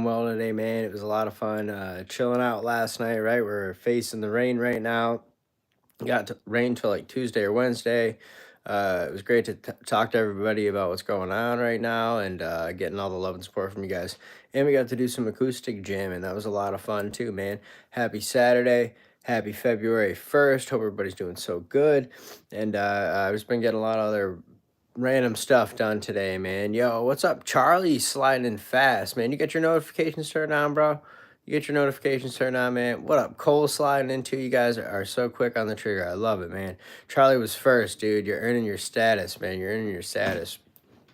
Well today, man. It was a lot of fun chilling out last night, right? We're facing the rain right now. Got to rain till like Tuesday or Wednesday. It was great to talk to everybody about what's going on right now and getting all the love and support from you guys. And we got to do some acoustic jamming. That was a lot of fun too, man. Happy Saturday. Happy February 1st. Hope everybody's doing so good. And I've just been getting a lot of other random stuff done today, man. Yo, what's up, Charlie? Sliding in fast, man. You got your notifications turned on, bro? You get your notifications turned on, man. What up? Cole sliding into you guys are so quick on the trigger. I love it, man. Charlie was first, dude. You're earning your status, man. You're earning your status.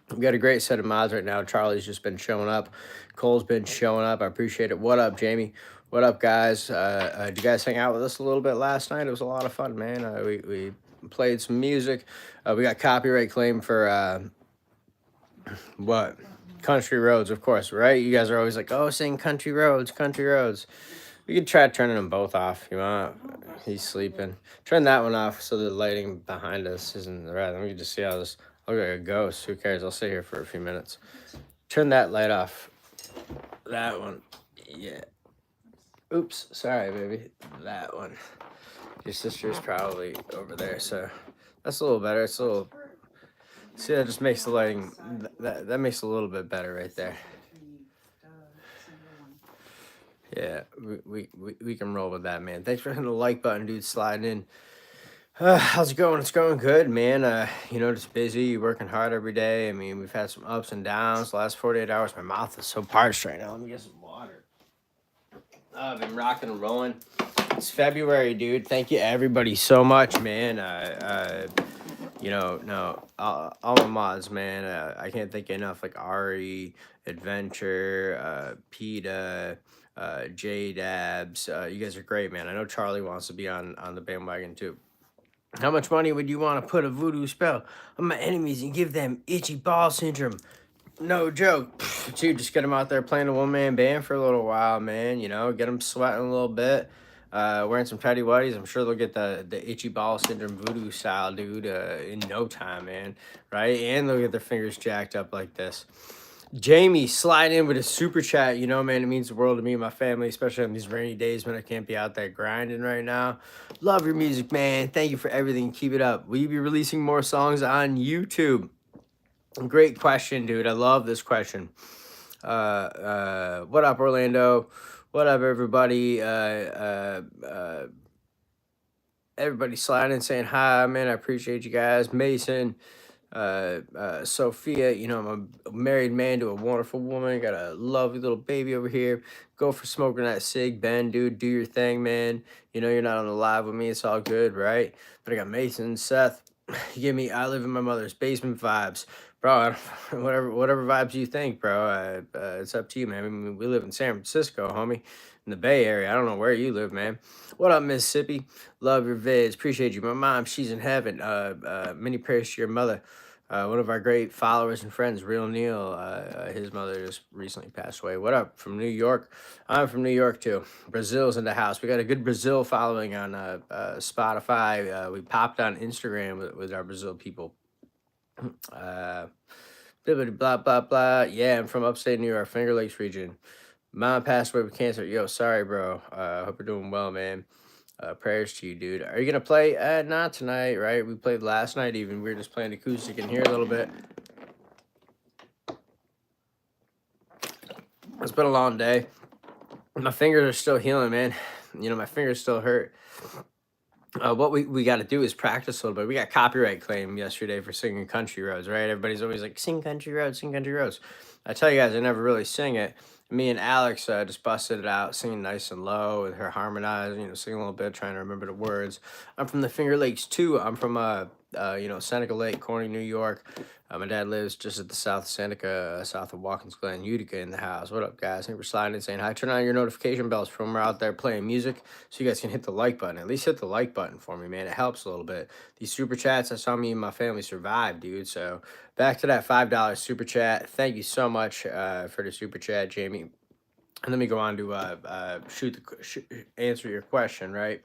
We got a great set of mods right now. Charlie's just been showing up. Cole's been showing up. I appreciate it. What up, Jamie? What up, guys? Did you guys hang out with us a little bit last night? It was a lot of fun, man. We played some music. We got copyright claim for what? Country Roads, of course, right? You guys are always like, oh, sing Country Roads, Country Roads. We could try turning them both off if you want. He's sleeping. Turn that one off so the lighting behind us isn't red. Let me just see how this. I look like a ghost. Who cares? I'll sit here for a few minutes. Turn that light off. That one. Yeah. Oops. Sorry, baby. That one. Your sister's probably over there, so that's a little better. It's a little. See, that just makes the lighting. That makes it a little bit better right there. Yeah, we can roll with that, man. Thanks for hitting the like button, dude. Sliding in. How's it going? It's going good, man. Just busy, working hard every day. I mean, we've had some ups and downs. The last 48 hours, my mouth is so parched right now. Let me get some water. I've been rocking and rolling. It's February, dude. Thank you, everybody, so much, man. No, all my mods, man. I can't thank you enough. Like Ari, Adventure, PETA, J Dabs. You guys are great, man. I know Charlie wants to be on the bandwagon too. How much money would you want to put a voodoo spell on my enemies and give them itchy ball syndrome? No joke. Dude, just get them out there playing a one-man band for a little while, man. Get them sweating a little bit. Wearing some tidy whities. I'm sure they'll get the itchy ball syndrome voodoo style, dude, in no time, man. Right? And they'll get their fingers jacked up like this. Jamie, slide in with a super chat. Man, it means the world to me and my family, especially on these rainy days when I can't be out there grinding right now. Love your music, man. Thank you for everything. Keep it up. Will you be releasing more songs on YouTube? Great question, dude. I love this question. What up, Orlando? What up, everybody? Everybody sliding, saying hi, man. I appreciate you guys. Mason, Sophia, I'm a married man to a wonderful woman. Got a lovely little baby over here. Go for smoking that cig. Ben, dude, do your thing, man. You're not on the live with me. It's all good, right? But I got Mason, Seth. You give me I live in my mother's basement vibes. Bro, whatever vibes you think, bro. It's up to you, man. I mean, we live in San Francisco, homie, in the Bay Area. I don't know where you live, man. What up, Mississippi? Love your vids. Appreciate you. My mom, she's in heaven. Many prayers to your mother. One of our great followers and friends, Real Neil, his mother just recently passed away. What up from New York? I'm from New York too. Brazil's in the house. We got a good Brazil following on Spotify. We popped on Instagram with our Brazil people. Blah, blah, blah, blah. Yeah, I'm from upstate New York, Finger Lakes region. Mom passed away with cancer. Yo, sorry, bro. Hope you're doing well, man. Prayers to you, dude. Are you gonna play? Not tonight, right? We played last night. Even we were just playing acoustic in here a little bit. It's been a long day. My fingers are still healing, man. My fingers still hurt. What we got to do is practice a little bit. We got copyright claim yesterday for singing Country Roads, right? Everybody's always like, sing Country Roads, sing Country Roads. I tell you guys, I never really sing it. Me and Alex just busted it out, singing nice and low with her harmonizing, singing a little bit, trying to remember the words. I'm from the Finger Lakes too. I'm from Seneca Lake, Corning, New York. My dad lives just at the south of Seneca, south of Watkins Glen, Utica in the house. What up, guys? Thank you for sliding and saying hi. Turn on your notification bells from when we're out there playing music so you guys can hit the like button. At least hit the like button for me, man. It helps a little bit. These super chats, I saw me and my family survive, dude. So back to that $5 super chat. Thank you so much for the super chat, Jamie. And let me go on to answer your question, right?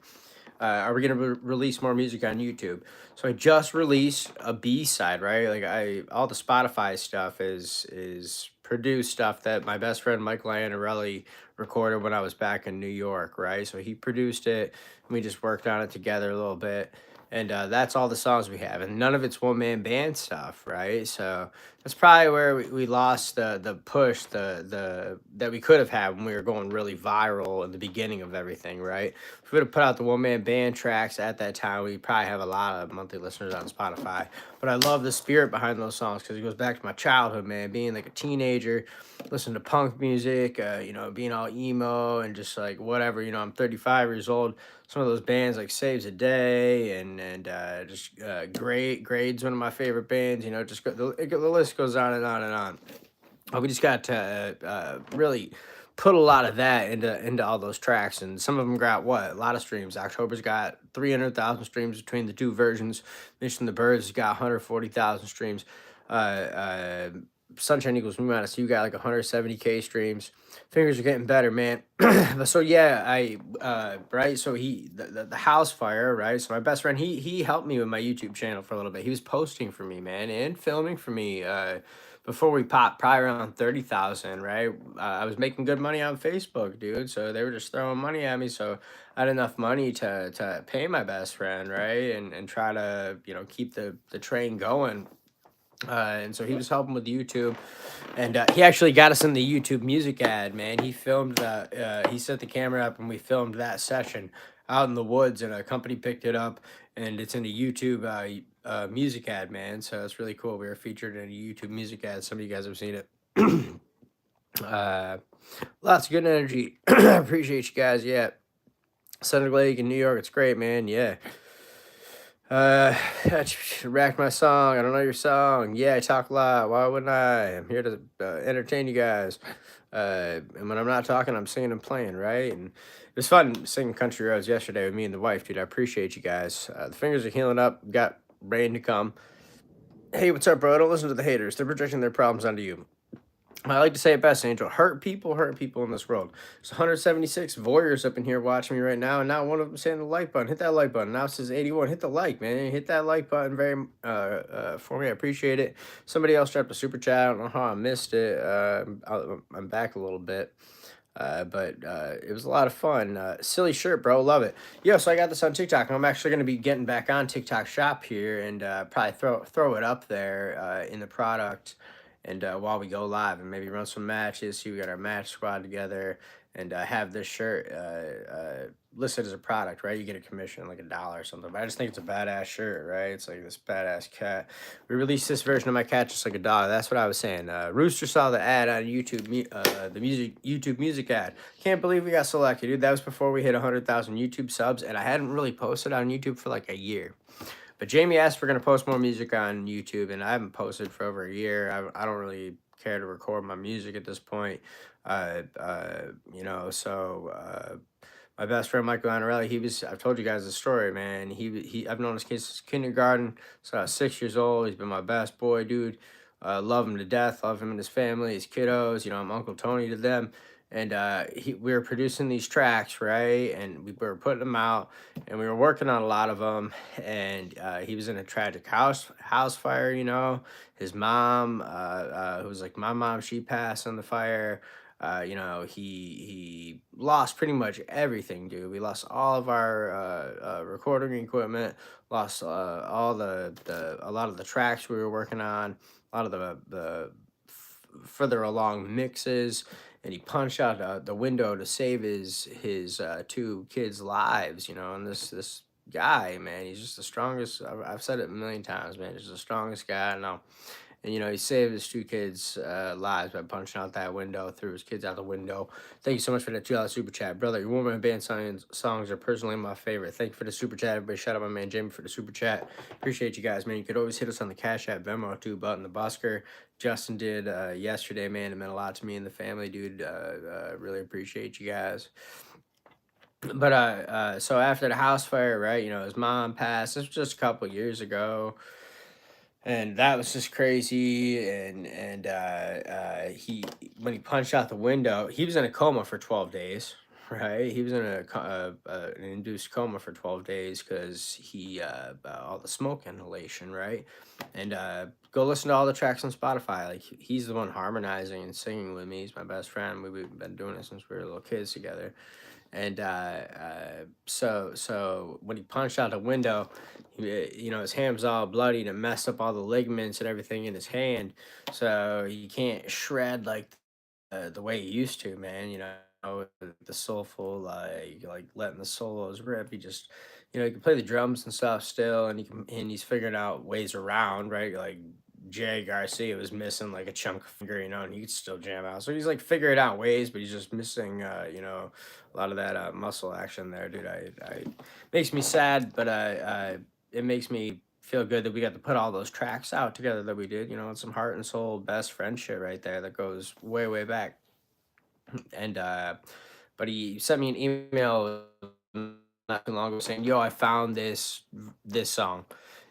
Are we gonna release more music on YouTube? So I just released a B side, right? Like all the Spotify stuff is produce stuff that my best friend Michael Iannarelli recorded when I was back in New York, right? So he produced it, and we just worked on it together a little bit. And that's all the songs we have, and none of it's one man band stuff, right? So that's probably where we lost the push the that we could have had when we were going really viral in the beginning of everything, right? If we would have put out the one man band tracks at that time, we'd probably have a lot of monthly listeners on Spotify. But I love the spirit behind those songs because it goes back to my childhood, man. Being like a teenager, listening to punk music, being all emo and just like whatever. I'm 35 years old. Some of those bands like Saves a Day and just Grades, one of my favorite bands. Just the list goes on and on and on. We just got to really put a lot of that into all those tracks, and some of them got a lot of streams. October's got 300,000 streams between the two versions. Mission the Birds got 140,000 streams. Uh, uh, Sunshine Equals Me Minus You got like 170K streams. Fingers are getting better, man. But so yeah, right. So the house fire, right? So my best friend, he helped me with my YouTube channel for a little bit. He was posting for me, man, and filming for me. Before we popped, probably around 30,000, right? I was making good money on Facebook, dude. So they were just throwing money at me. So I had enough money to pay my best friend, right? And try to, keep the train going. And so he was helping with YouTube, and he actually got us in the YouTube music ad, man. He filmed he set the camera up, and we filmed that session out in the woods, and a company picked it up, and it's in a YouTube music ad, man. So it's really cool. We were featured in a YouTube music ad. Some of you guys have seen it. uh, Lots of good energy. I appreciate you guys. Yeah, Center Lake in New York. It's great, man. Yeah. Rack my song. I don't know your song. Yeah, I talk a lot. Why wouldn't I? I'm here to entertain you guys. And when I'm not talking, I'm singing and playing, right? And it was fun singing Country Roads yesterday with me and the wife, dude. I appreciate you guys. The fingers are healing up. Got rain to come. Hey, what's up, bro? Don't listen to the haters. They're projecting their problems onto you. I like to say it best, Angel. Hurt people in this world. There's 176 voyeurs up in here watching me right now, and now one of them saying the like button. Hit that like button. Now it says 81. Hit the like, man. Hit that like button for me. I appreciate it. Somebody else dropped a super chat. I don't know how I missed it. I'm back a little bit. But it was a lot of fun. Silly shirt, bro. Love it. Yo, so I got this on TikTok. I'm actually going to be getting back on TikTok Shop here and probably throw it up there in the product. And while we go live and maybe run some matches, see we got our match squad together, and have this shirt listed as a product, right? You get a commission like $1 or something. But I just think it's a badass shirt, right? It's like this badass cat. We released this version of my cat just like a dog. That's what I was saying. Rooster saw the ad on YouTube, YouTube music ad. Can't believe we got selected, dude. That was before we hit 100,000 YouTube subs, and I hadn't really posted on YouTube for like a year. But Jamie asked if we're going to post more music on YouTube, and I haven't posted for over a year. I don't really care to record my music at this point. So my best friend, Michael Iannarelli, I've told you guys the story, man. I've known this kid since kindergarten, so I was 6 years old. He's been my best boy, dude. Love him to death, love him and his family, his kiddos. I'm Uncle Tony to them. And we were producing these tracks, right? And we were putting them out, and we were working on a lot of them. And he was in a tragic house fire. His mom, who was like my mom, she passed in the fire. He lost pretty much everything, dude. We lost all of our recording equipment, lost a lot of the tracks we were working on, a lot of the further along mixes. And he punched out the window to save his two kids' lives, and this guy, man, he's just the strongest. I've said it a million times, man. He's the strongest guy I know. And he saved his two kids' lives by punching out that window, threw his kids out the window. Thank you so much for that $2 super chat, brother. Your woman band songs are personally my favorite. Thank you for the super chat, everybody. Shout out my man Jamie for the super chat. Appreciate you guys, man. You could always hit us on the Cash App, Venmo too. Button the Busker. Justin did yesterday, man. It meant a lot to me and the family, dude. Really appreciate you guys. But so after the house fire, right? His mom passed. This was just a couple years ago. And that was just crazy. And he when he punched out the window, he was in a coma for 12 days, right? He was in an induced coma for 12 days because all the smoke inhalation, right? And go listen to all the tracks on Spotify. Like he's the one harmonizing and singing with me. He's my best friend. We've been doing it since we were little kids together. And so when he punched out the window, his hand's all bloody and it messed up all the ligaments and everything in his hand. So he can't shred like the way he used to, man. The soulful, like letting the solos rip. He just, he can play the drums and stuff still, and he's figuring out ways around, right? Like Jay Garcia was missing like a chunk of finger, and he could still jam out. So he's like figuring out ways, but he's just missing, a lot of that muscle action there, dude. I makes me sad, but it makes me feel good that we got to put all those tracks out together that we did. It's some heart and soul best friend shit right there that goes way way back. And but he sent me an email not too long ago saying, "Yo, I found this song."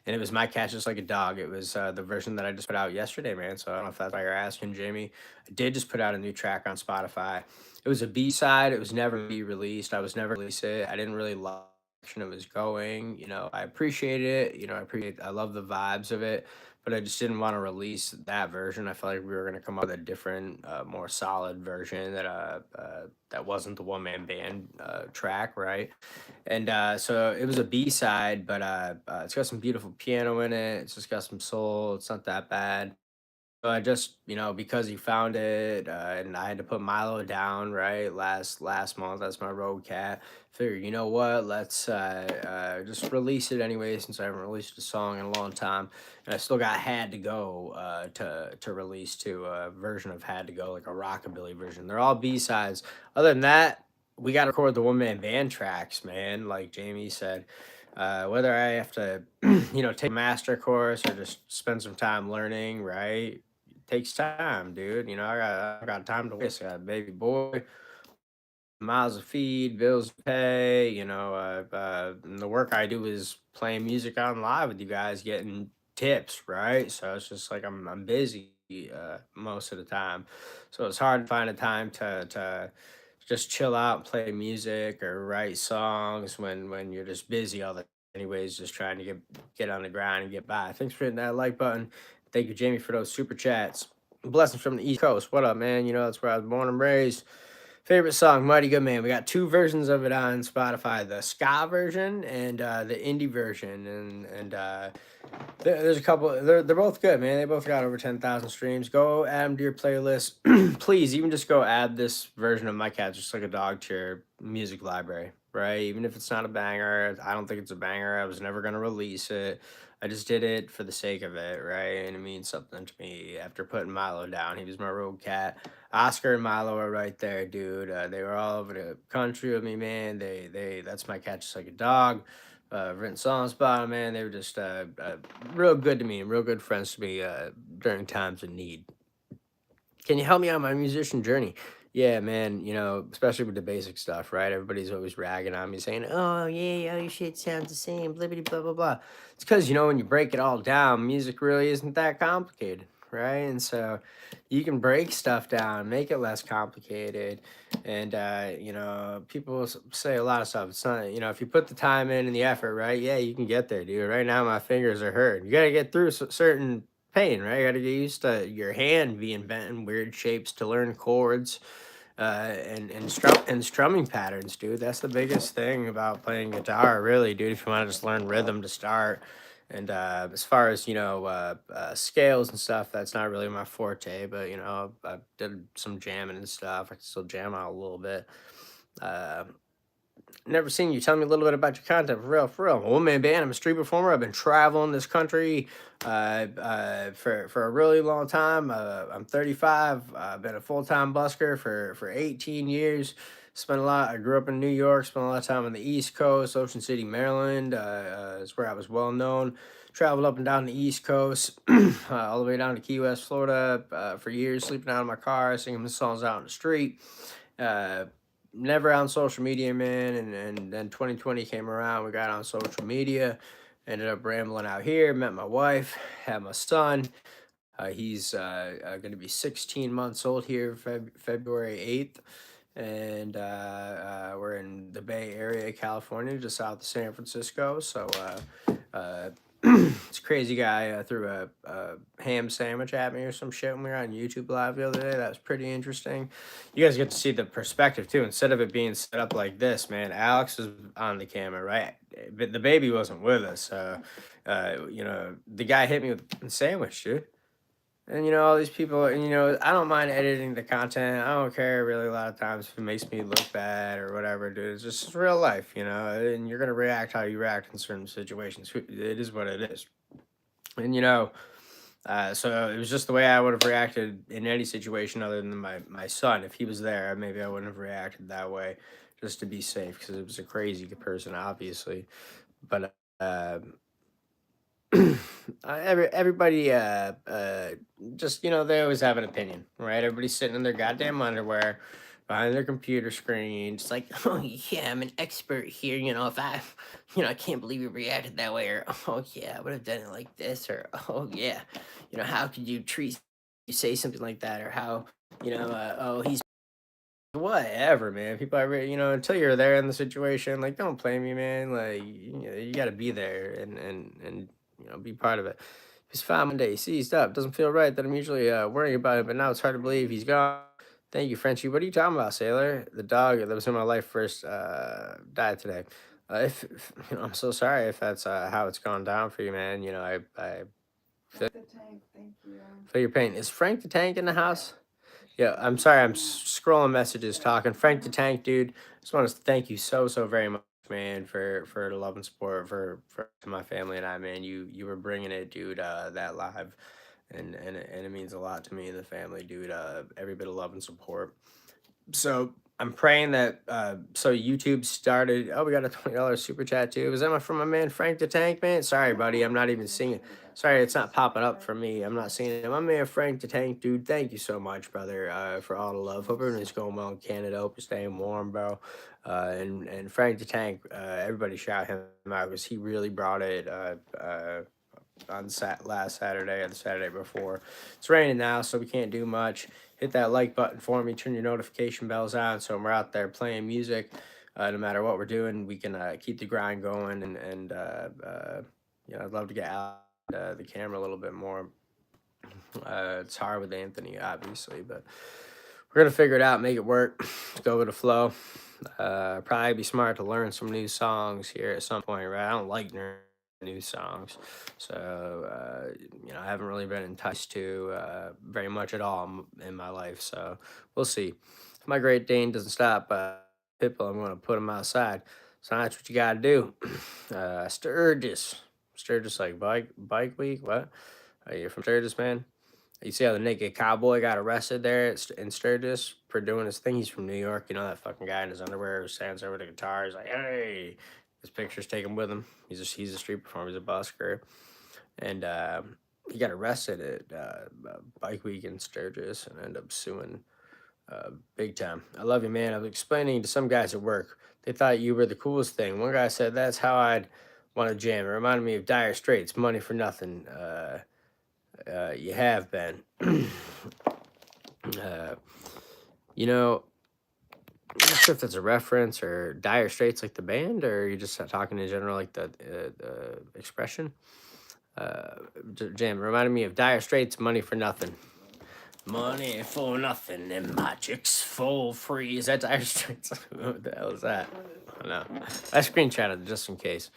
And it was My Cat's Just Like a Dog. It was the version that I just put out yesterday, man. So I don't know if that's why you're asking, Jamie. I did just put out a new track on Spotify. It was a B side. It was never be released. I was never release it. I didn't really love the direction it was going. I appreciate it. I love the vibes of it, but I just didn't want to release that version. I felt like we were gonna come up with a different, more solid version that wasn't the one man band track, right? And so it was a B side, but it's got some beautiful piano in it. It's just got some soul. It's not that bad. Just because he found it, and I had to put Milo down right last month. That's my road cat. Figured, you know what? Let's just release it anyway, since I haven't released a song in a long time, and I still got "Had to Go" to release to a version of "Had to Go," like a rockabilly version. They're all B sides. Other than that, we got to record the one man band tracks, man. Like Jamie said, whether I have to, take a master course or just spend some time learning, right? Takes time, dude. I got time to waste. I got a baby boy, miles to feed, bills to pay. And the work I do is playing music on live with you guys, getting tips, right? So it's just like I'm busy most of the time, so it's hard to find a time to just chill out and play music or write songs when you're just busy all the anyways, just trying to get on the grind and get by. Thanks for hitting that like button. Thank you, Jamie, for those super chats. Blessings from the East Coast. What up, man? That's where I was born and raised. Favorite song, Mighty Good Man. We got two versions of it on Spotify: the ska version and the indie version. And there's a couple. They're both good, man. They both got over 10,000 streams. Go add them to your playlist, please. Even just go add this version of My Cat Just Like a Dog to your music library, right? Even if it's not a banger, I don't think it's a banger. I was never gonna release it. I just did it for the sake of it, right? And it means something to me. After putting Milo down, he was my road cat. Oscar and Milo are right there, dude. They were all over the country with me, man. That's My Cat Just Like a Dog. Written songs about 'em, man. They were just real good to me and real good friends to me during times of need. Can you help me on my musician journey? Yeah, man, especially with the basic stuff, right? Everybody's always ragging on me saying, "Oh, yeah, all your shit sounds the same, blibbity blah blah blah." It's because, when you break it all down, music really isn't that complicated, right? And so you can break stuff down, make it less complicated. And people say a lot of stuff. It's not, if you put the time in and the effort, right? Yeah, you can get there, dude. Right now my fingers are hurt. You got to get through certain pain, right? You got to get used to your hand being bent in weird shapes to learn chords, and strumming patterns, dude. That's the biggest thing about playing guitar, really, dude. If you want to just learn rhythm to start, and as far as scales and stuff, that's not really my forte. But I did some jamming and stuff. I can still jam out a little bit. Uh, Never seen you. Tell me a little bit about your content, for real, for real. I'm a one-man band. I'm a street performer. I've been traveling this country for a really long time. I'm 35. I've been a full-time busker for 18 years. Spent a lot. I grew up in New York. Spent a lot of time on the East Coast, Ocean City, Maryland. Is where I was well known. Traveled up and down the East Coast, all the way down to Key West, Florida, for years, sleeping out of my car, singing the songs out in the street. Uh, Never on social media, man. And then 2020 came around. We got on social media, ended up rambling out here, met my wife, had my son. He's going to be 16 months old here, February 8th. and we're in the Bay Area, California, just south of San Francisco. So this crazy guy threw a ham sandwich at me or some shit when we were on YouTube Live the other day. That was pretty interesting. You guys get to see the perspective too. Instead of it being set up like this, man, Alex was on the camera, right? But the baby wasn't with us. The guy hit me with a sandwich, dude. And all these people, and I don't mind editing the content. I don't care really a lot of times if it makes me look bad or whatever, dude. It's just real life, and you're gonna react how you react in certain situations. It is what it is. And so it was just the way I would have reacted in any situation other than my son. If he was there, maybe I wouldn't have reacted that way, just to be safe, because it was a crazy person, obviously. But everybody just they always have an opinion, right? Everybody's sitting in their goddamn underwear behind their computer screen, just like, oh yeah, I'm an expert here. If I can't believe you reacted that way, or oh yeah, I would have done it like this, or oh yeah, how could you say something like that, or how oh, he's whatever, man. People are until you're there in the situation, like, don't play me, man. Like, you got to be there and be part of it. He's fine Monday, seized up, doesn't feel right that I'm usually worrying about it, but now it's hard to believe he's gone. Thank you, Frenchie. What are you talking about, Sailor? The dog that was in my life first died today. If I'm so sorry if that's how it's gone down for you, man. I feel, feel your pain. Is Frank the Tank in the house? Yeah, I'm sorry. I'm scrolling messages, talking. Frank the Tank, dude. Just want to thank you so very much, man, for the love and support for my family and I, man. You were bringing it, dude. That live, and it means a lot to me and the family, dude. Every bit of love and support. So I'm praying that so YouTube started. Oh, we got a $20 super chat too. Was that from my man Frank the Tank, man? Sorry, buddy, I'm not even seeing it. Sorry, it's not popping up for me. I'm not seeing it. My man Frank the Tank, dude. Thank you so much, brother, for all the love. Hope everything's going well in Canada. Hope you're staying warm, bro. And Frank the Tank, everybody shout him out because he really brought it. On last Saturday or the Saturday before. It's raining now, so we can't do much. Hit that like button for me. Turn your notification bells on, so when we're out there playing music, no matter what we're doing, we can keep the grind going. I'd love to get out the camera a little bit more. It's hard with Anthony, obviously, but we're gonna figure it out, make it work. Go with the flow. Probably be smart to learn some new songs here at some point, right? I don't like new songs, so I haven't really been enticed to very much at all in my life. So we'll see. If my Great Dane doesn't stop Pitbull, I'm gonna put him outside. So that's what you gotta do. Sturgis, like bike week. What? You're from Sturgis, man? You see how the naked cowboy got arrested there in Sturgis for doing his thing? He's from New York. That fucking guy in his underwear who stands there with a guitar. He's like, hey, his picture's taken with him. He's a street performer. He's a busker. And he got arrested at Bike Week in Sturgis and ended up suing big time. I love you, man. I was explaining to some guys at work. They thought you were the coolest thing. One guy said, that's how I'd want to jam. It reminded me of Dire Straits, Money for Nothing. You have been. uh, you know, I'm not sure if that's a reference or Dire Straits like the band, or you're just talking in general like the expression. Jam reminded me of Dire Straits, Money for Nothing. Money for nothing and magic's for free. Is that Dire Straits? What the hell is that? I don't know. I screenshotted it just in case.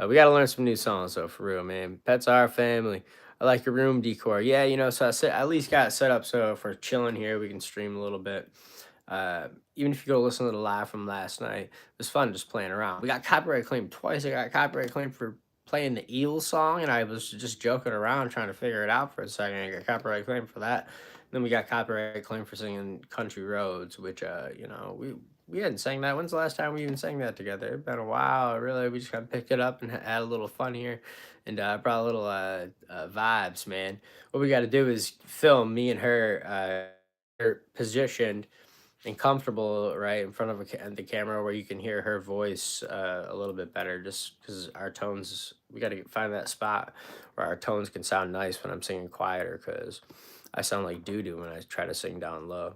We got to learn some new songs, though, for real, man. Pets are family. I like your room decor. Yeah, so I at least got it set up so for chilling here, we can stream a little bit. Even if you go listen to the live from last night, it was fun just playing around. We got copyright claimed twice. I got copyright claimed for playing the Eel song, and I was just joking around trying to figure it out for a second. I got copyright claimed for that. Then we got copyright claim for singing Country Roads, which we hadn't sang that. When's the last time we even sang that together? It's been a while, really. We just kind of picked it up and had a little fun here, and brought a little vibes, man. What we got to do is film me and her positioned and comfortable right in front of the camera where you can hear her voice a little bit better, just because our tones, we got to find that spot where our tones can sound nice when I'm singing quieter, because I sound like doo-doo when I try to sing down low.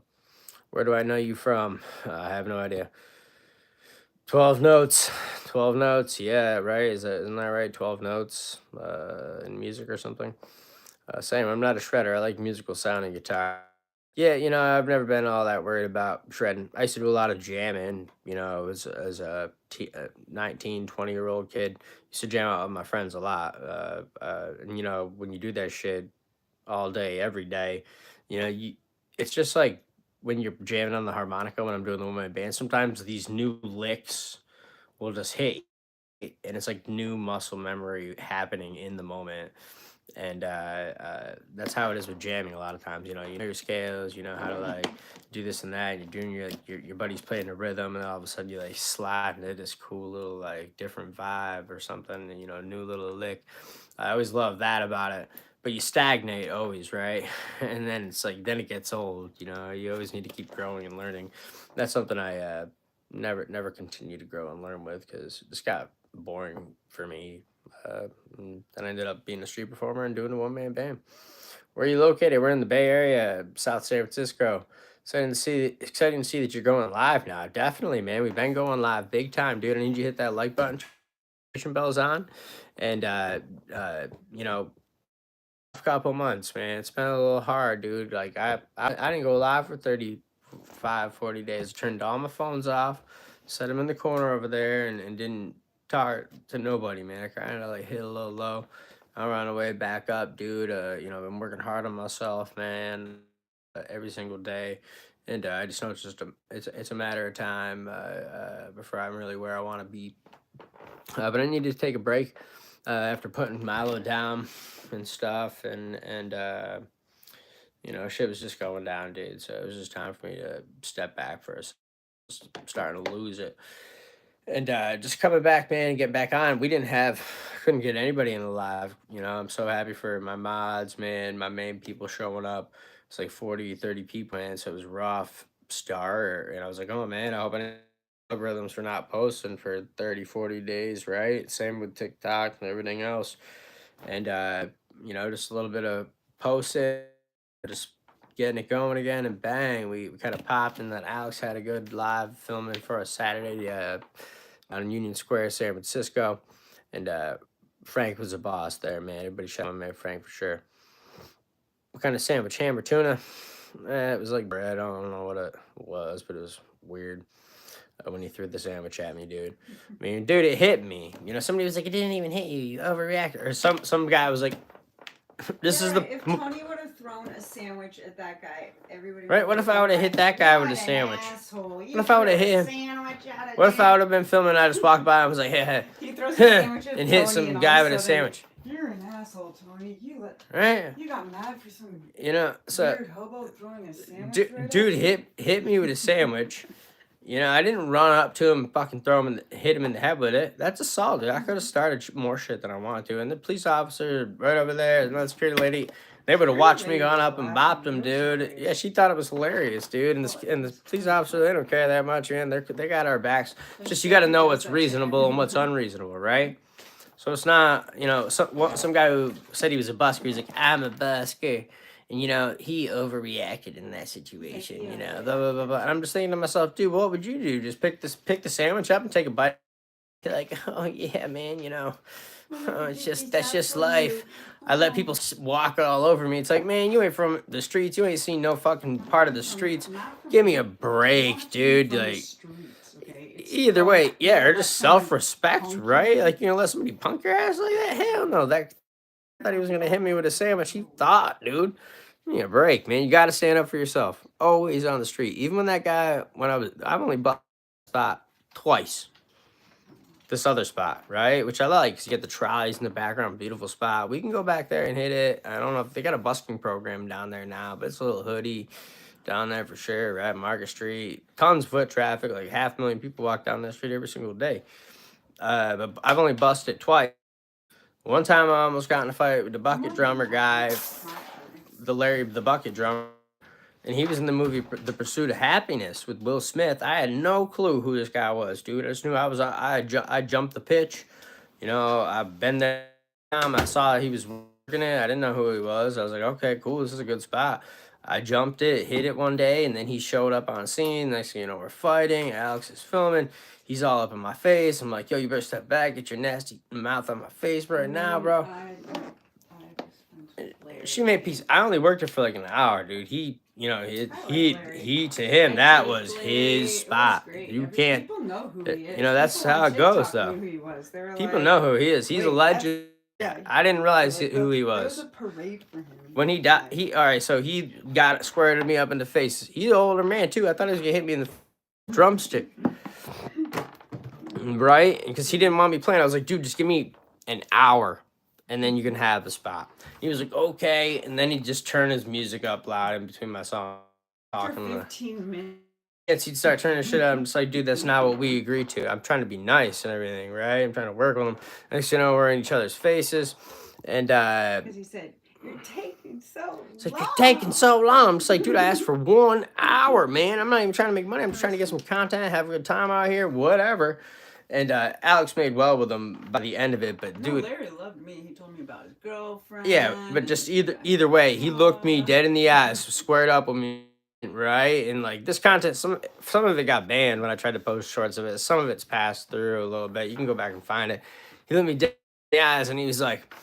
Where do I know you from? I have no idea. 12 notes. 12 notes. Yeah, right. Isn't that right? 12 notes in music or something. Same. I'm not a shredder. I like musical sounding guitar. Yeah, I've never been all that worried about shredding. I used to do a lot of jamming, as a 19, 20-year-old kid. Used to jam out with my friends a lot. And, when you do that shit all day, every day, it's just like when you're jamming on the harmonica when I'm doing the one man band, sometimes these new licks will just hit and it's like new muscle memory happening in the moment. And that's how it is with jamming a lot of times. You know your scales, you know how to like do this and that, and you're doing your buddy's playing the rhythm, and all of a sudden you like slide into this cool little like different vibe or something, and new little lick. I always love that about it. But you stagnate always, right? And then it's like then it gets old. You always need to keep growing and learning. That's something I never continue to grow and learn with because this got boring for me. And then I ended up being a street performer and doing a one man band. Where are you located? We're in the Bay Area, South San Francisco. Exciting to see that you're going live now. Definitely, man. We've been going live big time, dude. I need you to hit that like button, notification bells on, and uh, you know, couple months, man. It's been a little hard, dude. Like I didn't go live for 35, 40 days. Turned all my phones off, set them in the corner over there, and didn't talk to nobody, man. I kind of like hit a little low. I'm on the way back up, dude. I've been working hard on myself, man, every single day. And I just know it's a matter of time before I'm really where I want to be. But I need to take a break after putting Milo down and stuff, and shit was just going down, dude. So it was just time for me to step back for a starting to lose it. And just coming back, man, and getting back on. Couldn't get anybody in the live. I'm so happy for my mods, man, my main people showing up. It's like 40, 30 people, man. So it was rough start. And I was like, oh, man, I hope I algorithms for not posting for 30, 40 days, right? Same with TikTok and everything else. And, just a little bit of posting, just getting it going again, and bang, we kind of popped. And then Alex had a good live filming for a Saturday out in Union Square, San Francisco. And Frank was a boss there, man. Everybody shout out my man Frank for sure. What kind of sandwich? Ham or tuna? It was like bread. I don't know what it was, but it was weird when he threw the sandwich at me, dude. I mean, dude, it hit me. Somebody was like, "It didn't even hit you. You overreacted." Or some guy was like, "This is right. the." If Tony would have thrown a sandwich at that guy, everybody would Right? What if I would have hit that guy with a sandwich? What if I would have hit him? What if I would have been filming and I just walked by and was like, "Hey, he throws a sandwich at and Tony hit some guy with a sandwich? You're an asshole, Tony. Right? You got mad for some So weird hobo throwing a sandwich. dude hit me with a sandwich. I didn't run up to him and fucking throw him and hit him in the head with it. That's assault, dude. I could have started more shit than I wanted to. And the police officer right over there, and the security lady, they would have watched me gone up and bopped him, dude. Yeah, she thought it was hilarious, dude. And the police officer, they don't care that much, man. They got our backs. Just you got to know what's reasonable and what's unreasonable, right? So it's not, some guy who said he was a busker. He's like, I'm a busker. And, he overreacted in that situation, blah, blah, blah, blah. And I'm just thinking to myself, dude, what would you do? Just pick the sandwich up and take a bite? Like, oh, yeah, man, that's just life. I let people walk all over me. It's like, man, you ain't from the streets. You ain't seen no fucking part of the streets. Give me a break, dude. Like, either way, yeah, or just self-respect, right? Like, let somebody punk your ass like that? Hell no. That thought he was gonna hit me with a sandwich. He thought, dude. Give me a break, man. You gotta stand up for yourself. Always on the street. Even when that guy, I've only bought spot twice. This other spot, right? Which I like, because you get the trolleys in the background, beautiful spot. We can go back there and hit it. I don't know if they got a busking program down there now, but it's a little hoodie down there for sure, right? Market Street, tons of foot traffic, like 500,000 people walk down that street every single day. But I've only busted twice. One time I almost got in a fight with the bucket drummer guy, the bucket drummer, and he was in the movie The Pursuit of Happiness with Will Smith. I had no clue who this guy was, dude. I just knew I jumped the pitch. I've been there. I saw he was working it. I didn't know who he was. I was like, okay, cool. This is a good spot. I jumped it, hit it one day, and then he showed up on scene. Next thing you know, we're fighting. Alex is filming. He's all up in my face. I'm like, yo, you better step back. Get your nasty mouth on my face right now, bro. She made peace. I only worked her for like an hour, dude. He, you know, he to him, that was his spot. You can't, People know who he is. you know, that's People how on it goes, TikTok though. knew who he was. They were People like, know who he is. He's a "Wait, legend. yeah, I didn't realize like, who he There was. was a parade for him. When he died, all right, so he got squared me up in the face. He's an older man, too. I thought he was going to hit me in the drumstick. Right? Because he didn't want me playing. I was like, dude, just give me an hour, and then you can have the spot. He was like, okay. And then he just turned his music up loud in between my song. For Talking 15 minutes. Yes, he'd start turning shit up. I'm just like, dude, that's not what we agreed to. I'm trying to be nice and everything, right? I'm trying to work with him. Next thing you know, we're in each other's faces. And Because he said, you're taking so it's like, long. you're taking so long. I'm just like, dude, I asked for 1 hour, man. I'm not even trying to make money. I'm just trying to get some content, have a good time out here, whatever. And Alex made well with him by the end of it. But dude, Larry loved me. He told me about his girlfriend. yeah, but just either way, he looked me dead in the eyes, squared up with me, right? And like this content, some of it got banned when I tried to post shorts of it. Some of it's passed through a little bit. You can go back and find it. He looked me dead in the eyes and he was like,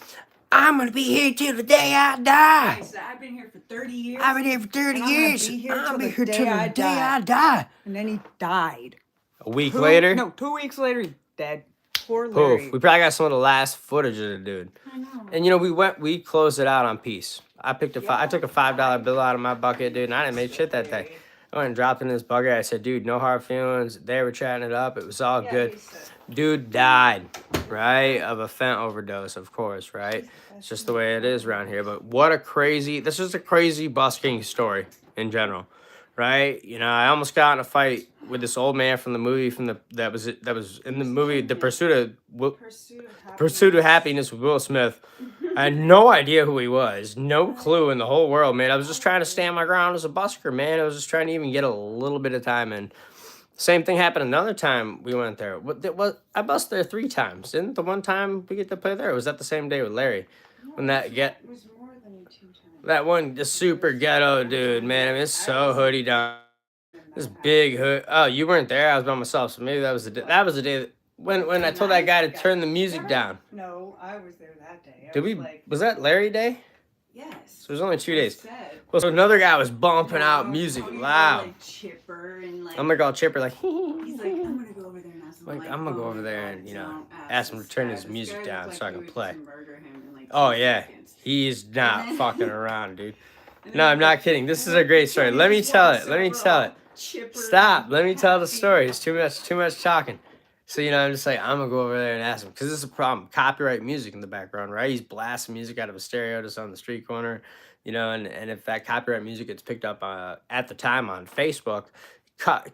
I'm gonna be here till the day I die. He said, I've been here for 30 years. I've been here for 30 years. I'll be here till the day I die. And then he died. A week later? No, 2 weeks later, he's dead. Poor Larry. Poof. We probably got some of the last footage of the dude. I know. And you know, we closed it out on peace. I took a $5 bill out of my bucket, dude, and I didn't make shit that day. I went and dropped in this bugger. I said, dude, no hard feelings. They were chatting it up. It was all good. Dude died, right? Of a fent overdose, of course, right? It's just the way it is around here. But this is a crazy busking story in general, right? You know, I almost got in a fight with this old man from the movie that was in the movie The Pursuit of Happiness with Will Smith. I had no idea who he was, no clue in the whole world, man. I was just trying to stand my ground as a busker, man. I was just trying to even get a little bit of time in. Same thing happened another time we went there. I busked there 3 times. Didn't the one time we get to play there? Or was that the same day with Larry? It was more than 2 times. That one, the super ghetto dude, man. I mean, it's so hoodie down. This big hood. Oh, you weren't there. I was by myself, so maybe that was the day. That was the day when I told that guy to turn the music down. No, I was there that day. Was that Larry Day? Yes. So there's only 2 days. Well, so another guy was bumping out music loud. Like chipper and like. I'm gonna call Chipper like. He's like, I'm gonna go over there and ask him. Like, I'm gonna go over there and, you know, ask him to turn his music down so I can play. Like Oh yeah, he's not fucking around, dude. No, I'm not kidding. This is a great story. Let me tell it. Stop. Let me tell the story. It's too much talking. So, you know, I'm just like, I'm gonna go over there and ask him, because this is a problem. Copyright music in the background, right? He's blasting music out of a stereo just on the street corner, you know, and if that copyright music gets picked up at the time on Facebook,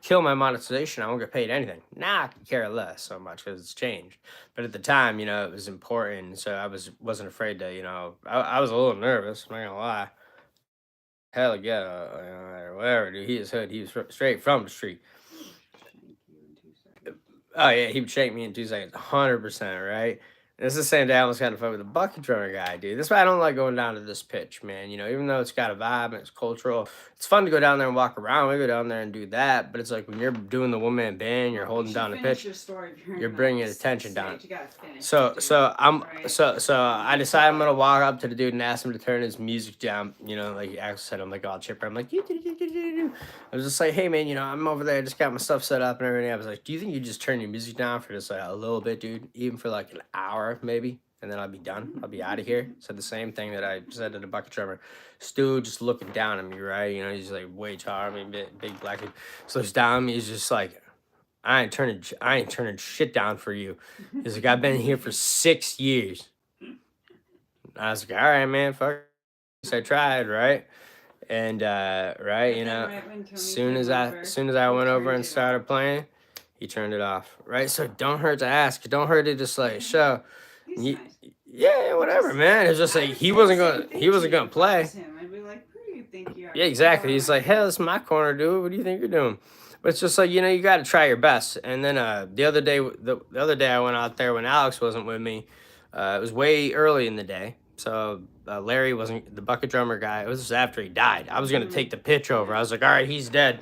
kill my monetization, I won't get paid anything. Now I can care less so much because it's changed. But at the time, you know, it was important, so I wasn't afraid to, you know, I was a little nervous, I'm not gonna lie. Hell yeah, or whatever, dude. He was straight from the street. Oh yeah, he would shake me in 2 seconds, 100%, right? And it's the same day I almost got to fight with a bucket drummer guy, dude. That's why I don't like going down to this pitch, man. You know, even though it's got a vibe and it's cultural, it's fun to go down there and walk around. We go down there and do that, but it's like when you're doing the 1-man band, you're holding down the pitch, you're bringing attention down. So I decided I'm gonna walk up to the dude and ask him to turn his music down. You know, like I said, I'm like all chipper. I'm like, I was just like, hey man, you know, I'm over there, I just got my stuff set up and everything. I was like, do you think you just turn your music down for just like a little bit, dude? Even for like an hour, maybe, and then I'll be done. I'll be out of here. Said the same thing that I said to the bucket drummer. Stu just looking down at me, right? You know, he's like way taller, I mean, big black dude. So he's down at me. He's just like, I ain't turning shit down for you. He's like, I've been here for 6 years. I was like, all right, man, fuck. So I tried, right? And right, you know, soon as I went over and started playing, he turned it off, right? So don't hurt to ask. Don't hurt to just like show. Yeah, whatever, man. It's just like he wasn't gonna play. I'd be like, who do you think you are? Yeah, exactly. He's like, hell, it's my corner, dude. What do you think you're doing? But it's just like, you know, you got to try your best. And then the other day I went out there when Alex wasn't with me. It was way early in the day. So Larry wasn't the bucket drummer guy. It was after he died. I was gonna take the pitch over. I was like, all right, he's dead.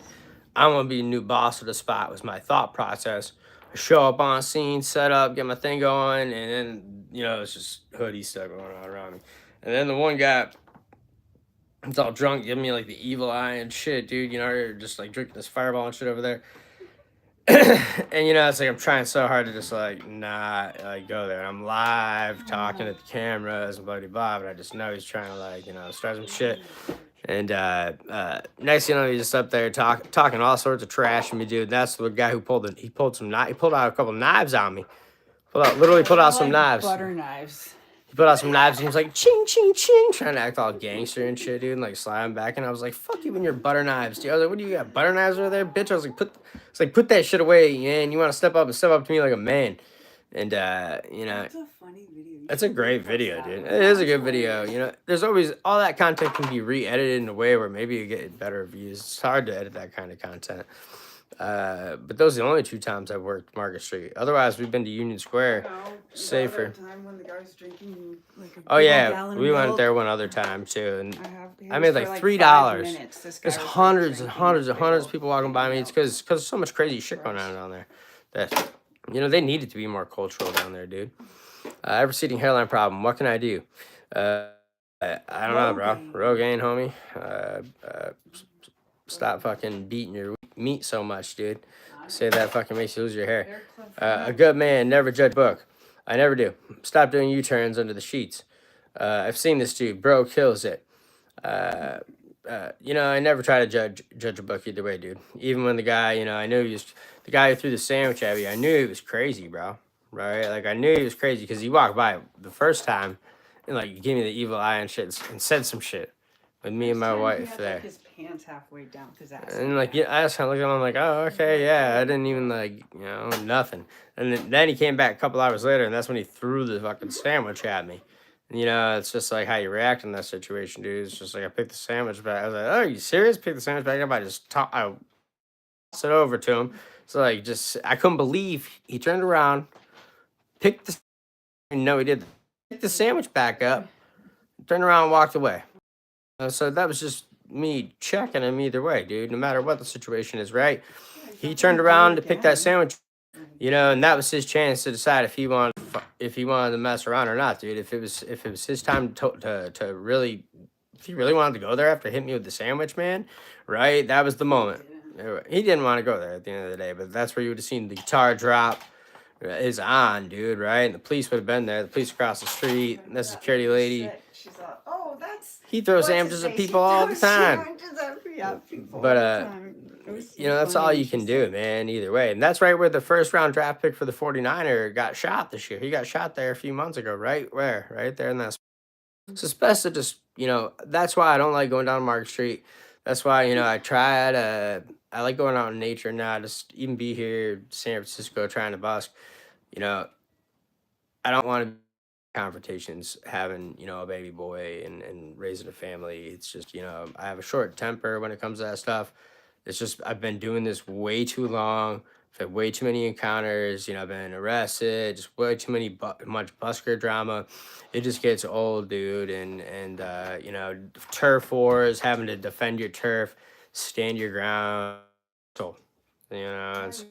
I'm gonna be the new boss of the spot. Was my thought process. I show up on scene, set up, get my thing going, and then it's just hoodie stuff going on around me. And then the one guy, it's all drunk, giving me like the evil eye and shit, dude. You're just like drinking this fireball and shit over there. And it's like I'm trying so hard to just like not like go there. I'm live talking at the cameras and blah blah blah, but I just know he's trying to like start some shit. And next he's just up there talking all sorts of trash to me, dude. That's the guy who pulled out a couple knives on me. Literally pulled out some knives. Butter knives. He put out some knives and he was like, ching, ching, ching, trying to act all gangster and shit, dude, and like sliding back. And I was like, fuck you and your butter knives, dude. I was like, what do you got, butter knives over there, bitch? I was like, put that shit away, man. You want to step up to me like a man. And, That's a funny video. That's a great video, dude. It is a good video. There's always, all that content can be re-edited in a way where maybe you get better views. It's hard to edit that kind of content. But those are the only 2 times I've worked Market Street. Otherwise, we've been to Union Square. Safer. Time when the guy was drinking like a Oh yeah, we went there one other time too, and I made like $3. There's hundreds and hundreds and hundreds of people walking by me. It's because there's so much crazy shit going on down there that they need it to be more cultural down there, dude. Receding hairline problem. What can I do? I don't know, bro. Rogaine, homie. Stop fucking beating your meat so much, dude. Say that fucking makes you lose your hair. A good man never judge book. I never do. Stop doing U-turns under the sheets. I've seen this dude. Bro kills it. I never try to judge a book either way, dude. Even when the guy, I knew he was the guy who threw the sandwich at me. I knew he was crazy, bro. Right? Like I knew he was crazy because he walked by the first time and like gave me the evil eye and shit and said some shit with me and my wife there. His pants halfway down his ass. And like I just kind of looked at him like, oh okay, yeah. I didn't even like nothing. And then he came back a couple hours later, and that's when he threw the fucking sandwich at me. And, it's just like how you react in that situation, dude. It's just like I picked the sandwich back. I was like, oh, are you serious? Pick the sandwich back up. I tossed it over to him. So like I couldn't believe he turned around, picked the he did picked the sandwich back up, turned around and walked away. So that was just me checking him either way, dude. No matter what the situation is, right? He turned around to pick that sandwich, and that was his chance to decide if he wanted to mess around or not, dude. If it was his time to really, if he really wanted to go there after hitting me with the sandwich, man, right? That was the moment. He didn't want to go there at the end of the day, but that's where you would have seen the guitar drop is on, dude, right? And the police would have been there. The police across the street, and the security lady. She's like, oh, that's. He throws sandwiches at people all the time. But that's all you can do, man, either way. And that's right where the first round draft pick for the 49er got shot this year. He got shot there a few months ago, right? Where? Right there in that. So it's best to just, that's why I don't like going down Market Street. That's why, I like going out in nature now, just even be here, San Francisco, trying to busk. I don't want to confrontations having a baby boy and raising a family. It's just I have a short temper when it comes to that stuff. It's just I've been doing this way too long. I've had way too many encounters. I've been arrested, just way too much busker drama. It just gets old, dude. And turf wars, having to defend your turf, stand your ground. So it's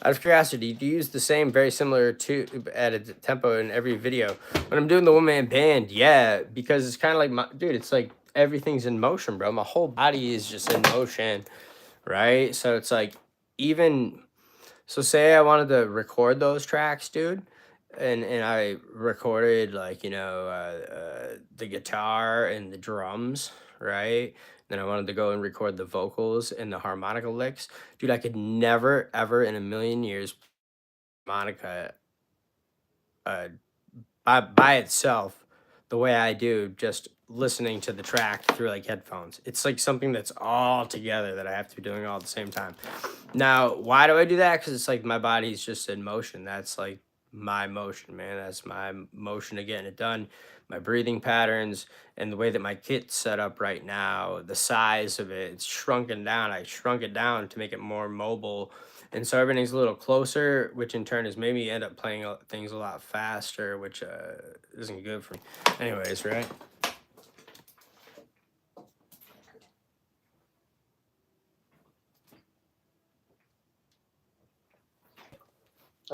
out of curiosity, do you use the same, very similar to at a tempo in every video? When I'm doing the one-man band, yeah, because it's kind of like, dude, it's like everything's in motion, bro. My whole body is just in motion, right? So it's like so say I wanted to record those tracks, dude, and I recorded like, the guitar and the drums, right? Then I wanted to go and record the vocals and the harmonica licks. Dude, I could never, ever in a million years harmonica by itself the way I do just listening to the track through like headphones. It's like something that's all together that I have to be doing all at the same time. Now, why do I do that? Because it's like my body's just in motion. That's like my motion, man. That's my motion of getting it done. My breathing patterns and the way that my kit's set up right now, the size of it, it's shrunken down. I shrunk it down to make it more mobile. And so everything's a little closer, which in turn has made me end up playing things a lot faster, which isn't good for me. Anyways, right?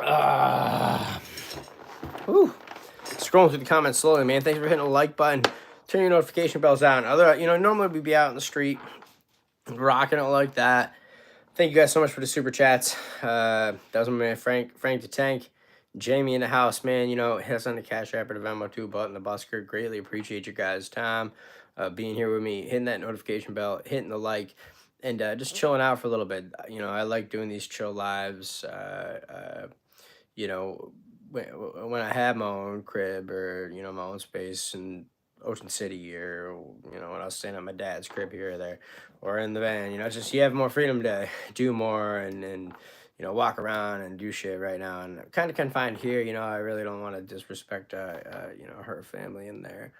Ah. Whew. Scrolling through the comments slowly, man. Thanks for hitting the like button. Turn your notification bells on. Normally we'd be out in the street rocking it like that. Thank you guys so much for the super chats. That was my man Frank the Tank. Jamie in the house, man. Hit us on the Cash App or the Venmo too, Button the Busker. Greatly appreciate you guys' time, being here with me, hitting that notification bell, hitting the like, and just chilling out for a little bit. I like doing these chill lives. You know, when I have my own crib or my own space in Ocean City, or when I was staying at my dad's crib here or there, or in the van, just you have more freedom to do more and walk around and do shit right now. And I'm kind of confined here. I really don't want to disrespect her family in there,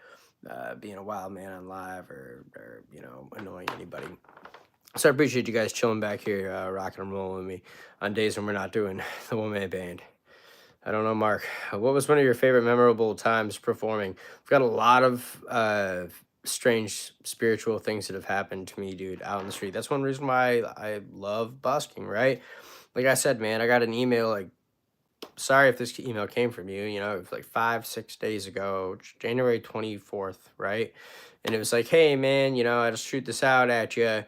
being a wild man on live or annoying anybody. So I appreciate you guys chilling back here, rocking and rolling with me on days when we're not doing the one man band. I don't know, Mark. What was one of your favorite memorable times performing? I've got a lot of strange spiritual things that have happened to me, dude, out in the street. That's one reason why I love busking, right? Like I said, man, I got an email like, sorry if this email came from you, it was like 5-6 days ago, January 24th, right? And it was like, hey, man, I just shoot this out at you.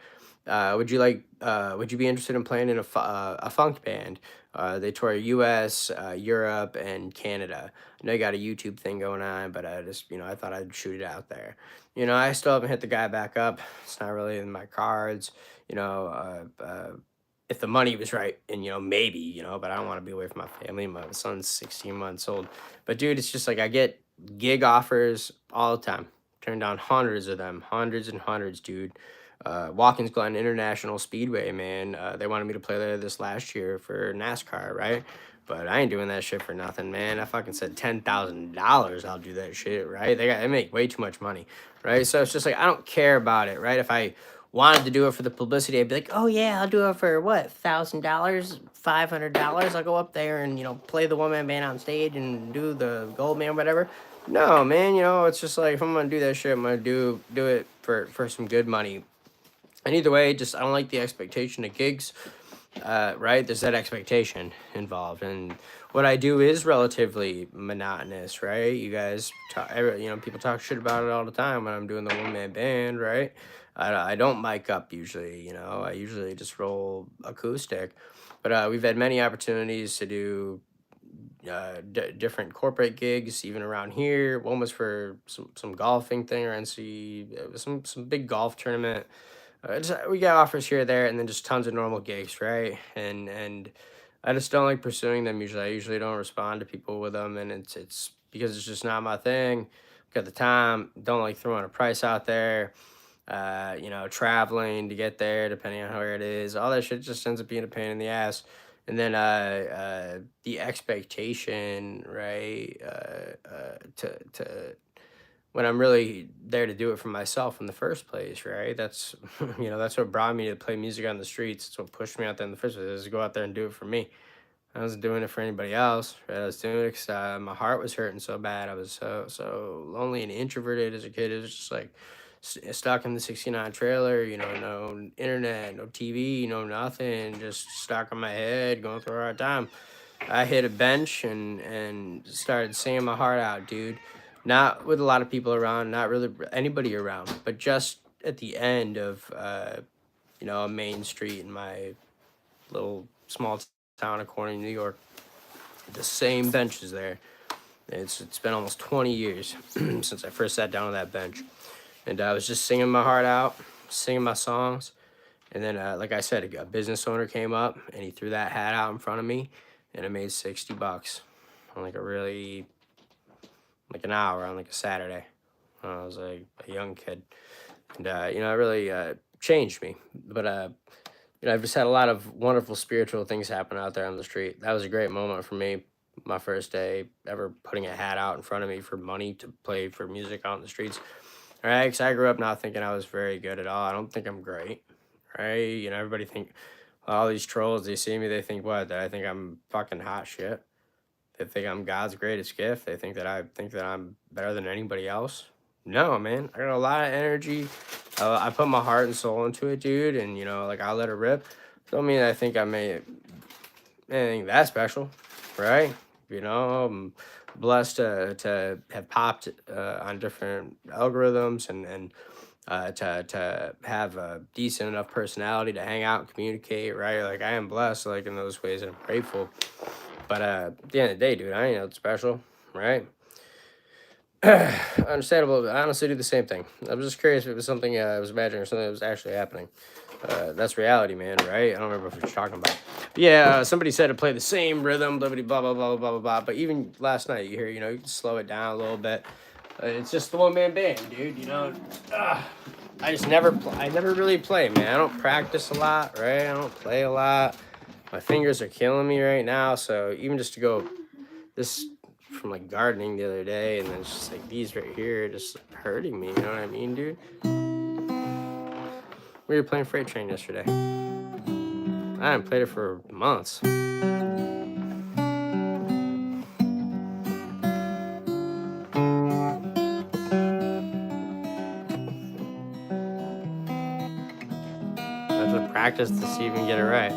Would you be interested in playing in a funk band? They tour US, Europe, and Canada. I know you got a YouTube thing going on, but I just, I thought I'd shoot it out there. I still haven't hit the guy back up. It's not really in my cards. If the money was right, and maybe, but I don't want to be away from my family. My son's 16 months old. But dude, it's just like I get gig offers all the time. Turn down hundreds of them, hundreds and hundreds, dude. Watkins Glen International Speedway, man. They wanted me to play there this last year for NASCAR, right? But I ain't doing that shit for nothing, man. I fucking said $10,000. I'll do that shit, right? They make way too much money, right? So it's just like I don't care about it, right? If I wanted to do it for the publicity, I'd be like, oh yeah, I'll do it for what, $1,000, $500. I'll go up there and play the one man band on stage and do the gold man, whatever. No, man, it's just like if I'm gonna do that shit, I'm gonna do it for some good money. And either way, just I don't like the expectation of gigs, right? There's that expectation involved, and what I do is relatively monotonous, right? You guys, people talk shit about it all the time when I'm doing the one man band, right? I don't mic up usually, I usually just roll acoustic, but we've had many opportunities to do different corporate gigs even around here. One was for some golfing thing or NC, it was some big golf tournament. We got offers here, there, and then just tons of normal gigs, right? And I just don't like pursuing them usually. I usually don't respond to people with them, and it's because it's just not my thing. Got the time, don't like throwing a price out there. Traveling to get there, depending on where it is, all that shit just ends up being a pain in the ass. And then the expectation, right? To when I'm really there to do it for myself in the first place, right? That's that's what brought me to play music on the streets. It's what pushed me out there in the first place, is to go out there and do it for me. I wasn't doing it for anybody else, right? I was doing it because my heart was hurting so bad. I was so lonely and introverted as a kid. It was just like stuck in the 69 trailer, no internet, no TV, no nothing, just stuck in my head, going through a hard time. I hit a bench and started singing my heart out, dude. Not with a lot of people around, not really anybody around, but just at the end of a main street in my little small town of Corning, New York. The same bench is there. It's been almost 20 years since I first sat down on that bench, and I was just singing my heart out, singing my songs, and then like I said, a business owner came up and he threw that hat out in front of me, and I made $60 on like an hour on like a Saturday. I was like a young kid, and it really changed me. But I've just had a lot of wonderful spiritual things happen out there on the street. That was a great moment for me. my first day ever putting a hat out in front of me for money to play for music out in the streets. Right? Because I grew up not thinking I was very good at all. I don't think I'm great. Right? You know, everybody think all these trolls, they see me, they think what? That I think I'm fucking hot shit. They think I'm God's greatest gift. They think that I'm better than anybody else. No, man. I got a lot of energy. I put my heart and soul into it, dude. And you know, like I let it rip. Don't mean I think I made anything that special, right? You know, I'm blessed to have popped on different algorithms and to have a decent enough personality to hang out and communicate, right? Like I am blessed, like in those ways, and I'm grateful. But at the end of the day, dude, I ain't nothing special, right? Understandable. I honestly do the same thing. I was just curious if it was something I was imagining or something that was actually happening. That's reality, man, right? I don't remember what you're talking about. But yeah, somebody said to play the same rhythm, blah, blah, blah, blah, blah, blah, blah, blah. But even last night, you hear, you know, you can slow it down a little bit. It's just the one-man band, dude, you know. I just never, I never really play, man. I don't practice a lot, right? I don't play a lot. My fingers are killing me right now. So even just to go this from like gardening the other day, and then it's just like these right here just hurting me, you know what I mean, dude? We were playing Freight Train yesterday. I haven't played it for months. I have to practice to see if you can get it right.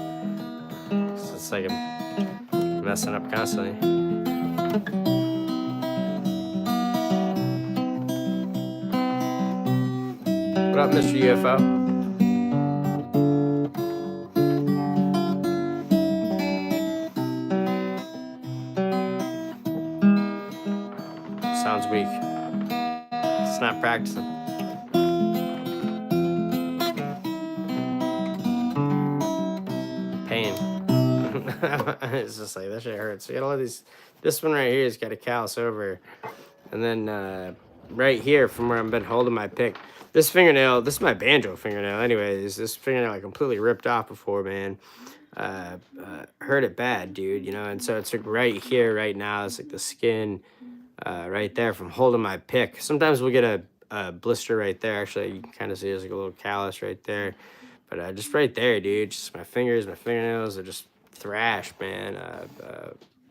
So it's like I'm messing up constantly. What up, Mr. UFO? Sounds weak. It's not practicing. Pain. It's just like, that shit hurts. You got all these. This one right here has got a callus over. And then right here from where I've been holding my pick. This fingernail, this is my banjo fingernail anyways. This fingernail I completely ripped off before, man. Hurt it bad, dude, you know? And so it's like right here, right now, it's like the skin right there from holding my pick. Sometimes we'll get a blister right there. Actually, you can kind of see there's like a little callus right there. But just right there, dude, just my fingers, my fingernails are just thrashed, man.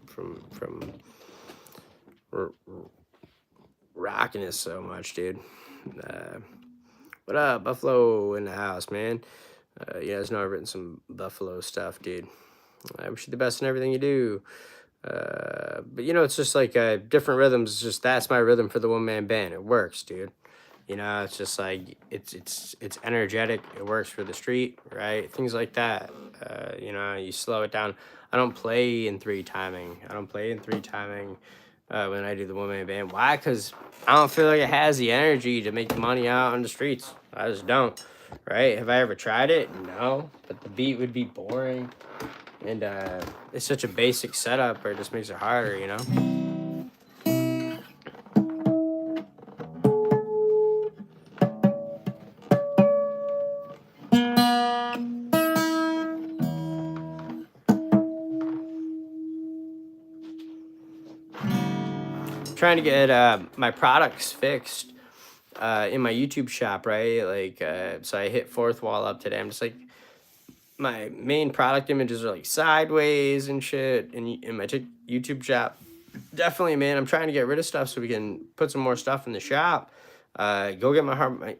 From rocking it so much, dude. What up, Buffalo in the house, man? You guys know I've written some Buffalo stuff, dude. I wish you the best in everything you do. But you know, it's just like different rhythms. It's just that's my rhythm for the one-man band. It works, dude. You know, it's just like it's energetic. It works for the street, right? Things like that. You know, you slow it down. I don't play in three timing. When I do the one-man band. Why? Because I don't feel like it has the energy to make money out on the streets. I just don't. Right? Have I ever tried it? No. But the beat would be boring. And it's such a basic setup, or it just makes it harder, you know? Trying to get my products fixed in my YouTube shop, right? Like, so I hit fourth wall up today. I'm just like, my main product images are like sideways and shit in my YouTube shop. Definitely, man. I'm trying to get rid of stuff so we can put some more stuff in the shop. Go get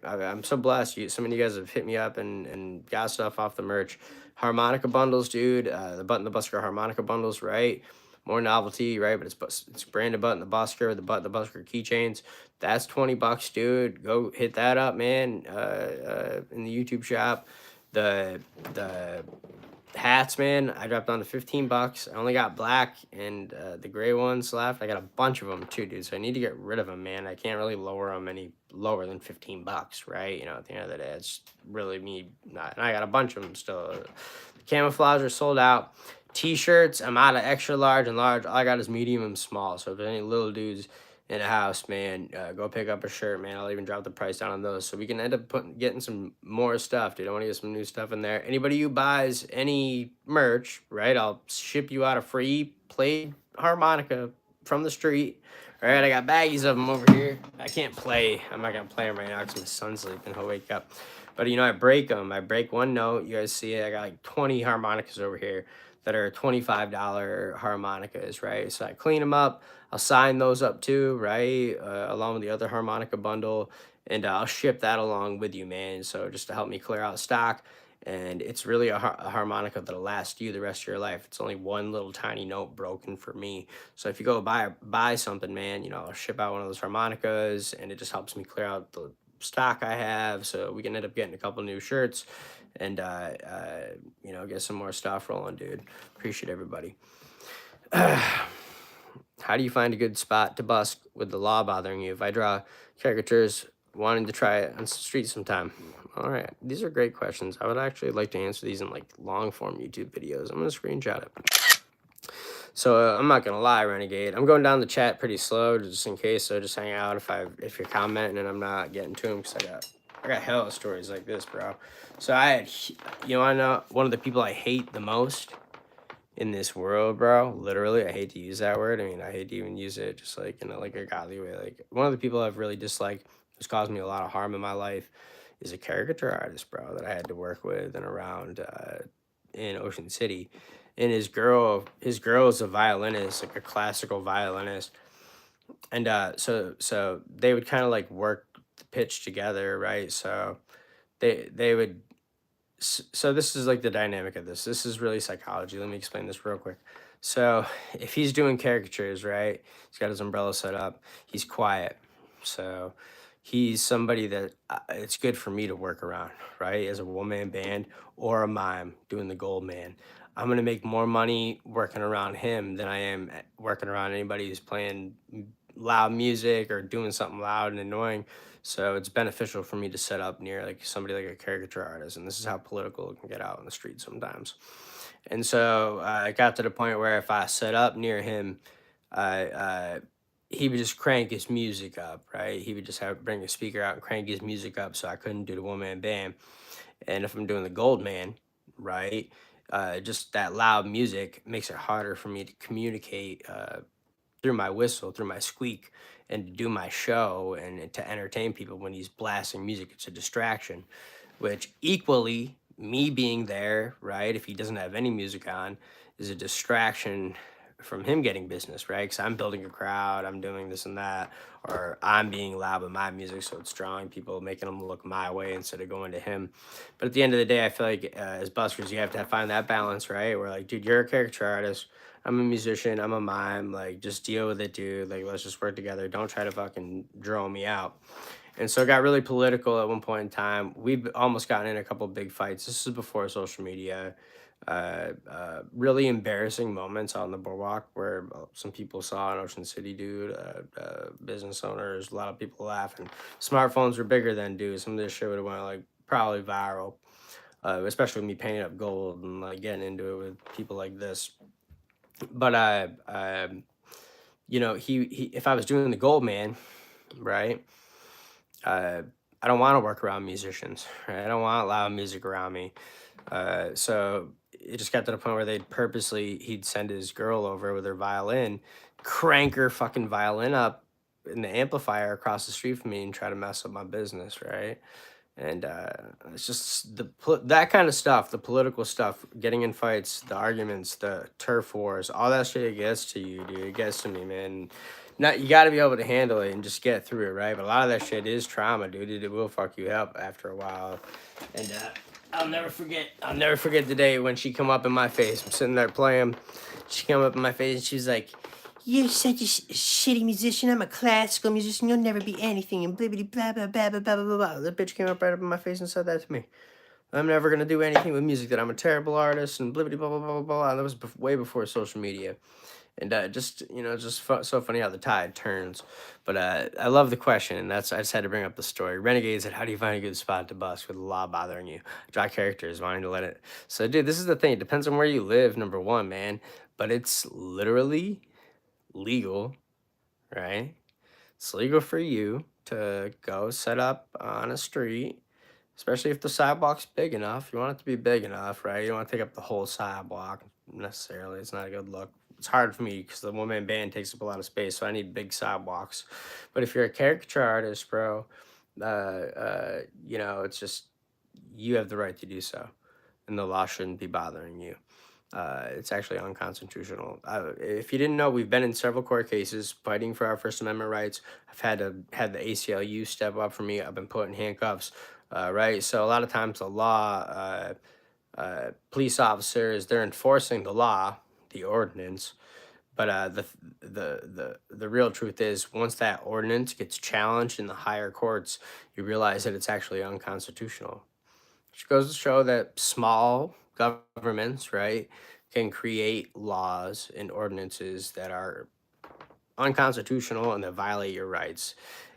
I'm so blessed. So many of you guys have hit me up and got stuff off the merch. Harmonica bundles, dude. The Button the Busker harmonica bundles, right? More novelty, right? But it's branded Button the Busker with the Button the Busker keychains. That's $20, dude. Go hit that up, man. In the YouTube shop. The hats, man, I dropped down to $15. I only got black and the gray ones left. I got a bunch of them too, dude. So I need to get rid of them, man. I can't really lower them any lower than $15, right? You know, at the end of the day, it's really me. Not, and I got a bunch of them still. The camouflage are sold out. T-shirts, I'm out of extra large and large. All I got is medium and small. So if there's any little dudes in the house, man, go pick up a shirt, man. I'll even drop the price down on those, so we can end up getting some more stuff, dude. I want to get some new stuff in there. Anybody who buys any merch, right, I'll ship you out a free played harmonica from the street. All right, I got baggies of them over here. I can't play. I'm not gonna play them right now because my son's sleeping. He'll wake up. But I break them. I break one note. You guys see it. I got like 20 harmonicas over here that are $25 harmonicas, right? So I clean them up. I'll sign those up too, right? Along with the other harmonica bundle, and I'll ship that along with you, man. So just to help me clear out stock. And it's really a harmonica that'll last you the rest of your life. It's only one little tiny note broken for me. So if you go buy something, man, I'll ship out one of those harmonicas, and it just helps me clear out the stock I have, so we can end up getting a couple new shirts, and get some more stuff rolling, dude. Appreciate everybody. How do you find a good spot to busk with the law bothering you? If I draw caricatures, wanting to try it on the street sometime. All right, these are great questions. I would actually like to answer these in like long form YouTube videos. I'm gonna screenshot it. So I'm not gonna lie, Renegade. I'm going down the chat pretty slow just in case. So just hang out if you're commenting and I'm not getting to them, because I got hella stories like this, bro. So I know one of the people I hate the most in this world, bro. Literally, I hate to use that word. I mean, I hate to even use it just like in like a godly way. Like one of the people I've really disliked, who's caused me a lot of harm in my life, is a caricature artist, bro, that I had to work with and around in Ocean City. And his girl is a violinist, like a classical violinist. And so they would kind of like work the pitch together, right? So they would so this is like the dynamic of this. This is really psychology. Let me explain this real quick. So if he's doing caricatures, right? He's got his umbrella set up. He's quiet. So he's somebody that it's good for me to work around, right? As a one-man band or a mime doing the gold man. I'm going to make more money working around him than I am working around anybody who's playing loud music or doing something loud and annoying. So it's beneficial for me to set up near like somebody like a caricature artist, and this is how political it can get out in the street sometimes. And so I got to the point where if I set up near him, he would just crank his music up, right? He would just bring a speaker out and crank his music up, so I couldn't do the one man band. And if I'm doing the gold man, right, just that loud music makes it harder for me to communicate through my whistle, through my squeak, and to do my show and to entertain people when he's blasting music. It's a distraction, which equally, me being there, right, if he doesn't have any music on, is a distraction from him getting business, right? Because I'm building a crowd, I'm doing this and that, or I'm being loud with my music, so it's drawing people, making them look my way instead of going to him. But at the end of the day, I feel like as buskers, you have to find that balance, right? Where like, dude, you're a caricature artist, I'm a musician, I'm a mime, like just deal with it, dude. Like let's just work together. Don't try to fucking draw me out. And so it got really political at one point in time. We've almost gotten in a couple big fights. This is before social media. Really embarrassing moments on the boardwalk where some people saw an Ocean City dude, business owners, a lot of people laughing. Smartphones were bigger then, dude. Some of this shit would have went like probably viral, especially with me painting up gold and like getting into it with people like this. But he if I was doing the gold man, right? I don't want to work around musicians, right? I don't want loud music around me. So it just got to the point where he'd send his girl over with her violin, crank her fucking violin up in the amplifier across the street from me and try to mess up my business, right? And it's just that kind of stuff, the political stuff, getting in fights, the arguments, the turf wars, all that shit, it gets to you, dude. It gets to me, man. You got to be able to handle it and just get through it, right? But a lot of that shit is trauma, dude. It will fuck you up after a while. And I'll never forget the day when she come up in my face. I'm sitting there playing. She came up in my face and she's like, "You're such a shitty musician. I'm a classical musician. You'll never be anything." And blah, blah, blah, blah, blah, blah, blah, blah, blah. The bitch came up right up in my face and said that to me. I'm never going to do anything with music, that I'm a terrible artist, and blah, blah, blah, blah, blah, blah. And that was way before social media. And so funny how the tide turns. But I love the question, and I just had to bring up the story. Renegade said, "How do you find a good spot to busk with the law bothering you?" Draw characters, wanting to let it. So, dude, this is the thing. It depends on where you live, number one, man. But it's literally legal, right? It's legal for you to go set up on a street, especially if the sidewalk's big enough. You want it to be big enough, right? You don't want to take up the whole sidewalk necessarily. It's not a good look. it's hard for me because the one man band takes up a lot of space, so I need big sidewalks. But if you're a caricature artist, bro, you know, it's just you have the right to do so, and the law shouldn't be bothering you. It's actually unconstitutional. If you didn't know, we've been in several court cases fighting for our First Amendment rights. I've had the ACLU step up for me. I've been put in handcuffs, right? So a lot of times the law, police officers, they're enforcing the law, the ordinance. But the real truth is, once that ordinance gets challenged in the higher courts, you realize that it's actually unconstitutional, which goes to show that small governments, right, can create laws and ordinances that are unconstitutional and that violate your rights.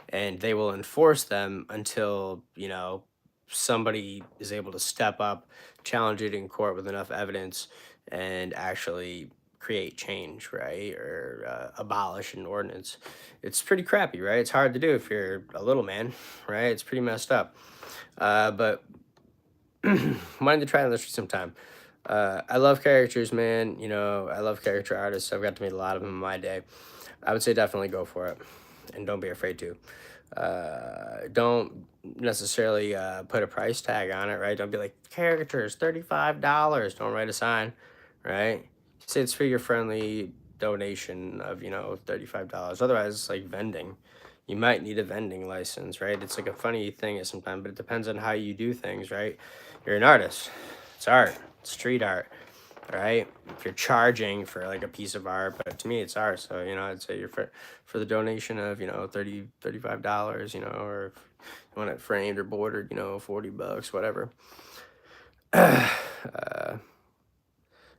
And they will enforce them until, you know, somebody is able to step up, challenge it in court with enough evidence, and actually create change, right? Or abolish an ordinance. It's pretty crappy, right? It's hard to do if you're a little man, right? It's pretty messed up. But wanted to try on the street sometime. I love caricatures, man. You know, I love caricature artists. I've got to meet a lot of them in my day. I would say definitely go for it, and don't be afraid to. Don't necessarily put a price tag on it, right? Don't be like caricatures $35. Don't write a sign, right? Say it's for your friendly donation of $35. Otherwise, it's like vending. You might need a vending license, right? It's like a funny thing sometimes, but it depends on how you do things, right? You're an artist. It's art. It's street art, right? If you're charging for like a piece of art, but to me it's art. So, I'd say you're for the donation of, $35, or if you want it framed or bordered, $40, whatever.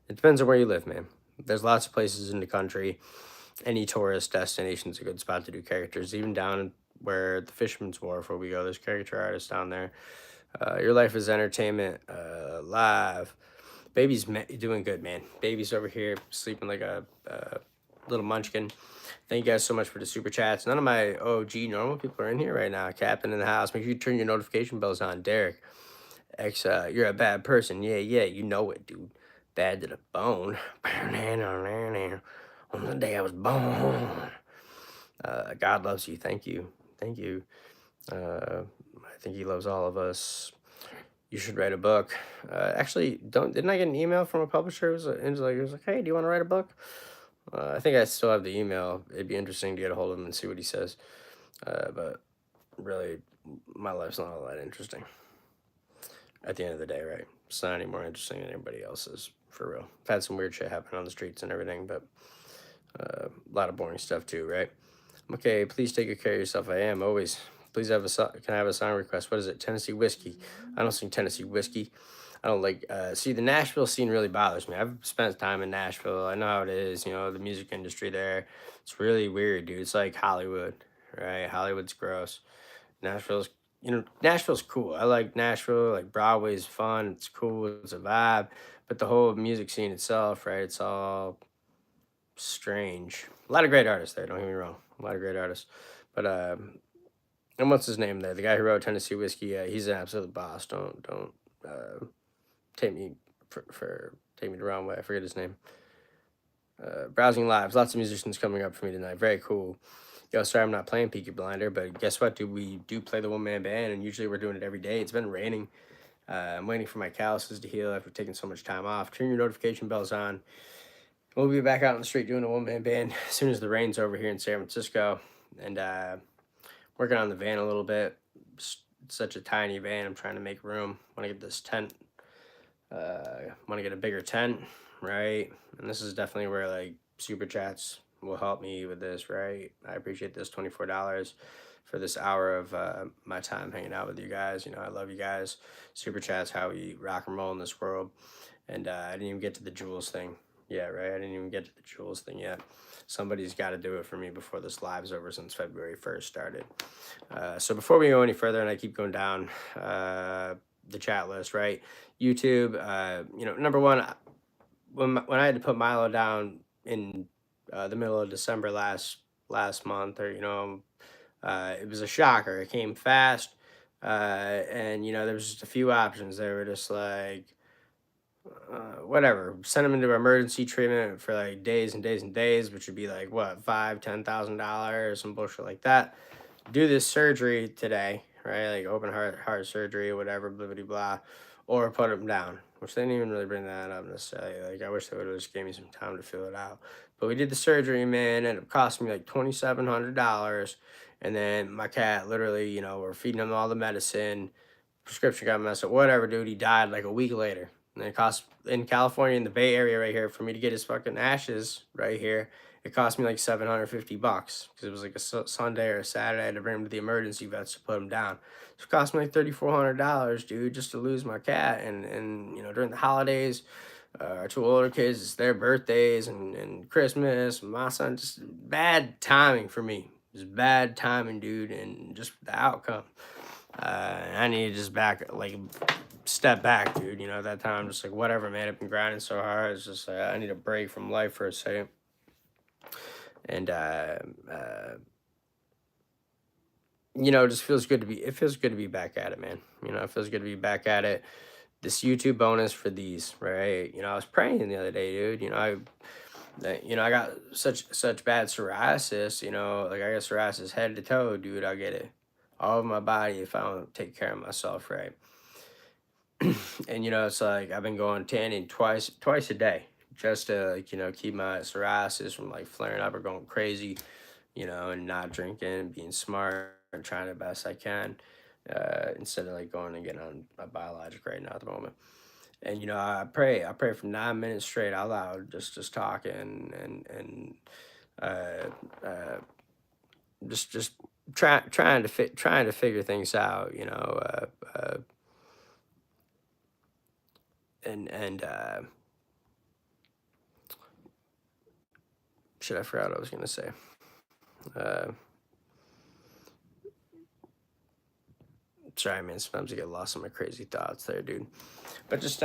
It depends on where you live, man. There's lots of places in the country. Any tourist destination is a good spot to do characters. Even down where the Fisherman's Wharf, where we go, there's caricature artists down there. Your life is entertainment, live. Baby's doing good, man. Baby's over here sleeping like a little munchkin. Thank you guys so much for the super chats. None of my OG normal people are in here right now. Captain in the house. Make sure you turn your notification bells on. Derek, you're a bad person. Yeah, you know it, dude. Bad to the bone. On the day I was born. God loves you. Thank you. I think he loves all of us. You should write a book. Actually, didn't I get an email from a publisher? It was like, hey, do you want to write a book? I think I still have the email. It'd be interesting to get a hold of him and see what he says. But really, my life's not all that interesting. At the end of the day, right? It's not any more interesting than anybody else's, for real. I've had some weird shit happen on the streets and everything, but a lot of boring stuff too, right? Okay, please take good care of yourself. I am, always. Please can I have a song request? What is it? Tennessee Whiskey. I don't sing Tennessee Whiskey. I don't like, see, the Nashville scene really bothers me. I've spent time in Nashville. I know how it is, the music industry there. It's really weird, dude. It's like Hollywood, right? Hollywood's gross. Nashville's cool. I like Nashville. Like, Broadway's fun. It's cool. It's a vibe. But the whole music scene itself, right? It's all strange. A lot of great artists there. Don't get me wrong. A lot of great artists. But and what's his name there? The guy who wrote Tennessee Whiskey. He's an absolute boss. Don't take me take me the wrong way. I forget his name. Browsing lives. Lots of musicians coming up for me tonight. Very cool. Yo, sorry I'm not playing Peaky Blinder, but guess what, dude? We do play the one-man band, and usually we're doing it every day. It's been raining. I'm waiting for my calluses to heal after taking so much time off. Turn your notification bells on. We'll be back out on the street doing a one-man band as soon as the rain's over here in San Francisco. And working on the van a little bit. It's such a tiny van. I'm trying to make room. Want to get this tent. Want to get a bigger tent, right? And this is definitely where, like, super chats will help me with this, right? I appreciate this $24 for this hour of my time hanging out with you guys. I love you guys. Super chats, how we rock and roll in this world. And I didn't even get to the jewels thing. Yeah, right. I didn't even get to the jewels thing yet. Somebody's got to do it for me before this live's over, since February 1st started. So before we go any further, and I keep going down the chat list, right? YouTube, number one, when I had to put Milo down in the middle of December last month, or it was a shocker. It came fast, and there was just a few options. They were just like, whatever, send him into emergency treatment for like days and days and days, which would be like what, $5,000-$10,000, some bullshit like that. Do this surgery today, right? Like open heart surgery or whatever, blah blah blah, or put him down. Which they didn't even really bring that up necessarily. Like I wish they would have just gave me some time to fill it out. But we did the surgery, man, and it cost me like $2,700. And then my cat, literally, we're feeding him all the medicine, prescription got messed up, whatever, dude. He died like a week later. And it cost in California, in the Bay Area right here, for me to get his fucking ashes right here. It cost me like $750 because it was like a Sunday or a Saturday. I had to bring him to the emergency vets to put him down. So it cost me like $3,400, dude, just to lose my cat. And during the holidays, our two older kids, it's their birthdays and Christmas. My son, just bad timing for me. It was bad timing, dude, and just the outcome. I need to just step back, dude. At that time, I'm just like, whatever, man. I've been grinding so hard. It's just like, I need a break from life for a second. And, it just feels good it feels good to be back at it, man. It feels good to be back at it. This YouTube bonus for these, right? I was praying the other day, dude. I got such bad psoriasis, like I got psoriasis head to toe, dude. I'll get it all over my body if I don't take care of myself, right? And it's like I've been going tanning twice a day just to keep my psoriasis from like flaring up or going crazy, and not drinking, being smart and trying the best I can, instead of like going and getting on a biologic right now at the moment. And I pray for 9 minutes straight out loud, just talking and just trying to figure things out, and shit, I forgot what I was gonna say. Sorry, man. Sometimes I get lost in my crazy thoughts there, dude. But just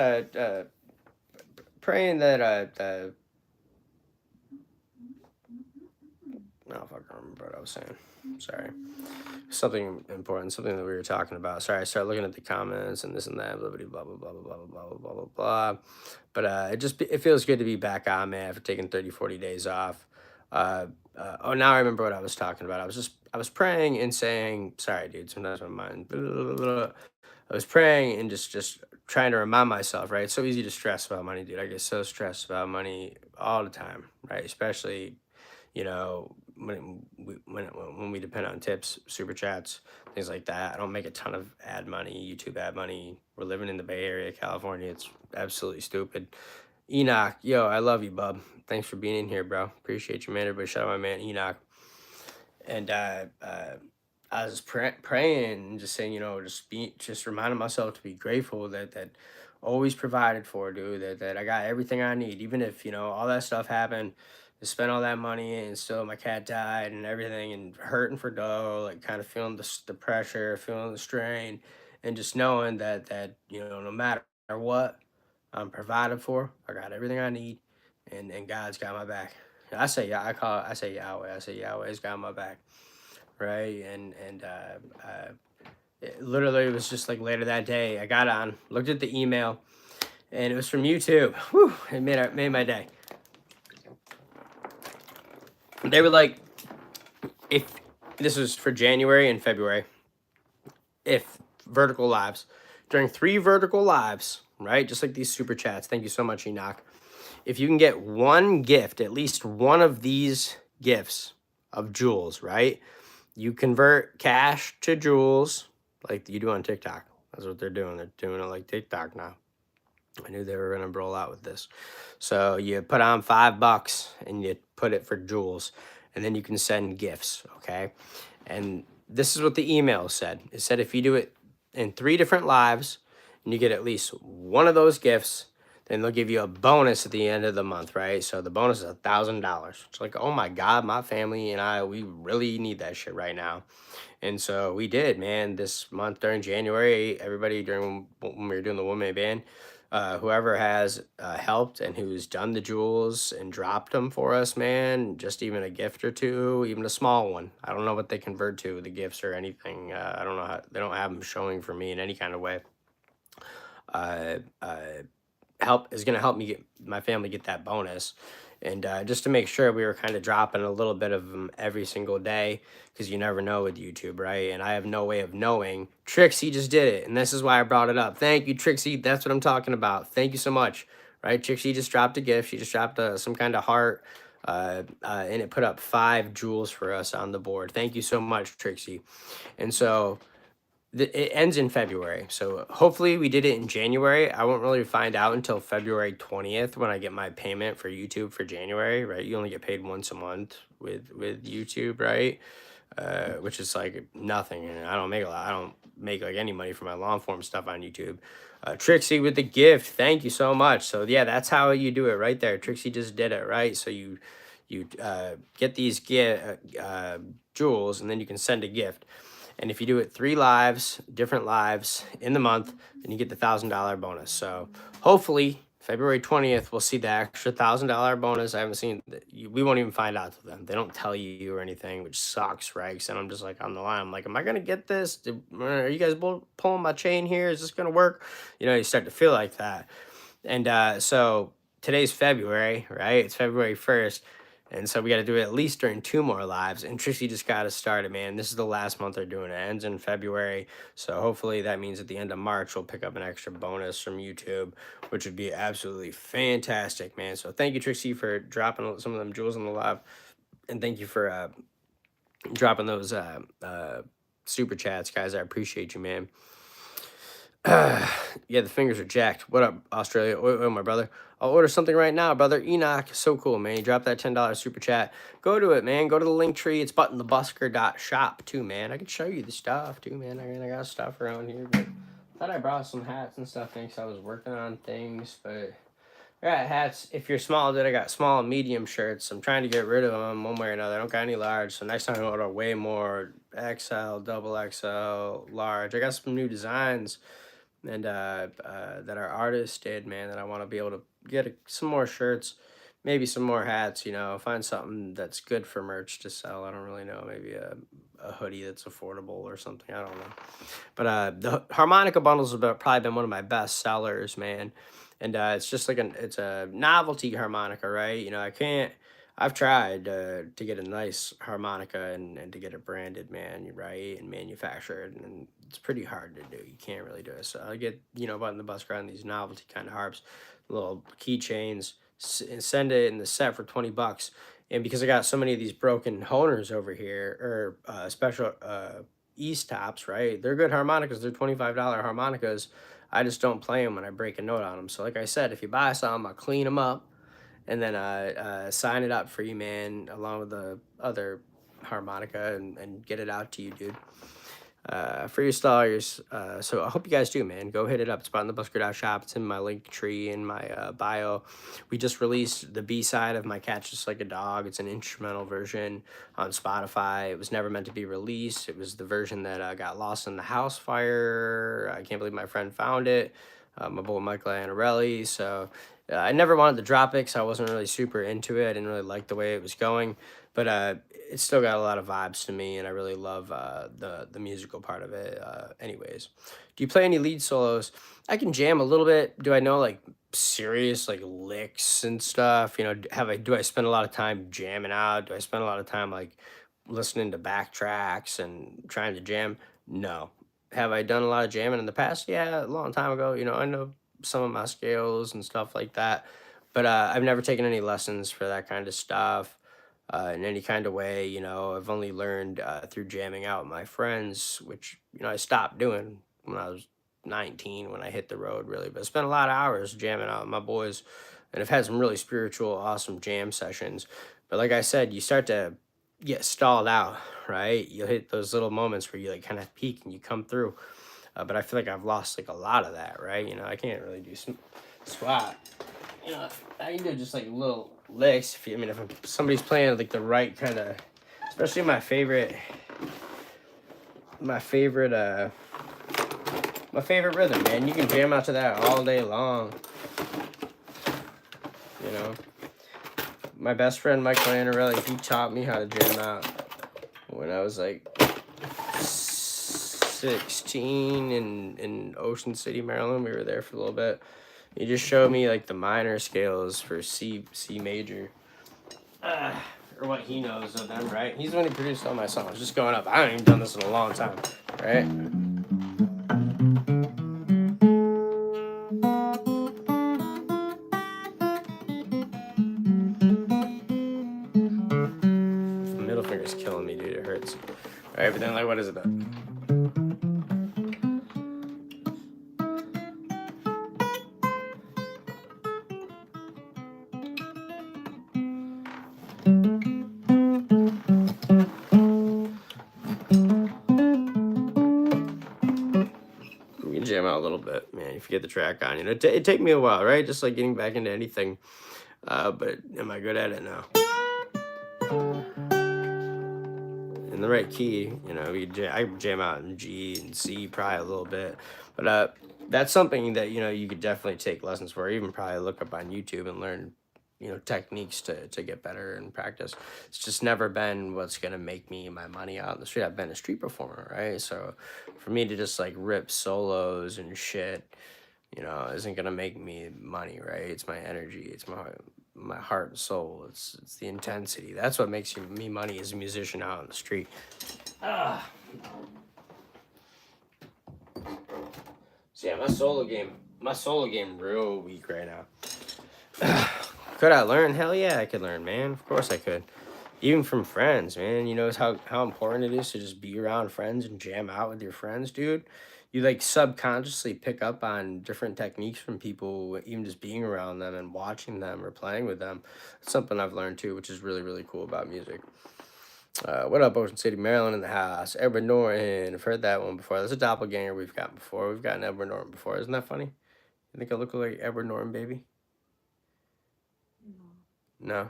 praying that no, I don't remember what I was saying. Sorry. Something important, something that we were talking about. Sorry, I started looking at the comments and this and that, blah blah blah blah blah blah blah blah blah blah blah blah. But it feels good to be back on, man, after taking 30-40 days off. Oh, now I remember what I was talking about. I was praying and saying, sorry, dude, sometimes my mind, blah, blah, blah. I was praying and just trying to remind myself, right? It's so easy to stress about money, dude. I get so stressed about money all the time, right? Especially, when we depend on tips, super chats, things like that. I don't make a ton of ad money, YouTube ad money. We're living in the Bay Area, California. It's absolutely stupid. Enoch, yo, I love you, bub. Thanks for being in here, bro. Appreciate you, man. Everybody shout out my man Enoch. And I was praying and just saying, just reminding myself to be grateful that always provided for, dude. That I got everything I need, even if all that stuff happened. I spent all that money and still my cat died and everything, and hurting for dough, like kind of feeling the pressure, feeling the strain, and just knowing that no matter what, I'm provided for. I got everything I need, and God's got my back. I say Yahweh. I say Yahweh's got my back, right? And literally, it was just like later that day. I got on, looked at the email, and it was from YouTube. Whew, it made my day. They were like, if this was for January and February, if vertical lives, during 3 vertical lives, right? Just like these super chats. Thank you so much, Enoch. If you can get one gift, at least one of these gifts of jewels, right? You convert cash to jewels like you do on TikTok. That's what they're doing. They're doing it like TikTok now. I knew they were going to roll out with this. So you put on $5 and you put it for jewels, and then you can send gifts, okay? And this is what the email said. It said if you do it in 3 different lives and you get at least one of those gifts, then they'll give you a bonus at the end of the month, right? So the bonus is $1,000. It's like, oh my God, my family and I, we really need that shit right now. And so we did, man. This month during January, everybody when we were doing the one-man band, whoever has helped and who's done the jewels and dropped them for us, man, just even a gift or two, even a small one. I don't know what they convert to, the gifts or anything. I don't know how, they don't have them showing for me in any kind of way. gonna help me get my family get that bonus, and just to make sure we were kind of dropping a little bit of them every single day, because you never know with YouTube, right? And I have no way of knowing. Trixie just did it, and this is why I brought it up. Thank you, Trixie. That's what I'm talking about. Thank you so much. Right, Trixie just dropped a gift. She just dropped some kind of heart, and it put up 5 jewels for us on the board. Thank you so much, Trixie. And so it ends in February. So hopefully we did it in January. I won't really find out until February 20th when I get my payment for YouTube for January, right? You only get paid once a month with YouTube, right? Which is like nothing, and I don't make a lot. I don't make like any money for my long form stuff on YouTube. Trixie with the gift, thank you so much. So yeah, that's how you do it right there. Trixie just did it, right? So you get these jewels, and then you can send a gift. And if you do it 3 lives, different lives in the month, then you get the $1,000 bonus. So hopefully February 20th, we'll see the extra $1,000 bonus. I haven't seen, we won't even find out till then. They don't tell you or anything, which sucks, right? And I'm just like on the line. I'm like, am I going to get this? Are you guys pulling my chain here? Is this going to work? You know, you start to feel like that. And so today's February, right? It's February 1st. And so we got to do it at least during 2 more lives. And Trixie just got to start it, man. This is the last month they're doing it. It ends in February. So hopefully that means at the end of March, we'll pick up an extra bonus from YouTube, which would be absolutely fantastic, man. So thank you, Trixie, for dropping some of them jewels in the live. And thank you for dropping those super chats, guys. I appreciate you, man. Yeah, the fingers are jacked. What up, Australia? Oh, my brother. I'll order something right now, brother. Enoch, so cool, man. You dropped that $10 super chat. Go to it, man. Go to the link tree. It's buttonthebusker.shop, too, man. I can show you the stuff, too, man. I got stuff around here, but I thought I brought some hats and stuff, thanks. I was working on things, but I got hats. If you're small, then I got small and medium shirts. I'm trying to get rid of them one way or another. I don't got any large, so next time I order way more XL, double XL, large. I got some new designs and that our artist did, man, that I want to be able to get some more shirts, maybe some more hats, you know, find something that's good for merch to sell. I don't really know, maybe a hoodie that's affordable or something, I don't know. But the harmonica bundles have probably been one of my best sellers, man. And it's just like it's a novelty harmonica, right? You know, I've tried to get a nice harmonica and to get it branded, man, right, and manufactured, and it's pretty hard to do. You can't really do it. So I get, you know, Button the Busker on these novelty kind of harps, little keychains, and send it in the set for $20. And because I got so many of these broken honers over here, or special East tops, right? They're good harmonicas. They're $25 harmonicas. I just don't play them when I break a note on them. So like I said, if you buy some, I'll clean them up and then sign it up for you, man, along with the other harmonica and get it out to you, dude. Freestylers. So I hope you guys do, man. Go hit it up. It's buttonthebusker.shop. It's in my link tree in my bio. We just released the B-side of My Cat's Just Like a Dog. It's an instrumental version on Spotify. It was never meant to be released. It was the version that got lost in the house fire. I can't believe my friend found it. My boy Michael Anarelli. So I never wanted to drop it because I wasn't really super into it. I didn't really like the way it was going. But it's still got a lot of vibes to me, and I really love the musical part of it. Anyways, do you play any lead solos? I can jam a little bit. Do I know like serious like licks and stuff? You know, do I spend a lot of time jamming out? Do I spend a lot of time like listening to backtracks and trying to jam? No. Have I done a lot of jamming in the past? Yeah, a long time ago. You know, I know some of my scales and stuff like that, but I've never taken any lessons for that kind of stuff. In any kind of way, you know, I've only learned through jamming out with my friends, which, you know, I stopped doing when I was 19 when I hit the road, really. But I spent a lot of hours jamming out with my boys, and I've had some really spiritual, awesome jam sessions. But like I said, you start to get stalled out, right? You'll hit those little moments where you like kind of peak and you come through. But I feel like I've lost like a lot of that, right? You know, I can't really do swat. You know, I can do just like little licks. If somebody's playing like the right kind of, especially my favorite rhythm, man. You can jam out to that all day long. You know, my best friend Michael Anarelli, he taught me how to jam out when I was like 16 in Ocean City, Maryland. We were there for a little bit. He just showed me like the minor scales for C major, or what he knows of them, right? He's the one who produced all my songs, just going up. I haven't even done this in a long time, right? The middle finger's killing me, dude. It hurts. All right, but then like, what is it? We can jam out a little bit, man. If you get the track on, you know, it take me a while, right? Just like getting back into anything. But am I good at it now? In the right key, you know, I jam out in G and C probably a little bit, but that's something that, you know, you could definitely take lessons for, or even probably look up on YouTube and learn, you know, techniques to get better and practice. It's just never been what's gonna make me my money out in the street. I've been a street performer, right? So for me to just like rip solos and shit, you know, isn't gonna make me money, right? It's my energy, it's my heart and soul. It's the intensity. That's what makes me money as a musician out on the street. Ah. So yeah, my solo game real weak right now. Could I learn? Hell yeah, I could learn, man. Of course I could. Even from friends, man. You know how important it is to just be around friends and jam out with your friends, dude. You like subconsciously pick up on different techniques from people, even just being around them and watching them or playing with them. It's something I've learned too, which is really, really cool about music. What up, Ocean City, Maryland in the house? Edward Norton. I've heard that one before. That's a doppelganger we've got before. We've gotten Edward Norton before. Isn't that funny? You think I look like Edward Norton, baby? No.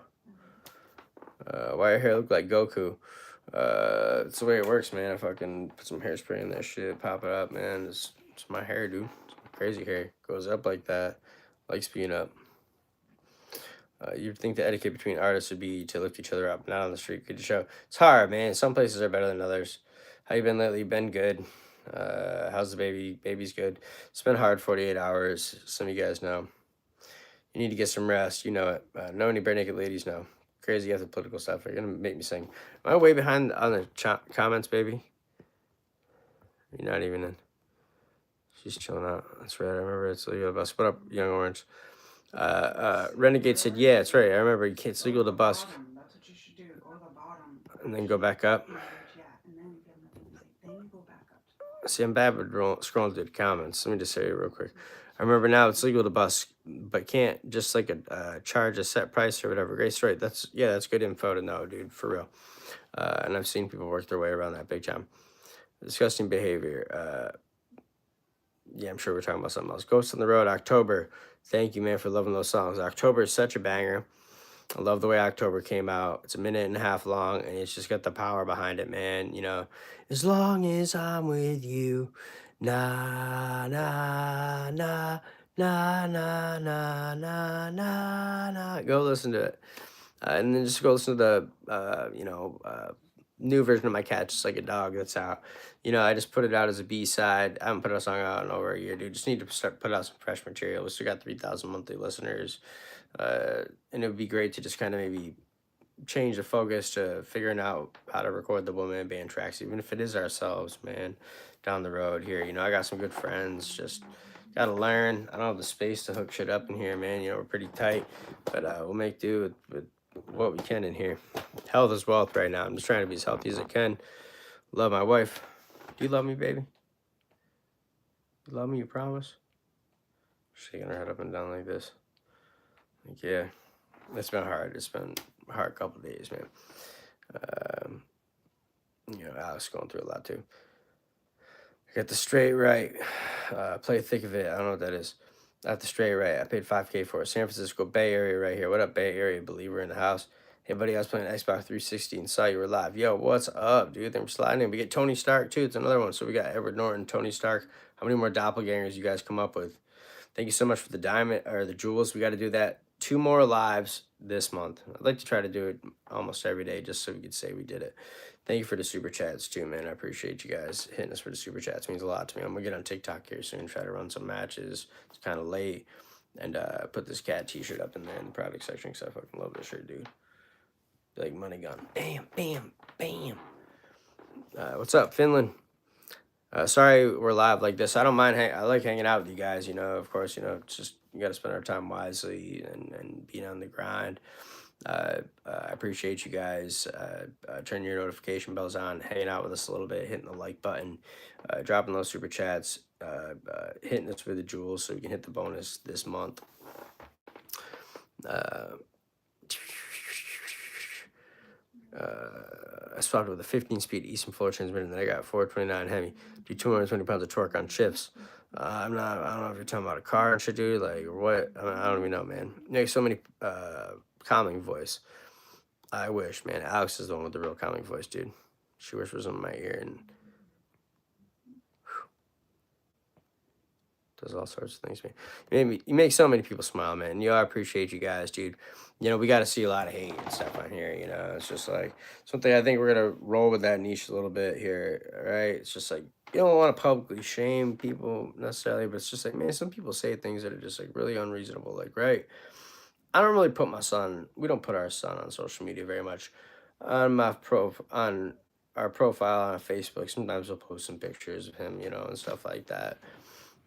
Why your hair look like Goku? It's the way it works, man. I fucking put some hairspray in that shit, pop it up, man. It's my hair, dude. It's crazy hair. Goes up like that. Likes being up. You'd think the etiquette between artists would be to lift each other up, not on the street. Good to show. It's hard, man. Some places are better than others. How you been lately? Been good. How's the baby? Baby's good. It's been hard 48 hours. Some of you guys know. You need to get some rest. You know it. Know any bare naked ladies? No. Crazy after political stuff. You're gonna make me sing. Am I way behind on the comments, baby? You're not even in. She's chilling out. That's right. I remember it's legal to busk. What up, Young Orange? Renegade said, yeah, it's right. I remember it's legal to busk. That's what you should do. Go to the bottom. And then go back up. Yeah, and then you get nothing to say. Then you go back up. See, I'm bad with scrolling through the comments. Let me just say it real quick. I remember now it's legal to busk, but can't just like charge a set price or whatever. Great story. That's good info to know, dude, for real. And I've seen people work their way around that big time. Disgusting behavior. Yeah, I'm sure we're talking about something else. Ghost on the Road, October. Thank you, man, for loving those songs. October is such a banger. I love the way October came out. It's a minute and a half long, and it's just got the power behind it, man. You know, as long as I'm with you, na na na na na na na na na. Go listen to it, and then just go listen to the new version of My Cat, Just Like a Dog, that's out. You know, I just put it out as a B-side. I haven't put a song out in over a year, dude. Just need to put out some fresh material. We still got 3,000 monthly listeners. And it would be great to just kind of maybe change the focus to figuring out how to record the one-man band tracks, even if it is ourselves, man, down the road here. You know, I got some good friends, just got to learn. I don't have the space to hook shit up in here, man. You know, we're pretty tight, but we'll make do with what we can in here. Health is wealth right now. I'm just trying to be as healthy as I can. Love my wife. Do you love me, baby? You love me, you promise? Shaking her head up and down like this. Like, yeah, it's been hard. It's been a hard couple of days, man. You know, Alex going through a lot too. I got the straight right. Play thick of it. I don't know what that is. Not the straight right. I paid $5K for it. San Francisco Bay Area right here. What up, Bay Area believer in the house? Hey, buddy, I was playing Xbox 360 and saw you were live. Yo, what's up, dude? Thanks for sliding in. We get Tony Stark, too. It's another one. So we got Edward Norton, Tony Stark. How many more doppelgangers you guys come up with? Thank you so much for the diamond or the jewels. We got to do that. 2 more lives this month. I'd like to try to do it almost every day just so we could say we did it. Thank you for the super chats, too, man. I appreciate you guys hitting us for the super chats. It means a lot to me. I'm going to get on TikTok here soon, try to run some matches. It's kind of late. And put this cat t-shirt up in there in the product section because I fucking love this shirt, dude. Like money gun. Bam, bam, bam. What's up, Finland? Sorry we're live like this. I don't mind. I like hanging out with you guys. You know, of course, you know, it's just you got to spend our time wisely and being on the grind. I appreciate you guys turning your notification bells on, hanging out with us a little bit, hitting the like button, dropping those super chats, hitting us with the jewels so we can hit the bonus this month. I swapped with a 15-speed Eastern Floor transmitter, and then I got 429 Hemi. Do 220 pounds of torque on shifts. I don't know if you're talking about a car and shit, dude, like, or what. I don't even know, man. There's so many calming voice. I wish, man. Alex is the one with the real calming voice, dude. She whispers in my ear and does all sorts of things, man. You make so many people smile, man. You know, I appreciate you guys, dude. You know, we got to see a lot of hate and stuff on here. You know, it's just like something I think we're gonna roll with that niche a little bit here, right? It's just like you don't want to publicly shame people necessarily, but it's just like, man, some people say things that are just like really unreasonable. Like, right? I don't really put my son. We don't put our son on social media very much. On on our profile on Facebook, sometimes we'll post some pictures of him, you know, and stuff like that.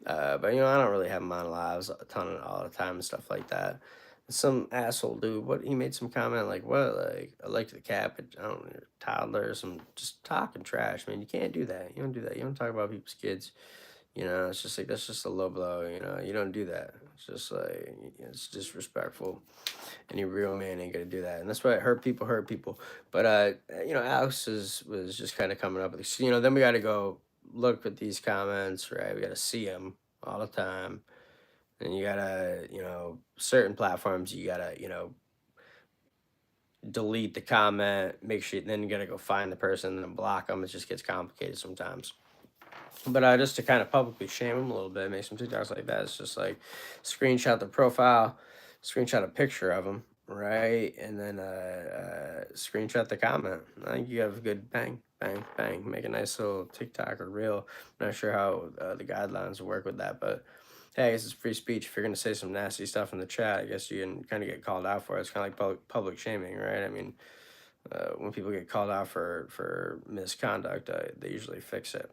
But you know, I don't really have him on lives a ton all the time and stuff like that. Some asshole dude, what he made some comment like, what, like I liked the cat, but I don't know, toddler, some just talking trash, man. You can't do that. You don't do that. You don't talk about people's kids. You know, it's just like that's just a low blow. You know, you don't do that. It's just like it's disrespectful. Any real man ain't gonna do that, and that's why hurt people hurt people. But you know, Alex was just kind of coming up with this. You know, then we got to go look at these comments, right? We got to see them all the time, and you gotta, you know, certain platforms you gotta, you know, delete the comment, make sure then you gotta go find the person and then block them. It just gets complicated sometimes. But just to kind of publicly shame them a little bit, make some TikToks like that. It's just like screenshot the profile, screenshot a picture of them, right, and then screenshot the comment. I think you have a good bang, bang, bang. Make a nice little TikTok or reel. I'm not sure how the guidelines work with that, but hey, I guess it's free speech. If you're gonna say some nasty stuff in the chat, I guess you can kind of get called out for it. It's kind of like public shaming, right? I mean, when people get called out for misconduct, they usually fix it.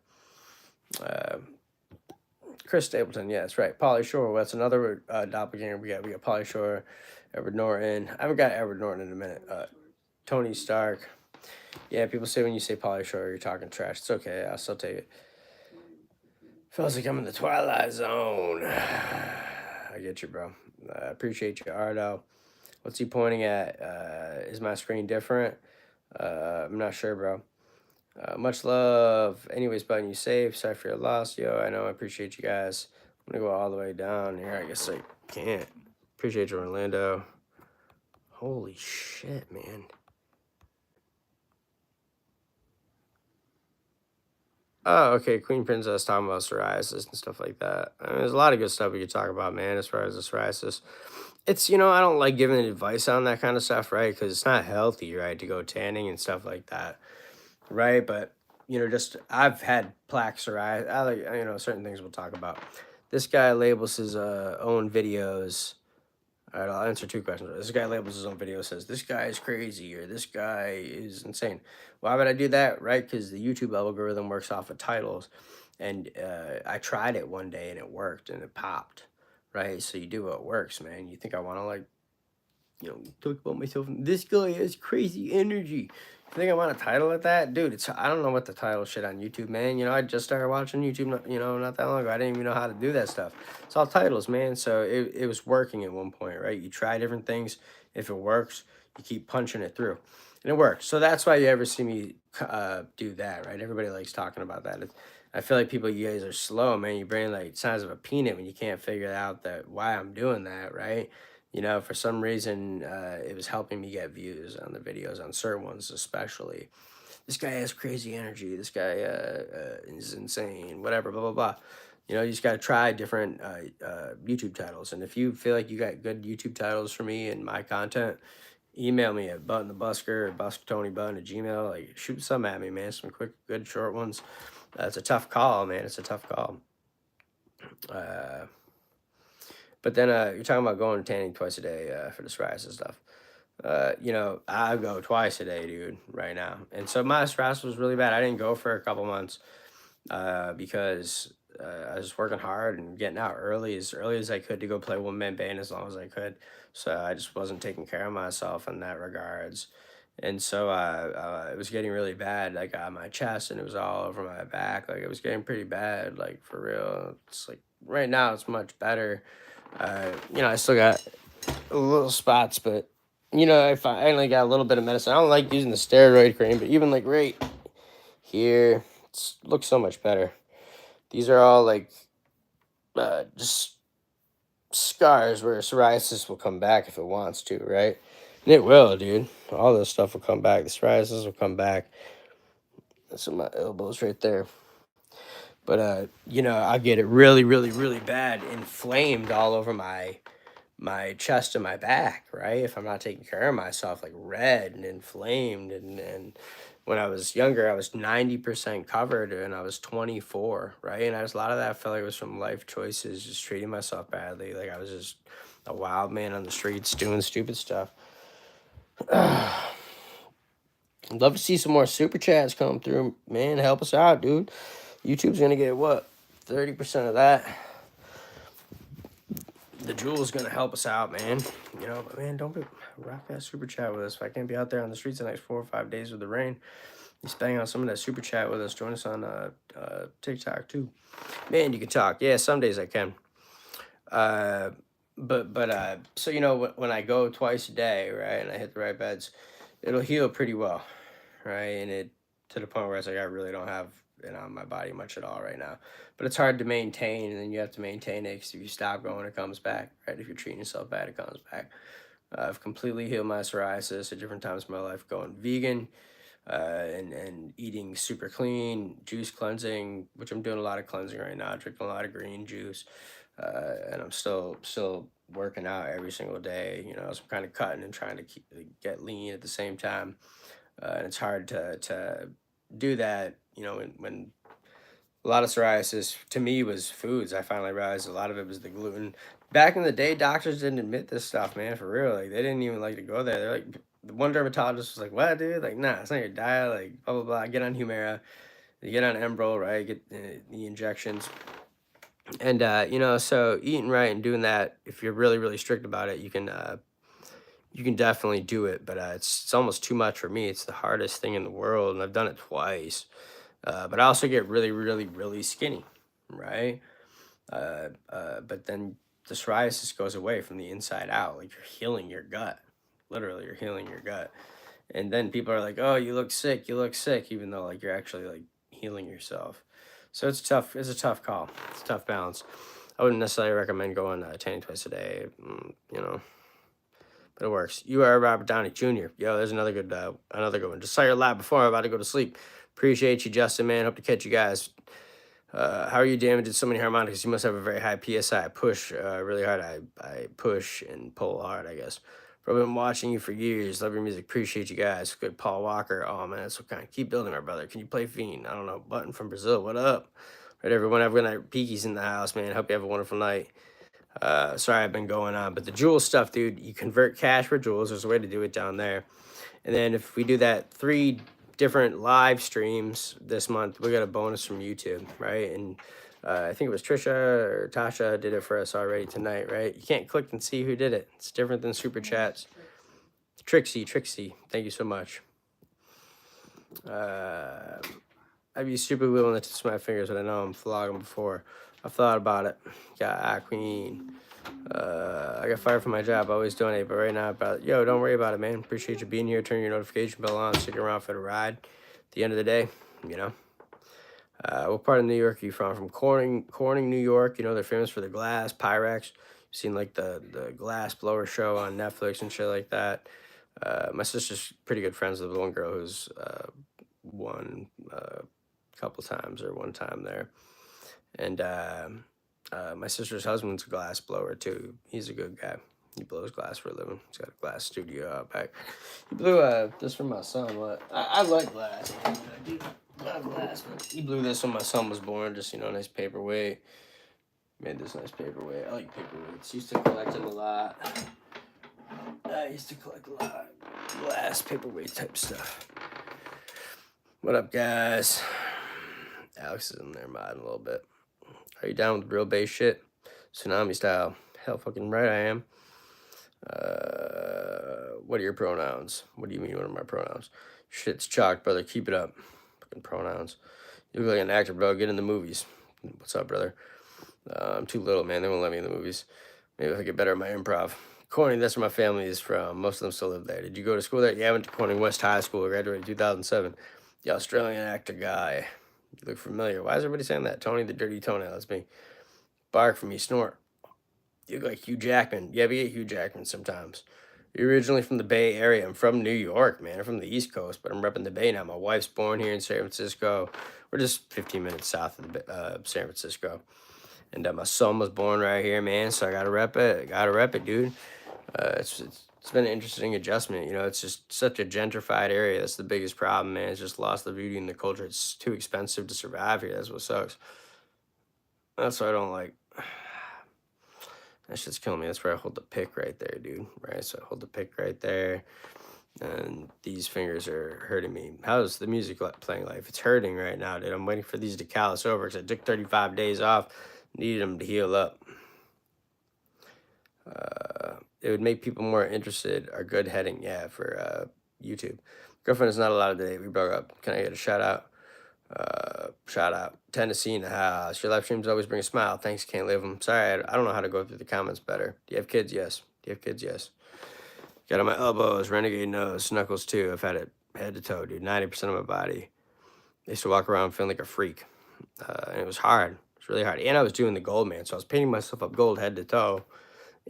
Chris Stapleton, yeah, that's right. Pauly Shore, that's another doppelganger. We got Pauly Shore, Edward Norton. I haven't got Edward Norton in a minute. Tony Stark. Yeah, people say when you say Pauly Shore, you're talking trash. It's okay. I'll still take it. Feels like I'm in the Twilight Zone. I get you, bro. I appreciate you, Ardo. What's he pointing at? Is my screen different? I'm not sure, bro. Much love. Anyways, Button, you safe. Sorry for your loss, yo. I know. I appreciate you guys. I'm gonna go all the way down here. I guess I can't. Appreciate you, Orlando. Holy shit, man. Oh, okay. Queen Princess talking about psoriasis and stuff like that. I mean, there's a lot of good stuff we could talk about, man, as far as the psoriasis. It's, you know, I don't like giving advice on that kind of stuff, right? Because it's not healthy, right, to go tanning and stuff like that, right? But, you know, just I've had plaque psoriasis. I like, you know, certain things we'll talk about. This guy labels his own videos. All right, I'll answer two questions. This guy labels his own video, says, this guy is crazy or this guy is insane. Why would I do that? Right? Because the YouTube algorithm works off of titles. And I tried it one day and it worked and it popped. Right? So you do what works, man. You think I want to, like, you know, talk about myself. This guy has crazy energy. You think I want to title it that? Dude, it's I don't know what the title shit on YouTube, man. You know, I just started watching YouTube, you know, not that long ago. I didn't even know how to do that stuff. It's all titles, man. So it was working at one point, right? You try different things. If it works, you keep punching it through. And it works. So that's why you ever see me do that, right? Everybody likes talking about that. I feel like people, you guys are slow, man. Your brain like size of a peanut when you can't figure out that why I'm doing that, right? You know, for some reason, it was helping me get views on the videos, on certain ones especially. This guy has crazy energy. This guy is insane, whatever, blah, blah, blah. You know, you just got to try different YouTube titles. And if you feel like you got good YouTube titles for me and my content, email me at Button The Busker or BuskTonyButton at Gmail. Like, shoot some at me, man. Some quick, good, short ones. It's a tough call, man. It's a tough call. But then you're talking about going tanning twice a day for the psoriasis stuff. You know, I go twice a day, dude, right now. And so my psoriasis was really bad. I didn't go for a couple months because I was working hard and getting out early as I could to go play one man band as long as I could. So I just wasn't taking care of myself in that regards. And so it was getting really bad, like on my chest, and it was all over my back. Like it was getting pretty bad, like for real. It's like right now it's much better. You know, I still got little spots, but you know, if I only got a little bit of medicine, I don't like using the steroid cream, but even like right here, it looks so much better. These are all like just scars where psoriasis will come back if it wants to, right? And it will, dude. All this stuff will come back. The psoriasis will come back. That's my elbows right there. But you know, I get it really, really, really bad, inflamed all over my chest and my back, right? If I'm not taking care of myself, like red and inflamed. And when I was younger, I was 90% covered and I was 24, right? And a lot of that I felt like it was from life choices, just treating myself badly. Like I was just a wild man on the streets doing stupid stuff. I'd love to see some more super chats come through, man. Help us out, dude. YouTube's gonna get what? 30% of that. The jewel's gonna help us out, man. You know, but man, don't be rock that super chat with us. If I can't be out there on the streets the next 4 or 5 days with the rain, just bang on some of that super chat with us. Join us on TikTok too. Man, you can talk. Yeah, some days I can. But so you know, when I go twice a day, right, and I hit the right beds, it'll heal pretty well, right, and it to the point where it's like I really don't have it on my body much at all right now. But it's hard to maintain, and then you have to maintain it because if you stop going, it comes back, right? If you're treating yourself bad, it comes back. I've completely healed my psoriasis at different times in my life, going vegan, and eating super clean, juice cleansing, which I'm doing a lot of cleansing right now, drinking a lot of green juice, and I'm still working out every single day. You know, so I'm kind of cutting and trying to get lean at the same time, and it's hard to do that. You know, when a lot of psoriasis to me was foods. I finally realized a lot of it was the gluten. Back in the day, doctors didn't admit this stuff, man, for real. Like they didn't even like to go there. They're like, the one dermatologist was like, "What, dude? Like, nah, it's not your diet. Like, blah blah blah. Get on Humira, you get on Enbrel, right? Get the injections." And you know, so eating right and doing that, if you're really really strict about it, you can definitely do it. But it's almost too much for me. It's the hardest thing in the world, and I've done it twice. But I also get really really really skinny, right? But then the psoriasis goes away from the inside out. Like you're healing your gut. Literally, you're healing your gut. And then people are like, "Oh, you look sick. You look sick," even though like you're actually like healing yourself. So it's tough. It's a tough call. It's a tough balance. I wouldn't necessarily recommend going tanning twice a day. You know, but it works. You are Robert Downey Jr. Yo, there's another good one. Just saw your lab before. I'm about to go to sleep. Appreciate you, Justin, man. Hope to catch you guys. How are you damaging so many harmonicas? You must have a very high PSI. I push really hard. I push and pull hard, I guess. Bro, I've been watching you for years. Love your music. Appreciate you guys. Good Paul Walker. Oh, man, that's so kind. Keep building, my brother. Can you play Fiend? I don't know. Button from Brazil. What up? Right, everyone. I've got Peaky's in the house, man. Hope you have a wonderful night. Sorry I've been going on. But the jewel stuff, dude, you convert cash for jewels. There's a way to do it down there. And then if we do that 3 different live streams this month, we got a bonus from YouTube, right? And I think it was Trisha or Tasha did it for us already tonight, right? You can't click and see who did it. It's different than super chats. Trixie, thank you so much. I've used super glue on the tips of my fingers, but I know I'm flogging before. I've thought about it. Got Queen. I got fired from my job. I always donate, but right now, yo, don't worry about it, man. Appreciate you being here. Turn your notification bell on. Stick around for the ride. At the end of the day, you know. What part of New York are you from? From Corning, New York. You know, they're famous for the glass, Pyrex. You've seen like the glass blower show on Netflix and shit like that. My sister's pretty good friends with one girl who's won a couple times or one time there. And my sister's husband's a glass blower too. He's a good guy. He blows glass for a living. He's got a glass studio out back. He blew this for my son. What? I like glass. I do love glass, but he blew this when my son was born. Just, you know, nice paperweight. Made this nice paperweight. I like paperweights. Used to collect them a lot. I used to collect a lot of glass paperweight type stuff. What up, guys? Alex is in there modding a little bit. Are you down with real bass shit? Tsunami style. Hell fucking right I am. What are your pronouns? What do you mean, what are my pronouns? Shit's chalk, brother. Keep it up. Fucking pronouns. You look like an actor, bro. Get in the movies. What's up, brother? I'm too little, man. They won't let me in the movies. Maybe if I get better at my improv. Corning, that's where my family is from. Most of them still live there. Did you go to school there? Yeah, I went to Corning West High School. I graduated in 2007. The Australian actor guy. You look familiar. Why is everybody saying that? Tony the Dirty Toenail. That's me. Bark for me. Snort. You look like Hugh Jackman. Yeah, we get Hugh Jackman sometimes. You're originally from the Bay Area. I'm from New York, man. I'm from the East Coast, but I'm repping the Bay now. My wife's born here in San Francisco. We're just 15 minutes south of San Francisco. And my son was born right here, man. So I gotta rep it. Gotta rep it, dude. It's been an interesting adjustment. You know, it's just such a gentrified area. That's the biggest problem, man. It's just lost the beauty and the culture. It's too expensive to survive here. That's what sucks. That's what I don't like. That shit's killing me. That's where I hold the pick right there, dude. Right? So I hold the pick right there. And these fingers are hurting me. How's the music playing life? It's hurting right now, dude. I'm waiting for these to callus over because I took 35 days off. Needed them to heal up. It would make people more interested or good heading, yeah, for YouTube. Girlfriend is not allowed today. We broke up. Can I get a shout out? Shout out. Tennessee in the house. Your live streams always bring a smile. Thanks, can't live them. Sorry, I don't know how to go through the comments better. Do you have kids? Yes. Do you have kids? Yes. Got on my elbows, renegade nose, knuckles too. I've had it head to toe, dude. 90% of my body. I used to walk around feeling like a freak. And it was hard. It's really hard. And I was doing the gold, man. So I was painting myself up gold head to toe.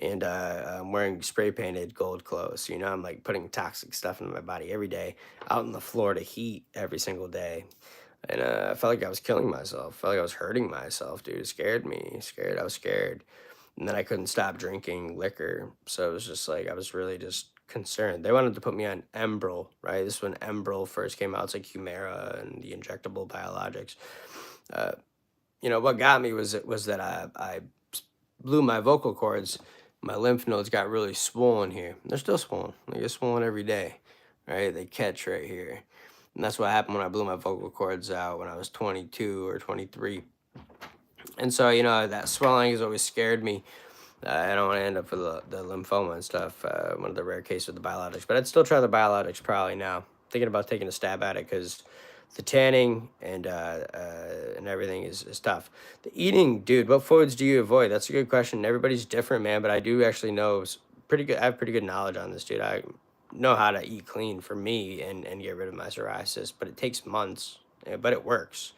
And I'm wearing spray painted gold clothes. You know, I'm like putting toxic stuff in my body every day, out in the Florida heat every single day. And I felt like I was killing myself. I felt like I was hurting myself, dude. It scared me. I was scared. And then I couldn't stop drinking liquor. So it was just like, I was really just concerned. They wanted to put me on Enbrel, right? This is when Enbrel first came out. It's like Humira and the injectable biologics. You know, what got me was that I blew my vocal cords. My lymph nodes got really swollen here. They're still swollen. They get swollen every day, right? They catch right here. And that's what happened when I blew my vocal cords out when I was 22 or 23. And so, you know, that swelling has always scared me. I don't want to end up with the lymphoma and stuff, one of the rare cases with the biologics. But I'd still try the biologics probably now. Thinking about taking a stab at it because the tanning and everything is tough. The eating, dude, what foods do you avoid? That's a good question. Everybody's different, man, but I do actually know pretty good. I have pretty good knowledge on this, dude. I know how to eat clean for me and get rid of my psoriasis, but it takes months, but it works,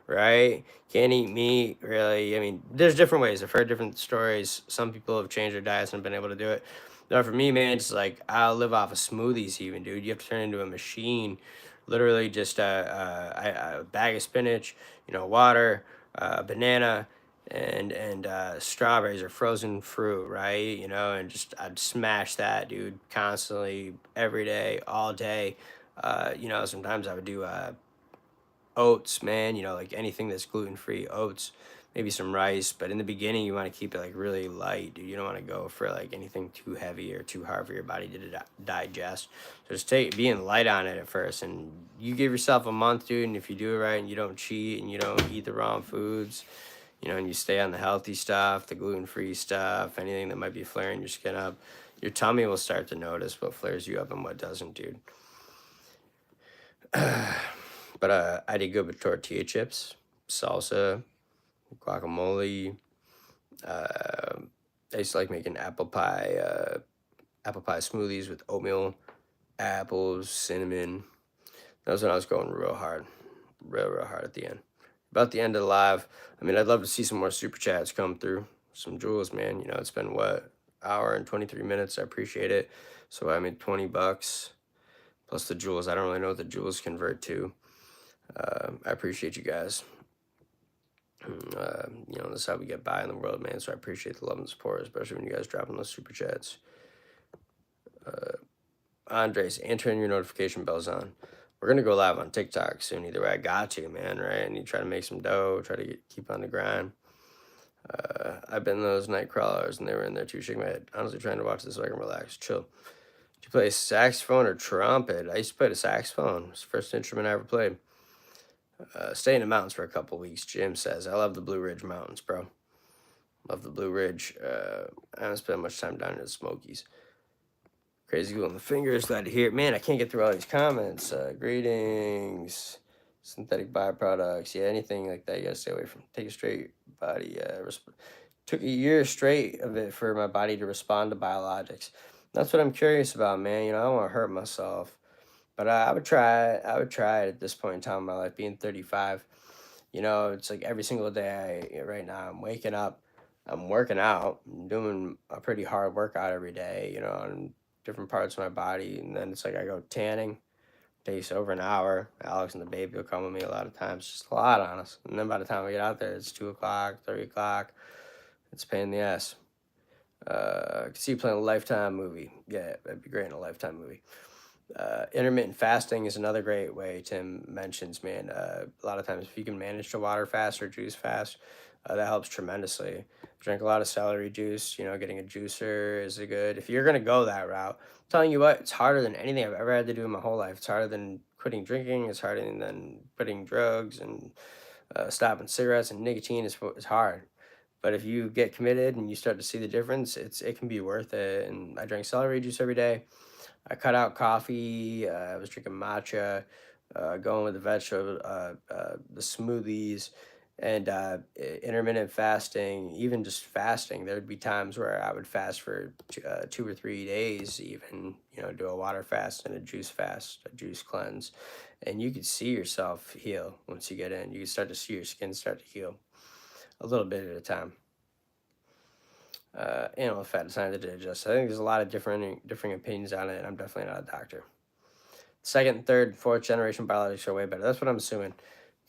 right? Can't eat meat, really. I mean, there's different ways. I've heard different stories. Some people have changed their diets and been able to do it. No, for me, man, it's like I'll live off of smoothies even, dude. You have to turn into a machine. Literally just a bag of spinach, you know, water, banana, and strawberries or frozen fruit, right? You know, and just I'd smash that, dude, constantly, every day, all day. You know, sometimes I would do oats, man, you know, like anything that's gluten-free, oats, maybe some rice. But in the beginning, you want to keep it like really light, dude. You don't want to go for like anything too heavy or too hard for your body to digest. So just being light on it at first, and you give yourself a month, dude. And if you do it right and you don't cheat and you don't eat the wrong foods, you know, and you stay on the healthy stuff, the gluten-free stuff, anything that might be flaring your skin up, your tummy will start to notice what flares you up and what doesn't, dude. But I did good with tortilla chips, salsa, guacamole. I used to like making apple pie smoothies with oatmeal, apples, cinnamon. That was when I was going real hard at the end. About the end of the live, I mean, I'd love to see some more super chats come through. Some jewels, man. You know, it's been what, hour and 23 minutes. I appreciate it. So I made $20 plus the jewels. I don't really know what the jewels convert to. I appreciate you guys. You know, this is how we get by in the world, man. So I appreciate the love and support, especially when you guys dropping those super chats. Andres, and turn your notification bells on. We're gonna go live on TikTok soon. Either way, I got to, man. Right? And you try to make some dough, try to keep on the grind. I've been in those night crawlers, and they were in there too, shaking my head. Honestly, trying to watch this so I can relax, chill. Do you play saxophone or trumpet? I used to play the saxophone. It's the first instrument I ever played. Stay in the mountains for a couple weeks, Jim says. I love the Blue Ridge Mountains, bro. Love the Blue Ridge. I haven't spent much time down in the Smokies. Crazy Cool on the Fingers. Glad to hear it. Man, I can't get through all these comments. Greetings. Synthetic byproducts. Yeah, anything like that you gotta stay away from. Take a straight body. Took a year straight of it for my body to respond to biologics. That's what I'm curious about, man. You know, I don't want to hurt myself. But I would try it. I would try it at this point in time in my life, being 35. You know, it's like every single day right now, I'm waking up, I'm working out, I'm doing a pretty hard workout every day, you know, on different parts of my body. And then it's like I go tanning, takes over an hour. Alex and the baby will come with me a lot of times, just a lot on us. And then by the time we get out there, it's 2 o'clock, 3 o'clock. It's a pain in the ass. I could see you playing a Lifetime movie. Yeah, that'd be great in a Lifetime movie. Intermittent fasting is another great way. Tim mentions, man, a lot of times if you can manage to water fast or juice fast, that helps tremendously. Drink a lot of celery juice. You know, getting a juicer is a good. If you're gonna go that route, I'm telling you what, it's harder than anything I've ever had to do in my whole life. It's harder than quitting drinking. It's harder than quitting drugs and stopping cigarettes and nicotine is hard. But if you get committed and you start to see the difference, it can be worth it. And I drank celery juice every day. I cut out coffee. I was drinking matcha, going with the vegetable, the smoothies, and intermittent fasting. Even just fasting, there would be times where I would fast for 2 or 3 days, even do a water fast and a juice fast, a juice cleanse, and you could see yourself heal once you get in. You can start to see your skin start to heal a little bit at a time. Animal fat designed to digest. I think there's a lot of different opinions on it, and I'm definitely not a doctor. Second, third, fourth generation biologics are way better. That's what I'm assuming.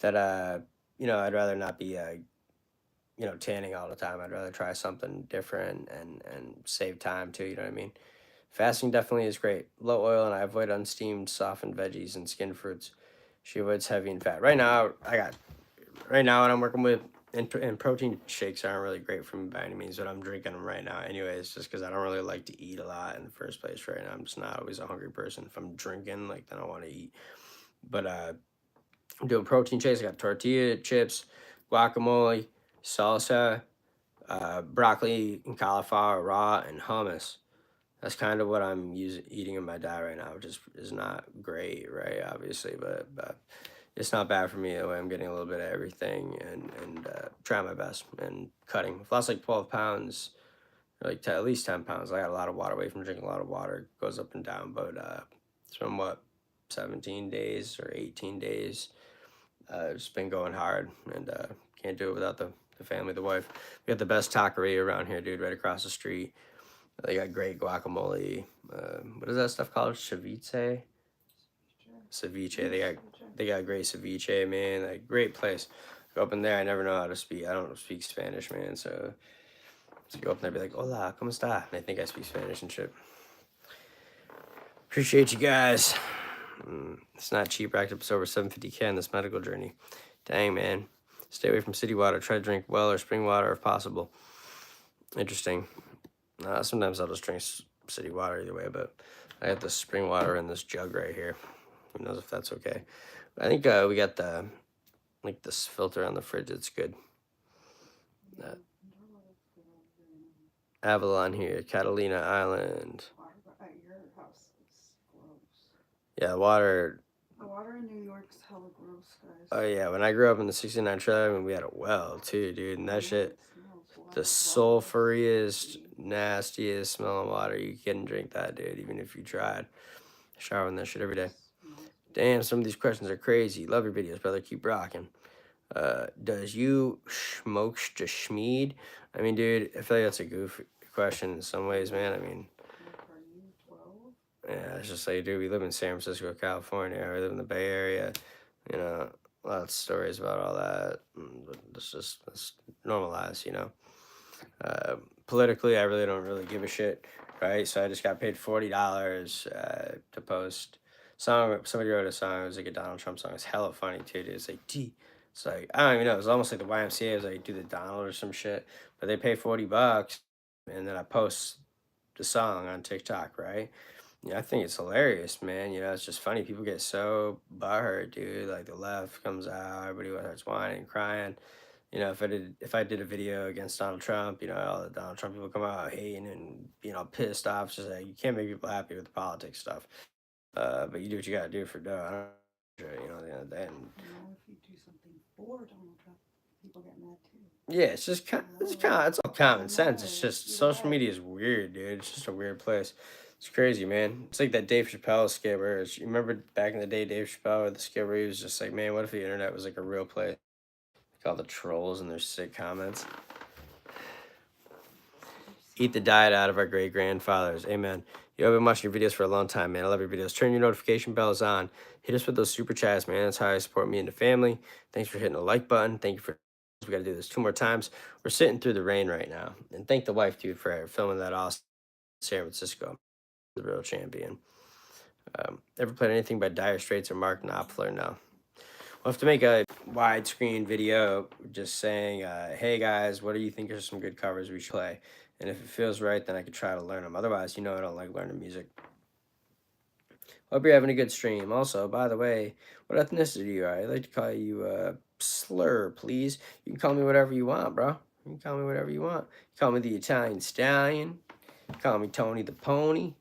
That I'd rather not be tanning all the time. I'd rather try something different and save time too. You know what I mean? Fasting definitely is great. Low oil, and I avoid unsteamed, softened veggies and skin fruits. She avoids heavy and fat. Right now, what I'm working with. And protein shakes aren't really great for me by any means, but I'm drinking them right now anyways, just because I don't really like to eat a lot in the first place right now. I'm just not always a hungry person. If I'm drinking, like, then I want to eat. But I'm doing protein shakes. I got tortilla chips, guacamole, salsa, broccoli and cauliflower raw, and hummus. That's kind of what I'm eating in my diet right now, which is not great, right? Obviously, but it's not bad for me the way I'm getting a little bit of everything and trying my best and cutting. I've lost like 12 pounds, or like at least 10 pounds. I got a lot of water weight from drinking a lot of water. It goes up and down, but it's from 17 days or 18 days. It's been going hard, and can't do it without the family, the wife. We got the best taqueria around here, dude, right across the street. They got great guacamole. What is that stuff called? Ceviche? Ceviche. They got great ceviche, man. Like, great place. Go up in there. I never know how to speak. I don't speak Spanish, man. So go up there and be like, "Hola, cómo está?" And they think I speak Spanish and shit. Appreciate you guys. It's not cheap. Racked up over $750K on this medical journey. Dang, man. Stay away from city water. Try to drink well or spring water if possible. Interesting. Sometimes I'll just drink city water either way, but I got the spring water in this jug right here. Who knows if that's okay? I think we got this filter on the fridge. It's good. Avalon here, Catalina Island. At your house is gross. Yeah, water. The water in New York's hella gross, guys. Oh yeah, when I grew up in the '69 trailer, I mean, we had a well too, dude, and that shit, the sulfuriest, nastiest smelling water. You couldn't drink that, dude, even if you tried. Showering that shit every day. Damn, some of these questions are crazy. Love your videos, brother. Keep rocking. Does you smoke the schmeed? I mean, dude, I feel like that's a goofy question in some ways, man. I mean, Are you 12? yeah, it's just like, dude, we live in San Francisco, California. We live in the Bay Area. You know, lots of stories about all that. But it's normalized, you know. Politically, I really don't really give a shit, right? So I just got paid $40 to post song. Somebody wrote a song. It was like a Donald Trump song. It's hella funny too, dude. It's like It's like, I don't even know. It's almost like the YMCA is like do the Donald or some shit, but they pay $40, and then I post the song on TikTok, right? Yeah, I think it's hilarious, man. It's just funny. People get so butthurt, dude. Like the left comes out, everybody starts whining, crying. If I did a video against Donald Trump, all the Donald Trump people come out hating and pissed off. It's just like you can't make people happy with the politics stuff. But you do what you gotta do for dough. I don't, at the end of the day. And If you do something for Donald Trump, people get mad too. yeah, it's all common sense. It's just social media is weird, dude. It's just a weird place. It's crazy, man. It's like that Dave Chappelle skit where you remember back in the day, Dave Chappelle with the skit where he was just like, man, what if the internet was like a real place? Like all the trolls and their sick comments. Eat the diet out of our great grandfathers. Amen. I've been watching your videos for a long time, man. I love your videos. Turn your notification bells on. Hit us with those super chats, man. That's how I support me and the family. Thanks for hitting the like button. Thank you for. We got to do this 2 more times. We're sitting through the rain right now. And thank the wife, dude, for filming that awesome San Francisco. The real champion. Ever played anything by Dire Straits or Mark Knopfler? No. We'll have to make a widescreen video just saying, hey guys, what do you think are some good covers we should play? And if it feels right, then I could try to learn them. Otherwise, I don't like learning music. Hope you're having a good stream. Also, by the way, what ethnicity are you? I'd like to call you Slur, please. You can call me whatever you want, bro. You can call me whatever you want. Call me the Italian Stallion. Call me Tony the Pony.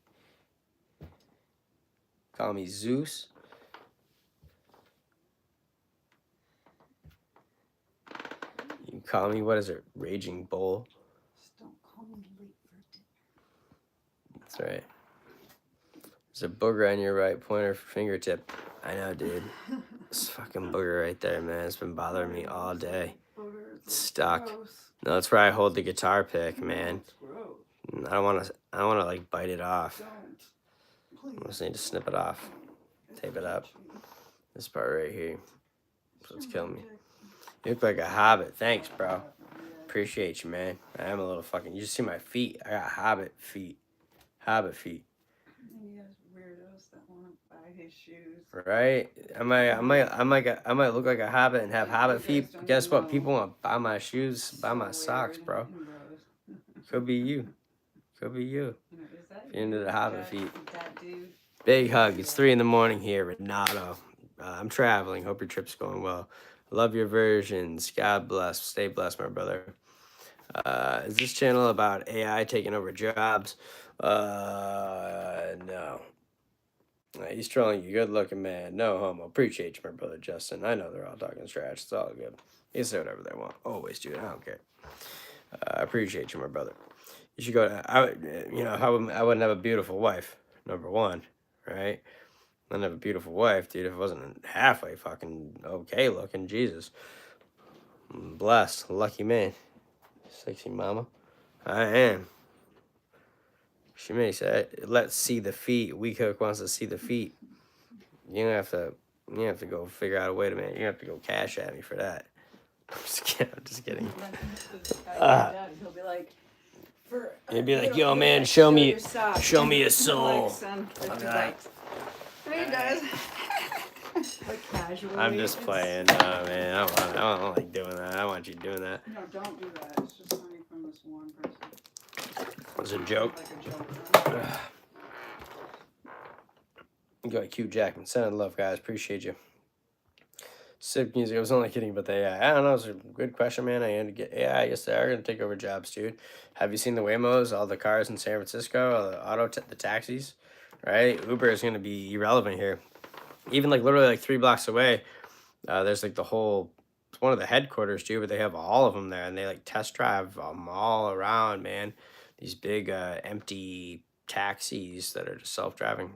Call me Zeus. You can call me, what is it, Raging Bull. Just don't call me late for dinner. That's right. There's a booger on your right pointer fingertip. I know, dude. This fucking booger right there, man. It's been bothering me all day. Boogers, Stuck. gross. No, that's where I hold the guitar pick, man. It's gross. I don't want to like bite it off. Don't. Please. I just need to snip it off. Tape it up. This part right here. That's what's killing me. You look like a hobbit. Thanks, bro. Appreciate you, man. I am a little fucking. You just see my feet. I got hobbit feet. Hobbit feet. He has weirdos that want to buy his shoes. Right? I might look like a hobbit and have hobbit feet. But guess what? People want to buy my shoes, buy my socks, bro. Could be you. Could be you. If you're into the hobbit feet. That dude. Big hug. It's 3 a.m. here, Renato. I'm traveling. Hope your trip's going well. Love your versions. God bless. Stay blessed, my brother. Is this channel about AI taking over jobs? No. He's trolling you. Good looking man. No homo. Appreciate you, my brother Justin. I know they're all talking trash. It's all good. They say whatever they want. Always do. I don't care. I appreciate you, my brother. You should go to, I wouldn't have a beautiful wife, number one, right? I wouldn't have a beautiful wife, dude, if it wasn't halfway fucking okay looking. Jesus. I'm blessed. Lucky man. Sexy mama. I am. She may say, let's see the feet. Weak Hook wants to see the feet. You don't have to go figure out a way to make. You have to go cash at me for that. I'm just kidding. He'll be like, He'd be like, yo, man, show me a soul. I mean, guys. Like casually. I'm just playing. No, man. I don't like doing that. I don't want you doing that. No, don't do that. It's just funny from this one person. It was a joke. Like a joke. You got Q Jackman. Sending love, guys. Appreciate you. Sick music. I was only kidding about the AI. I don't know. It's a good question, man. I had to get AI. Yes, they are going to take over jobs, dude. Have you seen the Waymos? All the cars in San Francisco, all the the taxis, right? Uber is going to be irrelevant here. Even like literally like 3 blocks away, there's like it's one of the headquarters, dude, but they have all of them there, and they like test drive them all around, man. These big empty taxis that are just self-driving.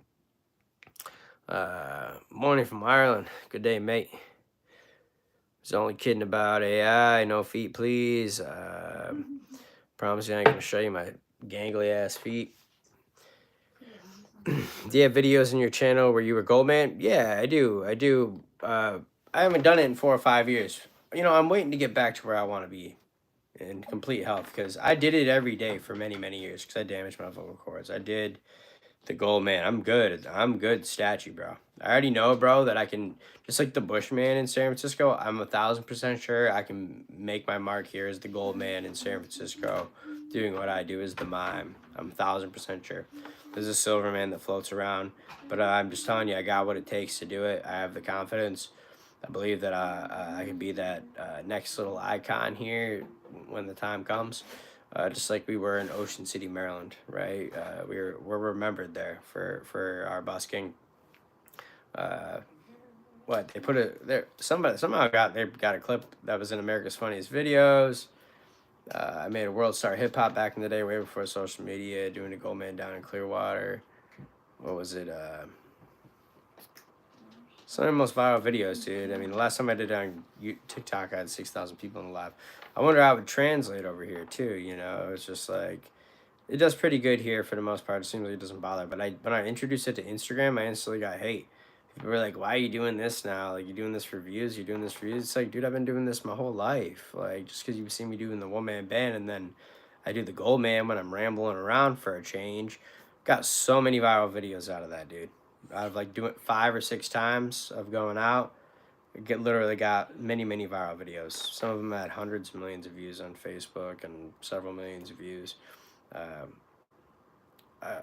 Morning from Ireland. Good day, mate. Was only kidding about AI. No feet, please. Promise you I ain't gonna show you my gangly ass feet. Do you have videos in your channel where you were Goldman? Yeah, I do. I haven't done it in 4 or 5 years. I'm waiting to get back to where I want to be in complete health, because I did it every day for many, many years because I damaged my vocal cords. I did The gold man. I'm good. I'm good statue, bro. I already know, bro, that I can, just like the Bushman in San Francisco, I'm 1,000% sure I can make my mark here as the gold man in San Francisco, doing what I do as the mime. I'm 1,000% sure. There's a silver man that floats around, but I'm just telling you, I got what it takes to do it. I have the confidence. I believe that I can be that next little icon here when the time comes. Just like we were in Ocean City, Maryland, right? We're remembered there for our busking. Uh, what they put it there? Somebody somehow got a clip that was in America's Funniest Videos. I made a world star hip hop back in the day, way before social media, doing a gold man down in Clearwater. What was it? Some of the most viral videos, dude. I mean, the last time I did it on TikTok, I had 6,000 people in the live. I wonder how it would translate over here too. You know, it's just like it does pretty good here for the most part. It seems like it doesn't bother. But when I introduced it to Instagram, I instantly got hate. People were like, "Why are you doing this now? Like, you're doing this for views. You're doing this for views." It's like, dude, I've been doing this my whole life. Like, just because you've seen me doing the one man band, and then I do the gold man when I'm rambling around for a change. Got so many viral videos out of that, dude. Out of like doing it 5 or 6 times of going out, literally got many viral videos. Some of them had hundreds of millions of views on Facebook and several millions of views. Um, I,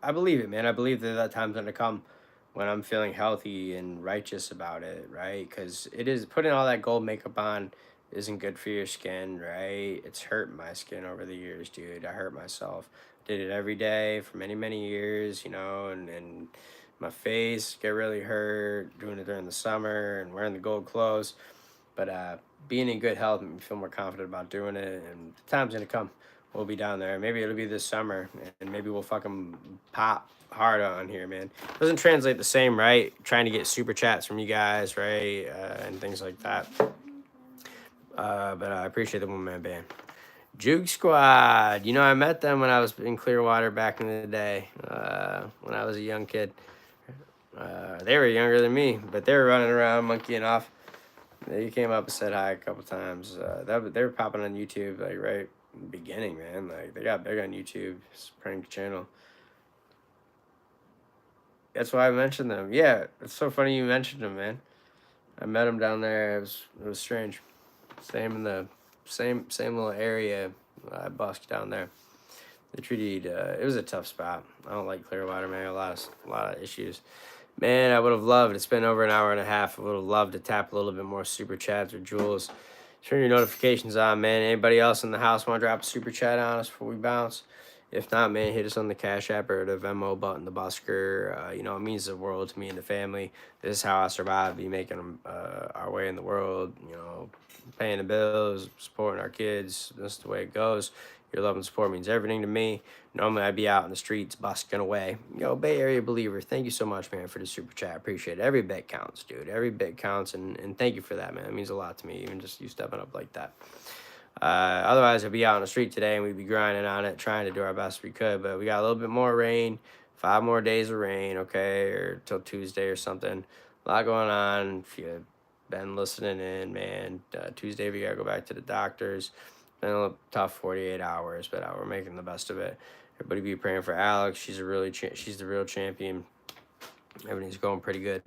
I believe it, man. I believe that time's gonna come when I'm feeling healthy and righteous about it, right? Because it is putting all that gold makeup on isn't good for your skin, right? It's hurt my skin over the years, dude. I hurt myself. Did it every day for many years, you know, and my face get really hurt doing it during the summer and wearing the gold clothes. But being in good health and feel more confident about doing it, and the time's gonna come. We'll be down there. Maybe it'll be this summer, and maybe we'll fucking pop hard on here, man. Doesn't translate the same, right? Trying to get super chats from you guys, right, and things like that. But I appreciate the one man band. Juke Squad. You know, I met them when I was in Clearwater back in the day, when I was a young kid. They were younger than me, but they were running around monkeying off. They came up and said hi a couple times. They were popping on YouTube like right in the beginning, man. Like they got big on YouTube. It's a prank channel. That's why I mentioned them. Yeah, it's so funny you mentioned them, man. I met them down there. It was strange. Same in the same little area. I busked down there. They treated. It was a tough spot. I don't like Clearwater, man. A lot of issues. Man, I would have loved. It's been over an hour and a half. I would have loved to tap a little bit more super chats or Jules. Turn your notifications on, man. Anybody else in the house want to drop a super chat on us before we bounce? If not, man, hit us on the Cash App or the Venmo Button the Busker. You know, it means the world to me and the family. This is how I survive, be making our way in the world, you know, paying the bills, supporting our kids. That's the way it goes. Your love and support means everything to me. Normally, I'd be out in the streets busking away. Yo, Bay Area believer, thank you so much, man, for the super chat. I appreciate it. Every bit counts, dude. Every bit counts, and thank you for that, man. It means a lot to me, even just you stepping up like that. Otherwise, I'd be out on the street today, and we'd be grinding on it, trying to do our best we could. But we got a little bit more rain, 5 more days of rain, okay, or till Tuesday or something. A lot going on. If you've been listening in, man, Tuesday we got to go back to the doctors. Been a little tough 48 hours, but we're making the best of it. Everybody be praying for Alex. She's she's the real champion. Everything's going pretty good.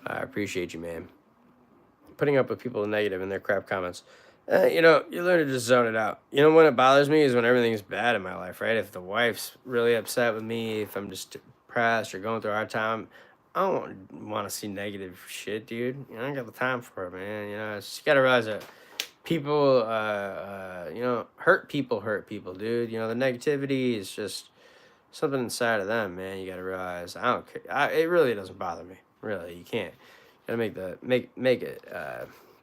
I appreciate you, man. Putting up with people negative in their crap comments. You know, you learn to just zone it out. You know, when it bothers me is when everything's bad in my life, right? If the wife's really upset with me, if I'm just depressed or going through a hard time, I don't want to see negative shit, dude. You know, I ain't got the time for it, man. You know, it's just got to realize that people, you know, hurt people, dude. You know, the negativity is just something inside of them, man. You got to realize. I don't care. It really doesn't bother me. Really, you can't. You gotta make it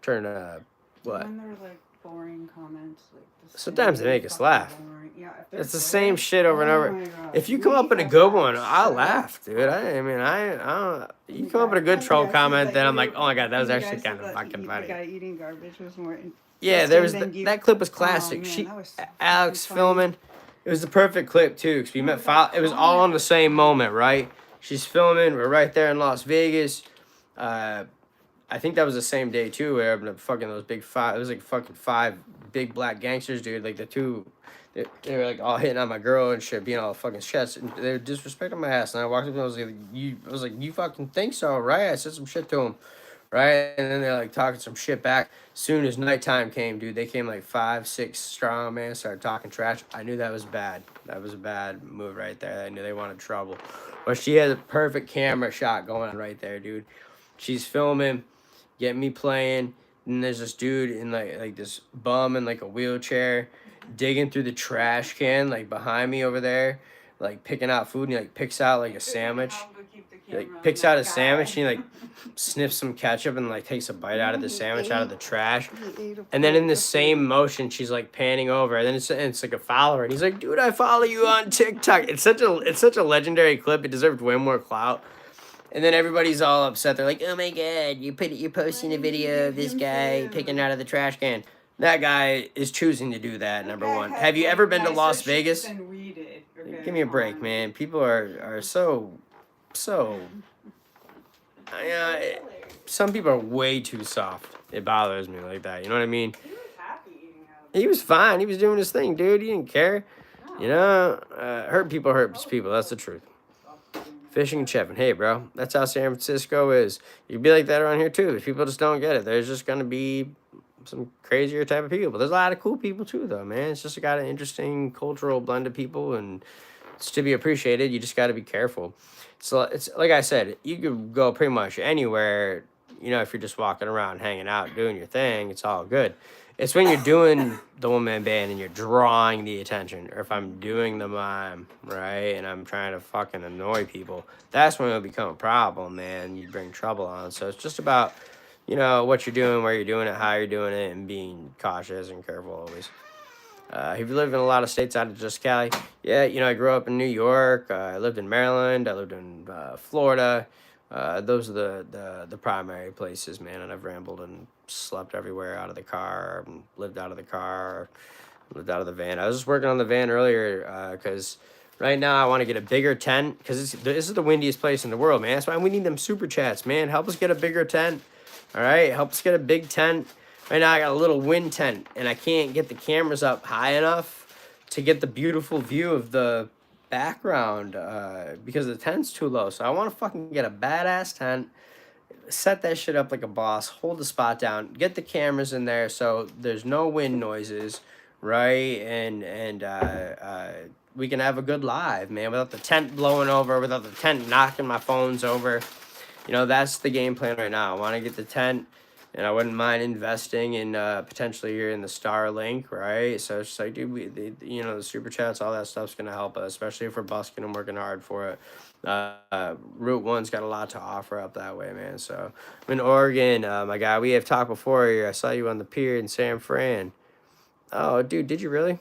turn what? When they're like boring comments, like the Sometimes they same make us fucking laugh. boring. Yeah, if they're It's the good, same shit over and oh over. my God. If you come up with a We good have one, that I'll shit. laugh, dude. I mean, I don't. You come up with a good troll comment, then I'm like, oh my god, that was actually kind of fucking The funny. guy eating garbage was more. Yeah, there was interesting than you. that clip was Oh classic. man, that was so Alex fucking funny. filming. It was the perfect clip too, because we No, met. that It was all on the comment. same moment, right? She's filming. We're right there in Las Vegas. I think that was the same day too, where fucking those big five. It was like fucking 5 big black gangsters, dude. Like the They were like all hitting on my girl and shit, being all fucking shit. And they were disrespecting my ass. And I walked up and I was like, you fucking think so, right? I said some shit to them, right? And then they're like talking some shit back. Soon as nighttime came, dude, they came like 5, 6 strong, man. Started talking trash. I knew that was bad. That was a bad move right there. I knew they wanted trouble. But she had a perfect camera shot going on right there, dude. She's filming, getting me playing. And there's this dude in like this bum in like a wheelchair, digging through the trash can like behind me over there, like picking out food. And he like picks out like a sandwich. He like picks out a sandwich and he like sniffs some ketchup and like takes a bite out of the sandwich out of the trash. And then in the same motion, she's like panning over. And then it's like a follower. And he's like, dude, I follow you on TikTok. It's such a legendary clip. It deserved way more clout. And then everybody's all upset. They're like, oh my god, you're posting a video of this guy picking out of the trash can. That guy is choosing to do that, number one. Have you ever been to Las Vegas? Give me a break, man. People are so some people are way too soft. It bothers me like that. You know what I mean? He was happy eating out of He was fine. He was doing his thing, dude. He didn't care. You know, hurt people hurts people. That's the truth. Fishing and chipping. Hey, bro, that's how San Francisco is. You'd be like that around here, too. People just don't get it. There's just going to be some crazier type of people. But there's a lot of cool people, too, though, man. It's just got an interesting cultural blend of people, and it's to be appreciated. You just got to be careful. So it's like I said, you could go pretty much anywhere, you know, if you're just walking around, hanging out, doing your thing, it's all good. It's when you're doing the one-man band and you're drawing the attention, or if I'm doing the mime, right, and I'm trying to fucking annoy people, that's when it'll become a problem, man. You bring trouble on. So it's just about, you know, what you're doing, where you're doing it, how you're doing it, and being cautious and careful always. Have you lived in a lot of states out of just Cali? Yeah, you know, I grew up in New York. I lived in Maryland. I lived in Florida. Those are the primary places, man. And I've rambled and slept everywhere out of the car, lived out of the car, lived out of the van. I was just working on the van earlier because right now I want to get a bigger tent because this is the windiest place in the world, man. That's why we need them super chats, man. Help us get a bigger tent. All right, help us get a big tent. Right now I got a little wind tent and I can't get the cameras up high enough to get the beautiful view of the background because the tent's too low. So I want to fucking get a badass tent, set that shit up like a boss, hold the spot down, get the cameras in there so there's no wind noises, right? And we can have a good live, man, without the tent blowing over, without the tent knocking my phones over. You know, that's the game plan right now. I want to get the tent. And I wouldn't mind investing in potentially here in the Starlink, right? So it's just like, dude, you know, the super chats, all that stuff's gonna help us, especially if we're busking and working hard for it. Route One's got a lot to offer up that way, man. So I'm in Oregon, my guy. We have talked before here. I saw you on the pier in San Fran. Oh, dude, did you really?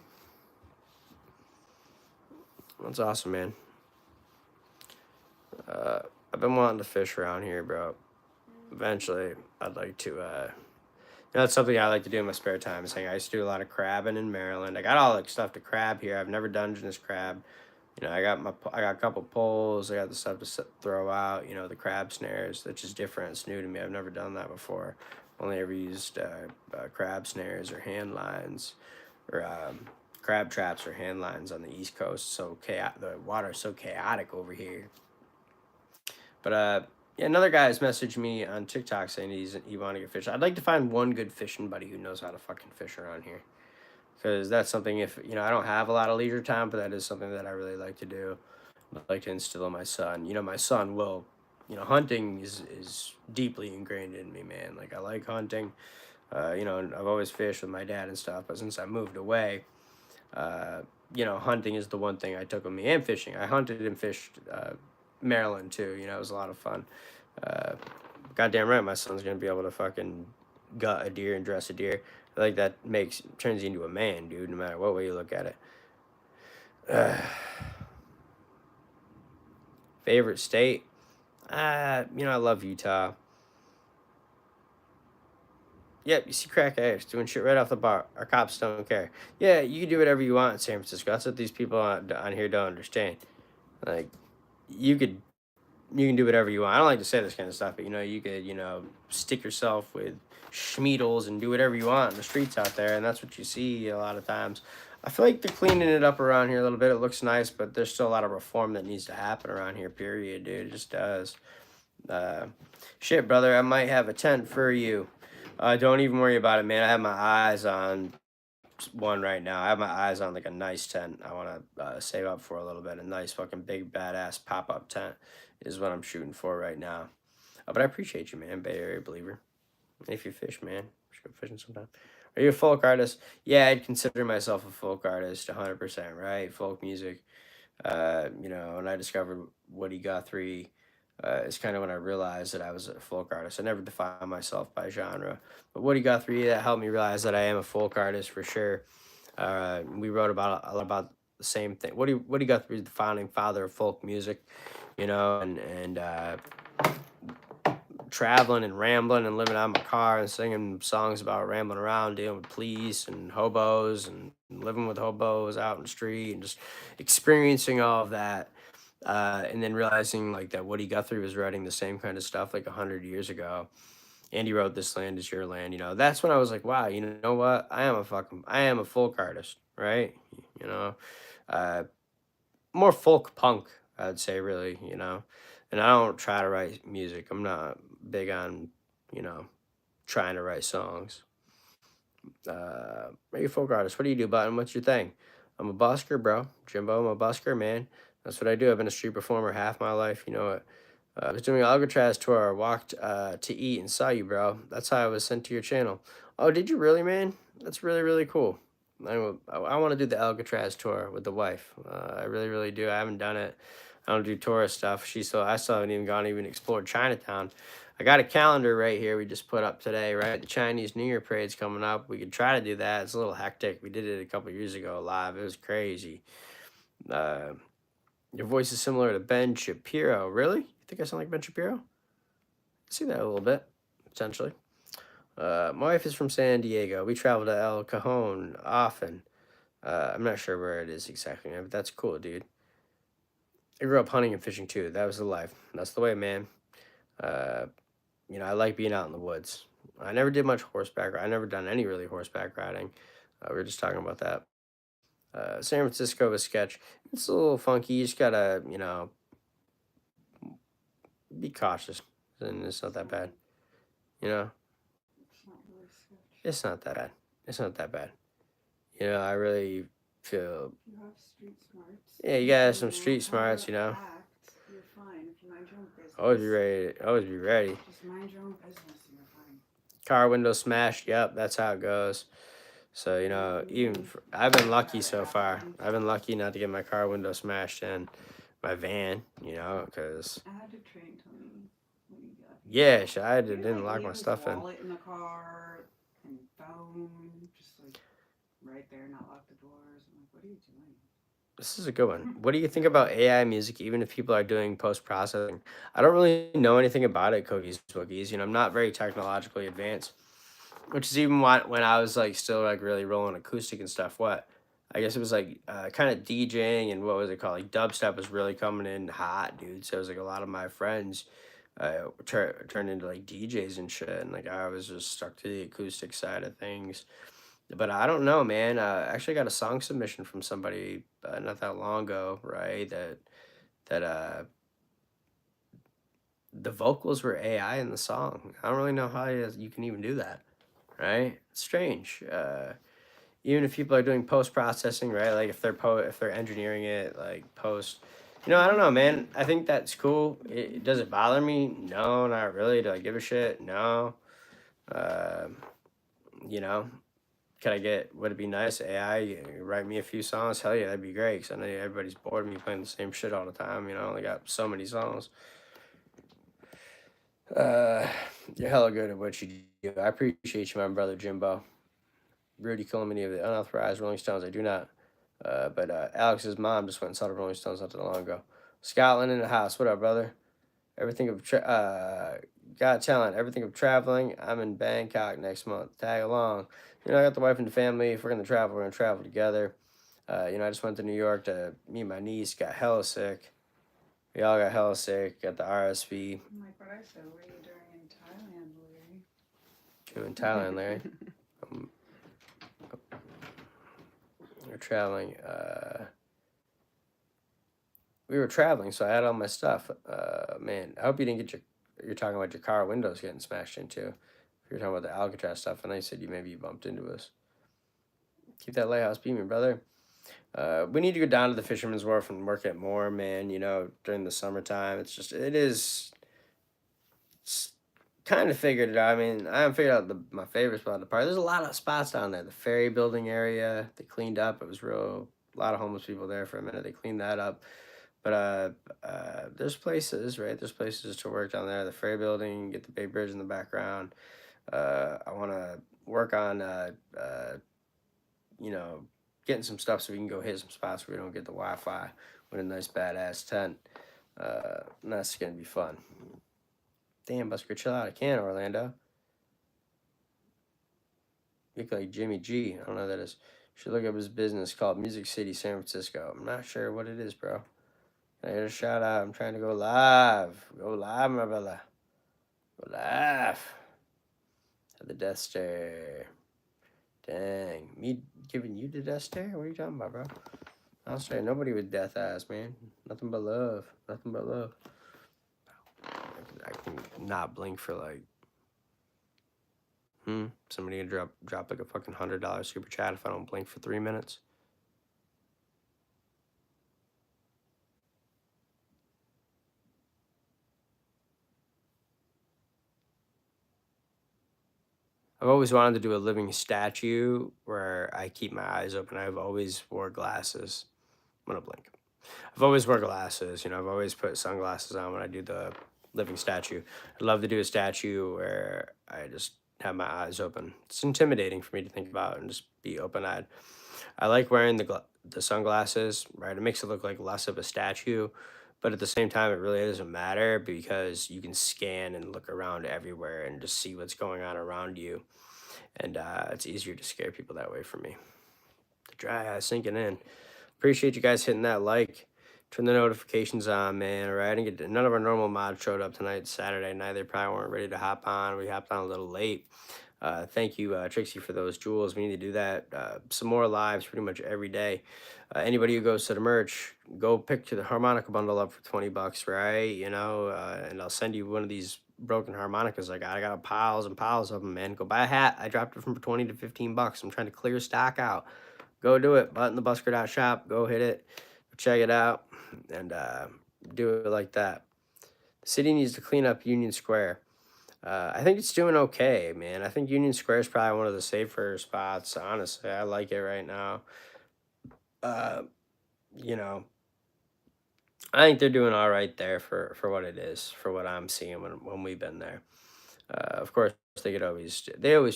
That's awesome, man. I've been wanting to fish around here, bro. Eventually, I'd like to, you know, that's something I like to do in my spare time. Is I used to do a lot of crabbing in Maryland. I got all the stuff to crab here. I've never Dungeness crab. You know, I got a couple poles. I got the stuff to throw out. You know, the crab snares, which is different. It's new to me. I've never done that before. Only ever used crab snares or hand lines, or crab traps or hand lines on the East Coast. So the water is so chaotic over here. But yeah, another guy has messaged me on TikTok saying he want to get fish. I'd like to find one good fishing buddy who knows how to fucking fish around here, because that's something. If you know, I don't have a lot of leisure time, but that is something that I really like to do. I'd like to instill in my son. You know, my son will. You know, hunting is deeply ingrained in me, man. Like I like hunting. You know, I've always fished with my dad and stuff, but since I moved away, you know, hunting is the one thing I took with me, and fishing. I hunted and fished. Maryland too, you know, it was a lot of fun. Goddamn right, my son's gonna be able to fucking gut a deer and dress a deer. I think that turns you into a man, dude, no matter what way you look at it. Favorite state? You know, I love Utah. Yep, you see crack ass doing shit right off the bar. Our cops don't care. Yeah, you can do whatever you want in San Francisco. That's what these people on here don't understand. Like, you can do whatever you want. I don't like to say this kind of stuff, but you know, you could, you know, stick yourself with schmeedles and do whatever you want in the streets out there, and that's what you see a lot of times. I feel like they're cleaning it up around here a little bit. It looks nice, but there's still a lot of reform that needs to happen around here, period, dude. It just does. Uh, Shit, brother, I might have a tent for you. Don't even worry about it, man. I have my eyes on one right now. I have my eyes on like a nice tent. I want to save up for a little bit. A nice fucking big badass pop up tent is what I'm shooting for right now. But I appreciate you, man, Bay Area believer. If you fish, man, we should go fishing sometime. Are you a folk artist? Yeah, I'd consider myself a folk artist, 100%, right? Folk music. When I discovered Woody Guthrie, it's kind of when I realized that I was a folk artist. I never defined myself by genre, but Woody Guthrie, that helped me realize that I am a folk artist for sure. We wrote about a lot about the same thing. Woody Guthrie is the founding father of folk music, and traveling and rambling and living out of my car and singing songs about rambling around, dealing with police and hobos and living with hobos out in the street and just experiencing all of that. And then realizing like that Woody Guthrie was writing the same kind of stuff like 100 years ago. And he wrote "This Land Is Your Land." That's when I was like, wow, you know what? I am a folk artist, right? You know, uh, more folk punk, I'd say, really. And I don't try to write music. I'm not big on, you know, trying to write songs. Are you a folk artist? What do you do, Button? What's your thing? I'm a busker, bro. Jimbo, I'm a busker, man. That's what I do. I've been a street performer half my life. You know what? I was doing an Alcatraz tour. I walked to eat and saw you, bro. That's how I was sent to your channel. Oh, did you really, man? That's really, really cool. I want to do the Alcatraz tour with the wife. I really, really do. I haven't done it. I don't do tourist stuff. I still haven't even explored Chinatown. I got a calendar right here we just put up today, right? The Chinese New Year parade's coming up. We could try to do that. It's a little hectic. We did it a couple years ago live. It was crazy. Uh, your voice is similar to Ben Shapiro. Really? You think I sound like Ben Shapiro? I see that a little bit, potentially. My wife is from San Diego. We travel to El Cajon often. I'm not sure where it is exactly, man, but that's cool, dude. I grew up hunting and fishing too. That was the life. That's the way, man. Uh, I like being out in the woods. I never did much horseback. I never done any really horseback riding. We were just talking about that. San Francisco was sketch. It's a little funky. You just gotta, be cautious, and it's not that bad. You know, It's not really sketch. it's not that bad. It's not that bad. I really feel. If you have street smarts, Yeah, you and gotta have you some street know how smarts. to act, you're fine. If you mind your own business, Always be ready. Always be ready. just mind your own business and you're fine. Car window smashed. Yep, that's how it goes. So I've been lucky so far. I've been lucky not to get my car window smashed in my van. Because I had to train Tony when he got yeah, I He didn't would, lock leave my his stuff in. wallet in the car and phone, just right there, not lock the doors. I'm like, what are you doing? This is a good one. What do you think about AI music, even if people are doing post processing? I don't really know anything about it, cookies, bookies. I'm not very technologically advanced, which is even when I was like still like really rolling acoustic and stuff. What I guess it was like kind of DJing and what was it called? Like dubstep was really coming in hot, dude. So it was like a lot of my friends turned into like DJs and shit, and like I was just stuck to the acoustic side of things. But I don't know, man. I actually got a song submission from somebody not that long ago, right? That the vocals were AI in the song. I don't really know how you can even do that, right? It's strange. Even if people are doing post processing, right? Like if they're engineering it, like post. I don't know, man. I think that's cool. Does it bother me? No, not really. Do I give a shit? No. Um, you know, would it be nice? AI, write me a few songs? Hell yeah, that'd be great. Because I know everybody's bored of me playing the same shit all the time. I only got so many songs. Uh, you're hella good at what you do. I appreciate you, my brother Jimbo. Rudy Killamany of the Unauthorized Rolling Stones. I do not. But Alex's mom just went and saw the Rolling Stones not too long ago. Scotland in the house. What up, brother? Got talent. Everything of traveling. I'm in Bangkok next month. Tag along. I got the wife and the family. If we're gonna travel, we're gonna travel together. I just went to New York to meet my niece. Got hella sick. We all got hella sick. Got the RSV. I'm like, what I said, what are you doing in Thailand, Larry? You in Thailand, Larry? We're traveling. We were traveling, so I had all my stuff. Man, I hope you didn't get you're talking about your car windows getting smashed into. If you're talking about the Alcatraz stuff, and I said you bumped into us. Keep that lighthouse beaming, brother. We need to go down to the Fisherman's Wharf and work it more, man. You know, during the summertime, it's kind of figured it out. I mean, I haven't figured out my favorite spot in the park. There's a lot of spots down there. The ferry building area, they cleaned up. It was a lot of homeless people there for a minute. They cleaned that up. But there's places, right? There's places to work down there. The ferry building, get the Bay Bridge in the background. I want to work on, you know, getting some stuff so we can go hit some spots where we don't get the Wi-Fi with a nice badass tent. And that's gonna be fun. Damn, Busker, chill out. I can't, Orlando. You look like Jimmy G. I don't know what that is. Should look up his business called Music City San Francisco. I'm not sure what it is, bro. I get a shout out. I'm trying to go live. Go live, my brother. Go live. At the death stare. Dang. Me giving you the death stare? What are you talking about, bro? I'll say nobody with death eyes, man. Nothing but love. Nothing but love. I can not blink for like. Somebody can drop like a fucking $100 super chat if I don't blink for 3 minutes. I've always wanted to do a living statue where I keep my eyes open. I've always wore glasses. I'm gonna blink. I've always wore glasses. You know, I've always put sunglasses on when I do the living statue. I'd love to do a statue where I just have my eyes open. It's intimidating for me to think about and just be open-eyed. I like wearing the sunglasses, right? It makes it look like less of a statue, but at the same time, it really doesn't matter because you can scan and look around everywhere and just see what's going on around you. And it's easier to scare people that way for me. The dry eye sinking in. Appreciate you guys hitting that like. Turn the notifications on, man. All right, none of our normal mods showed up tonight, Saturday night. They probably weren't ready to hop on. We hopped on a little late. Thank you, Trixie, for those jewels. We need to do that. Some more lives pretty much every day. Anybody who goes to the merch, go pick the harmonica bundle up for $20, right? You know, and I'll send you one of these broken harmonicas I got. I got piles and piles of them, man. Go buy a hat. I dropped it from 20 to 15 bucks. I'm trying to clear stock out. Go do it. Buttonthebusker.shop. Go hit it. Check it out and do it like that. The city needs to clean up Union Square. I think it's doing okay, man. I think Union Square is probably one of the safer spots. Honestly, I like it right now. You know, I think they're doing all right there for what it is, for what I'm seeing when we've been there. Of course, they always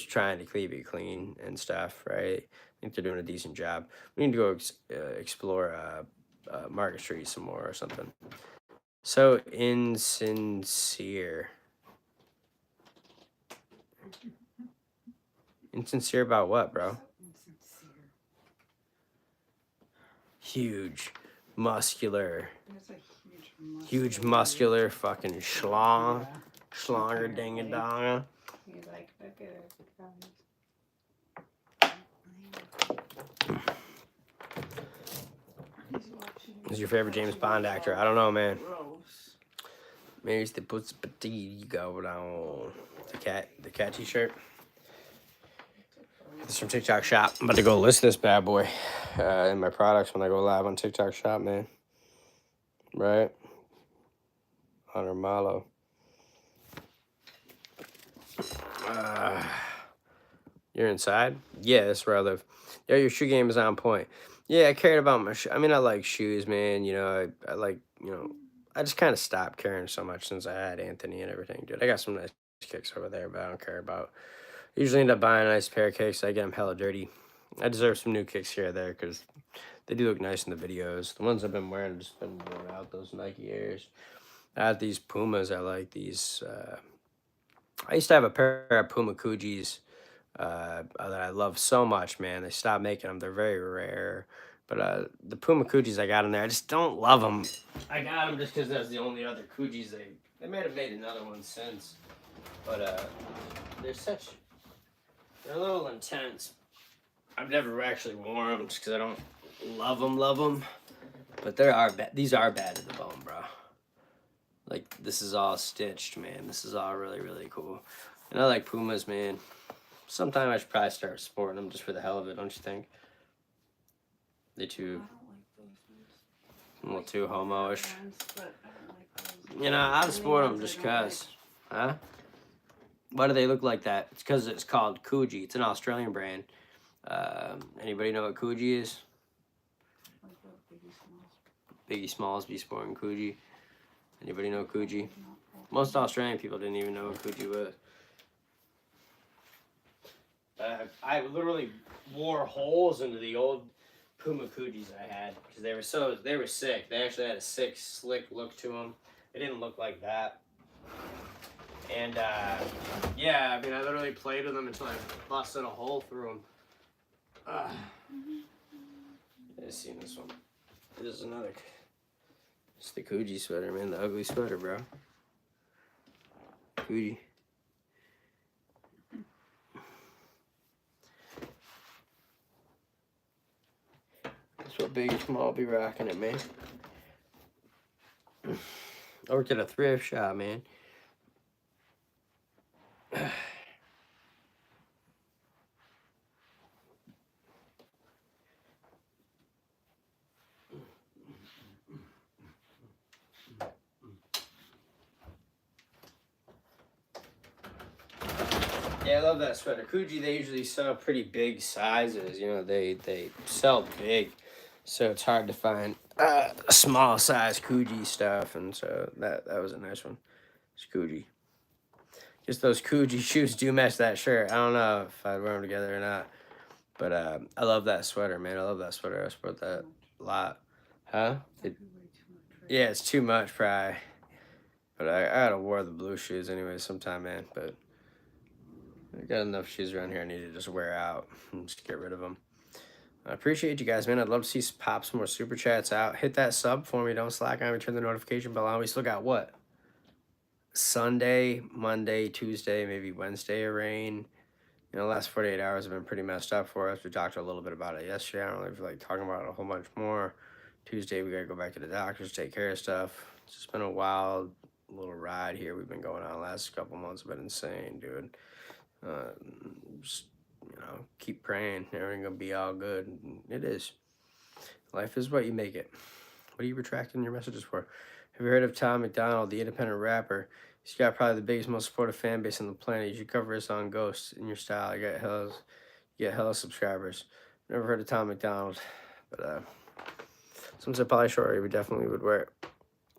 trying to keep it clean and stuff, right? I think they're doing a decent job. We need to go explore Market Street some more or something. So insincere. Insincere about what, bro? Insincere. Huge, muscular, There's a huge muscular fucking schlong, Yeah. schlonger ding a donga. You like, look at it. Who's your favorite James Bond actor? I don't know, man. Gross. Mary's the puts petite going on. The cat t-shirt. This is from TikTok Shop. I'm about to go list this bad boy in my products when I go live on TikTok Shop, man. Right? Hunter Malo. You're inside? Yeah, that's where I live. Yeah, your shoe game is on point. Yeah, I cared about my shoes. I mean, I like shoes, man. You know, I like, you know, I just kind of stopped caring so much since I had Anthony and everything, dude. I got some nice kicks over there, but I don't care about. I usually end up buying a nice pair of kicks. I get them hella dirty. I deserve some new kicks here or there because they do look nice in the videos. The ones I've been wearing have just been worn out, those Nike Airs. I have these Pumas. I like these. I used to have a pair of Puma Coogis that I love so much, man. They stopped making them. They're very rare. But the Puma Coogis I got in there, I just don't love them. I got them just because that's the only other Coogis they might have made another one since. But they're a little intense. I've never actually worn them just because I don't love them. But there are these are bad to the bone, bro. Like, this is all stitched, man. This is all really, really cool. And I like Pumas, man. Sometime I should probably start sporting them just for the hell of it, don't you think? They I too, don't like those ones. a little too homo-ish. Ones, but I don't like those. You know, I'll Only sport them ones I just don't cause. Huh? Why do they look like that? It's because it's called Coogee. It's an Australian brand. Anybody know what Coogee is? Like what Biggie Smalls. Biggie Smalls be sporting Coogee. Anybody know Coogee? Not Most Australian people didn't even know what Coogee was. I literally wore holes into the old Puma Coogies I had because they were sick. They actually had a sick, slick look to them. They didn't look like that. And yeah, I mean, I literally played with them until I busted a hole through them. I've seen this one. This is another. It's the Coogee sweater, man. The ugly sweater, bro. Coogee. That's what Biggie Small be rocking it, man. I worked at a thrift shop, man. Yeah, I love that sweater. Coogee, they usually sell pretty big sizes. You know, they sell big, so it's hard to find small size Coogee stuff, and so that was a nice one. It's Coogee. Just those Coogee shoes do match that shirt. I don't know if I'd wear them together or not, but I love that sweater, man. I love that sweater. I sport that a lot. Huh? That'd be way too much, right? Yeah, it's too much, probably. But I gotta wear the blue shoes anyway sometime, man. But I got enough shoes around here I need to just wear out and just get rid of them. I appreciate you guys, man. I'd love to see pop some more super chats out. Hit that sub for me. Don't slack on me. Turn the notification bell on. We still got what? Sunday, Monday, Tuesday, maybe Wednesday of rain. You know, the last 48 hours have been pretty messed up for us. We talked a little bit about it yesterday. I don't really feel like talking about it a whole bunch more. Tuesday, we got to go back to the doctors, take care of stuff. It's just been a wild little ride here we've been going on the last couple months. Have been insane, dude. Just, you know, keep praying. Everything gonna be all good. It is. Life is what you make it. What are you retracting your messages for? Have you heard of Tom McDonald, the independent rapper? He's got probably the biggest, most supportive fan base on the planet. You should cover his song Ghost in your style. You get hella subscribers. Never heard of Tom McDonald, but since I probably sure we definitely would wear it.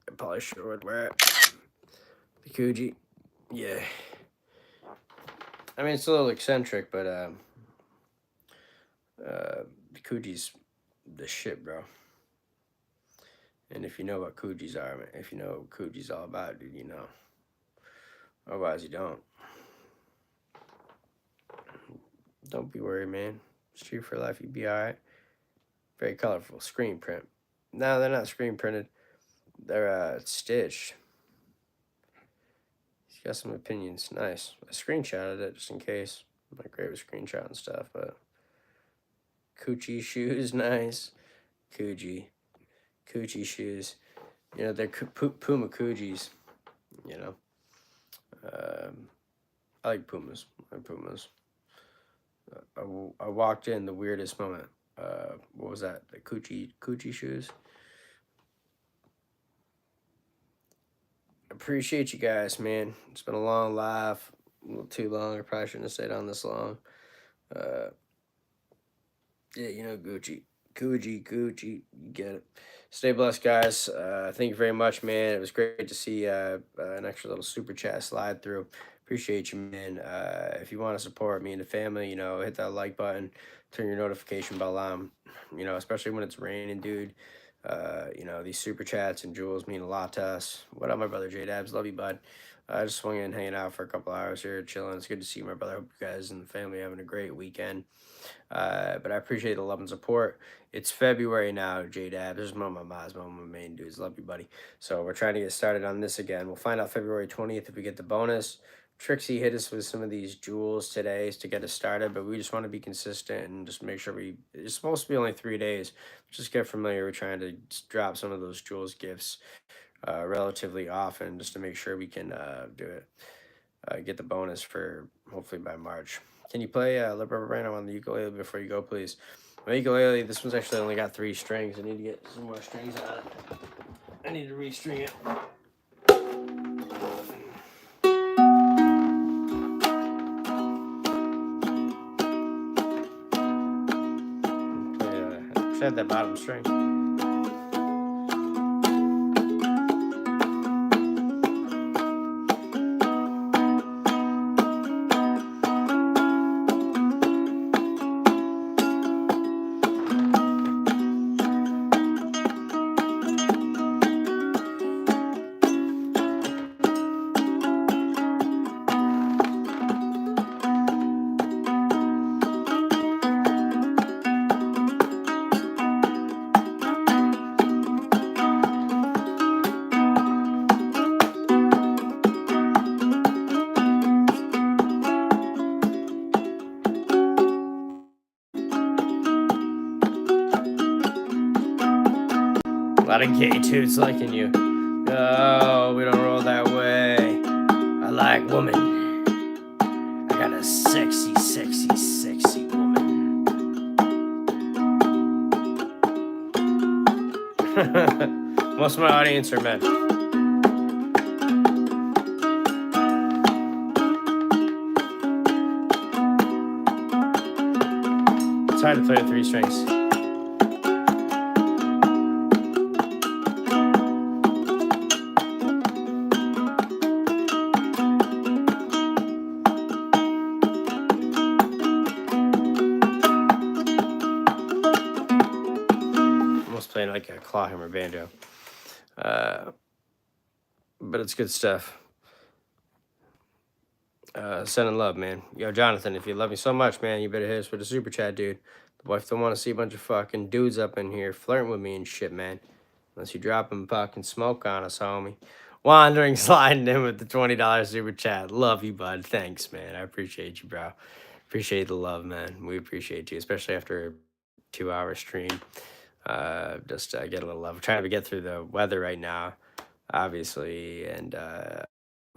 I probably sure would wear it. The Coogee. Yeah. I mean, it's a little eccentric, but the Coogee's the shit, bro. And if you know what Coogees are, man, if you know what Coogee's all about, dude, you know. Otherwise, you don't. Don't be worried, man. Street for life, you'll be all right. Very colorful. Screen print. No, they're not screen printed. They're stitched. He's got some opinions. Nice. I screenshotted it just in case. I'm not great with screenshot and stuff, but Coochie shoes, nice. Coogee shoes. You know, they're Puma Coogies. You know. I like Pumas. I walked in the weirdest moment. What was that? The Coochie shoes. Appreciate you guys, man. It's been a long live, a little too long. I probably shouldn't have stayed on this long. Yeah, you know, Coogee, you get it. Stay blessed, guys. Thank you very much, man. It was great to see an extra little super chat slide through. Appreciate you, man. If you want to support me and the family, you know, hit that like button, turn your notification bell on. You know, especially when it's raining, dude. You know, these super chats and jewels mean a lot to us. What up, my brother J Dabs? Love you, bud. I just swung in, hanging out for a couple hours here, chilling. It's good to see you, my brother. Hope you guys and the family having a great weekend. But I appreciate the love and support. It's February now, J-Dab. This is one of my main dudes. Love you, buddy. So we're trying to get started on this again. We'll find out February 20th if we get the bonus. Trixie hit us with some of these jewels today to get us started, but we just want to be consistent and just make sure it's supposed to be only 3 days. Just get familiar with trying to drop some of those jewels gifts relatively often just to make sure we can do it. Get the bonus for hopefully by March. Can you play Libra Random on the ukulele before you go, please? My ukulele, this one's actually only got 3 strings. I need to get some more strings on it. I need to restring it. Play that bottom string. A lot of gay dudes liking you. Oh, we don't roll that way. I like woman. I got a sexy, sexy, sexy woman. Most of my audience are men. It's hard to play with 3 strings. Playing like a clawhammer banjo, but it's good stuff. Sending love, man. Yo, Jonathan, if you love me so much, man, you better hit us with a super chat, dude. The wife don't want to see a bunch of fucking dudes up in here flirting with me and shit, man. Unless you dropping fucking smoke on us, homie. Wandering, sliding in with the $20 super chat. Love you, bud. Thanks, man. I appreciate you, bro. Appreciate the love, man. We appreciate you, especially after a 2-hour stream. Just get a little love. Trying to get through the weather right now, obviously, and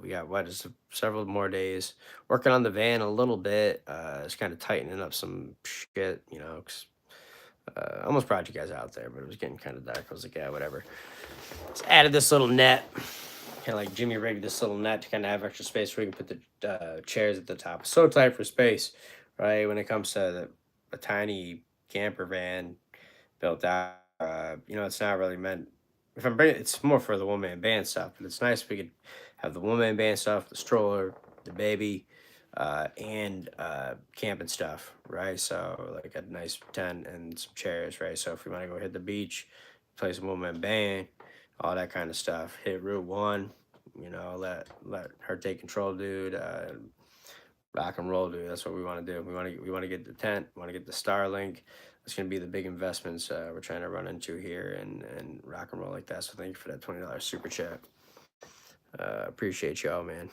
we got just several more days. Working on the van a little bit. Just kind of tightening up some shit, you know. I almost brought you guys out there, but it was getting kind of dark. I was like, yeah, whatever. Just added this little net, kind of like Jimmy rigged this little net to kind of have extra space where we can put the chairs at the top. So tight for space, right? When it comes to a tiny camper van built out, you know, it's not really meant. If I'm bringing, it's more for the one-man band stuff. But it's nice if we could have the one-man band stuff, the stroller, the baby, and camping stuff, right? So like a nice tent and some chairs, right? So if we want to go hit the beach, play some one-man band, all that kind of stuff. Hit Route 1, you know, let her take control, dude. Rock and roll, dude. That's what we want to do. We want to get the tent. We want to get the Starlink. It's going to be the big investments we're trying to run into here and rock and roll like that. So thank you for that $20 super chat. Appreciate y'all, man.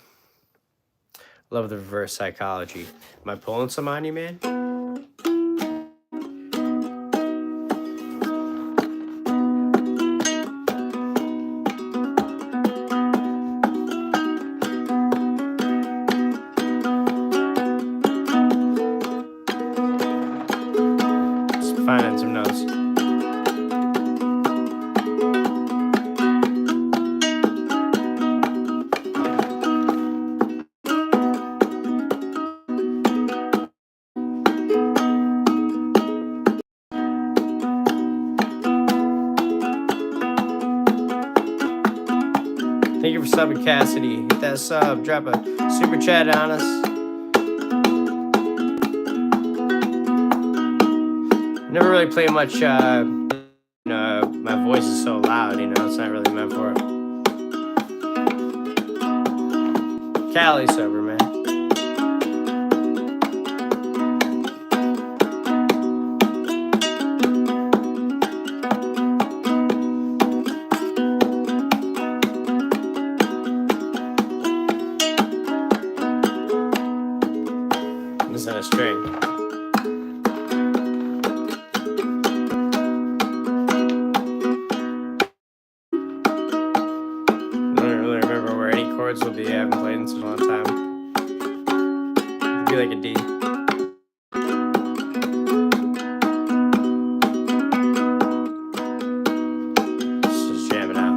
Love the reverse psychology. Am I pulling some on you, man? Finding some notes. Thank you for subbing, Cassidy. Hit that sub. Drop a super chat on us. Never really play much. My voice is so loud. You know, it's not really meant for it. Cali sober, man. isn't a string. I don't really remember where any chords will be. I haven't played in such a long time. It'd be like a D. Just jam it out.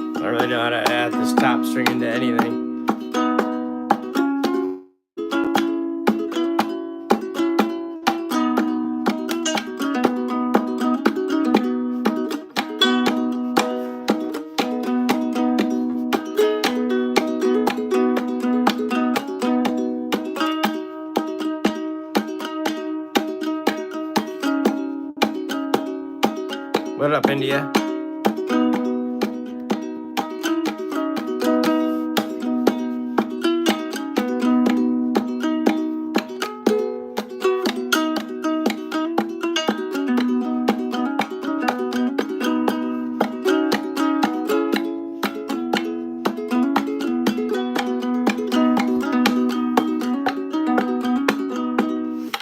I don't really know how to add this top string into anything. What up, India?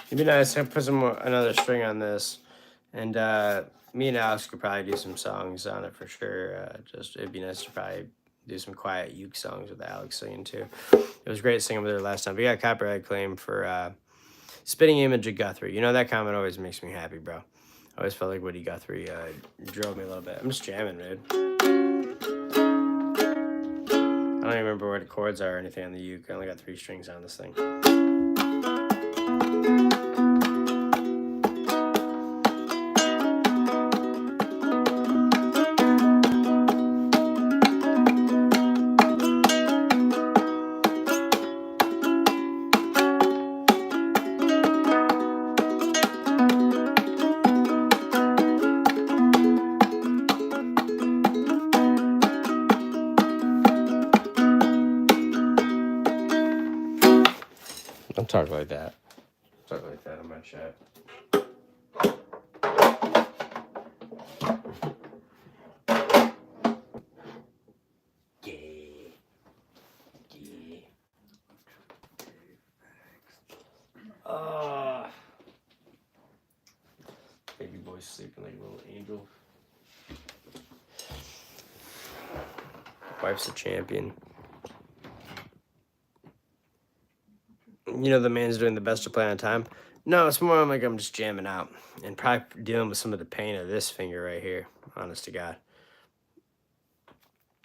It'd be nice to put another string on this, and me and Alex could probably do some songs on it for sure. Just it'd be nice to probably do some quiet uke songs with Alex singing too. It was great singing with her last time. We got copyright claim for Spitting Image of Guthrie. You know, that comment always makes me happy, bro. I always felt like Woody Guthrie drove me a little bit. I'm just jamming, dude. I don't even remember where the chords are or anything on the uke. I only got 3 strings on this thing. Don't talk like that. Talk like that in my chat. Baby boy's sleeping like a little angel. Wife's a champion. You know, the man's doing the best to play on time. No, it's more like I'm just jamming out and probably dealing with some of the pain of this finger right here. Honest to God.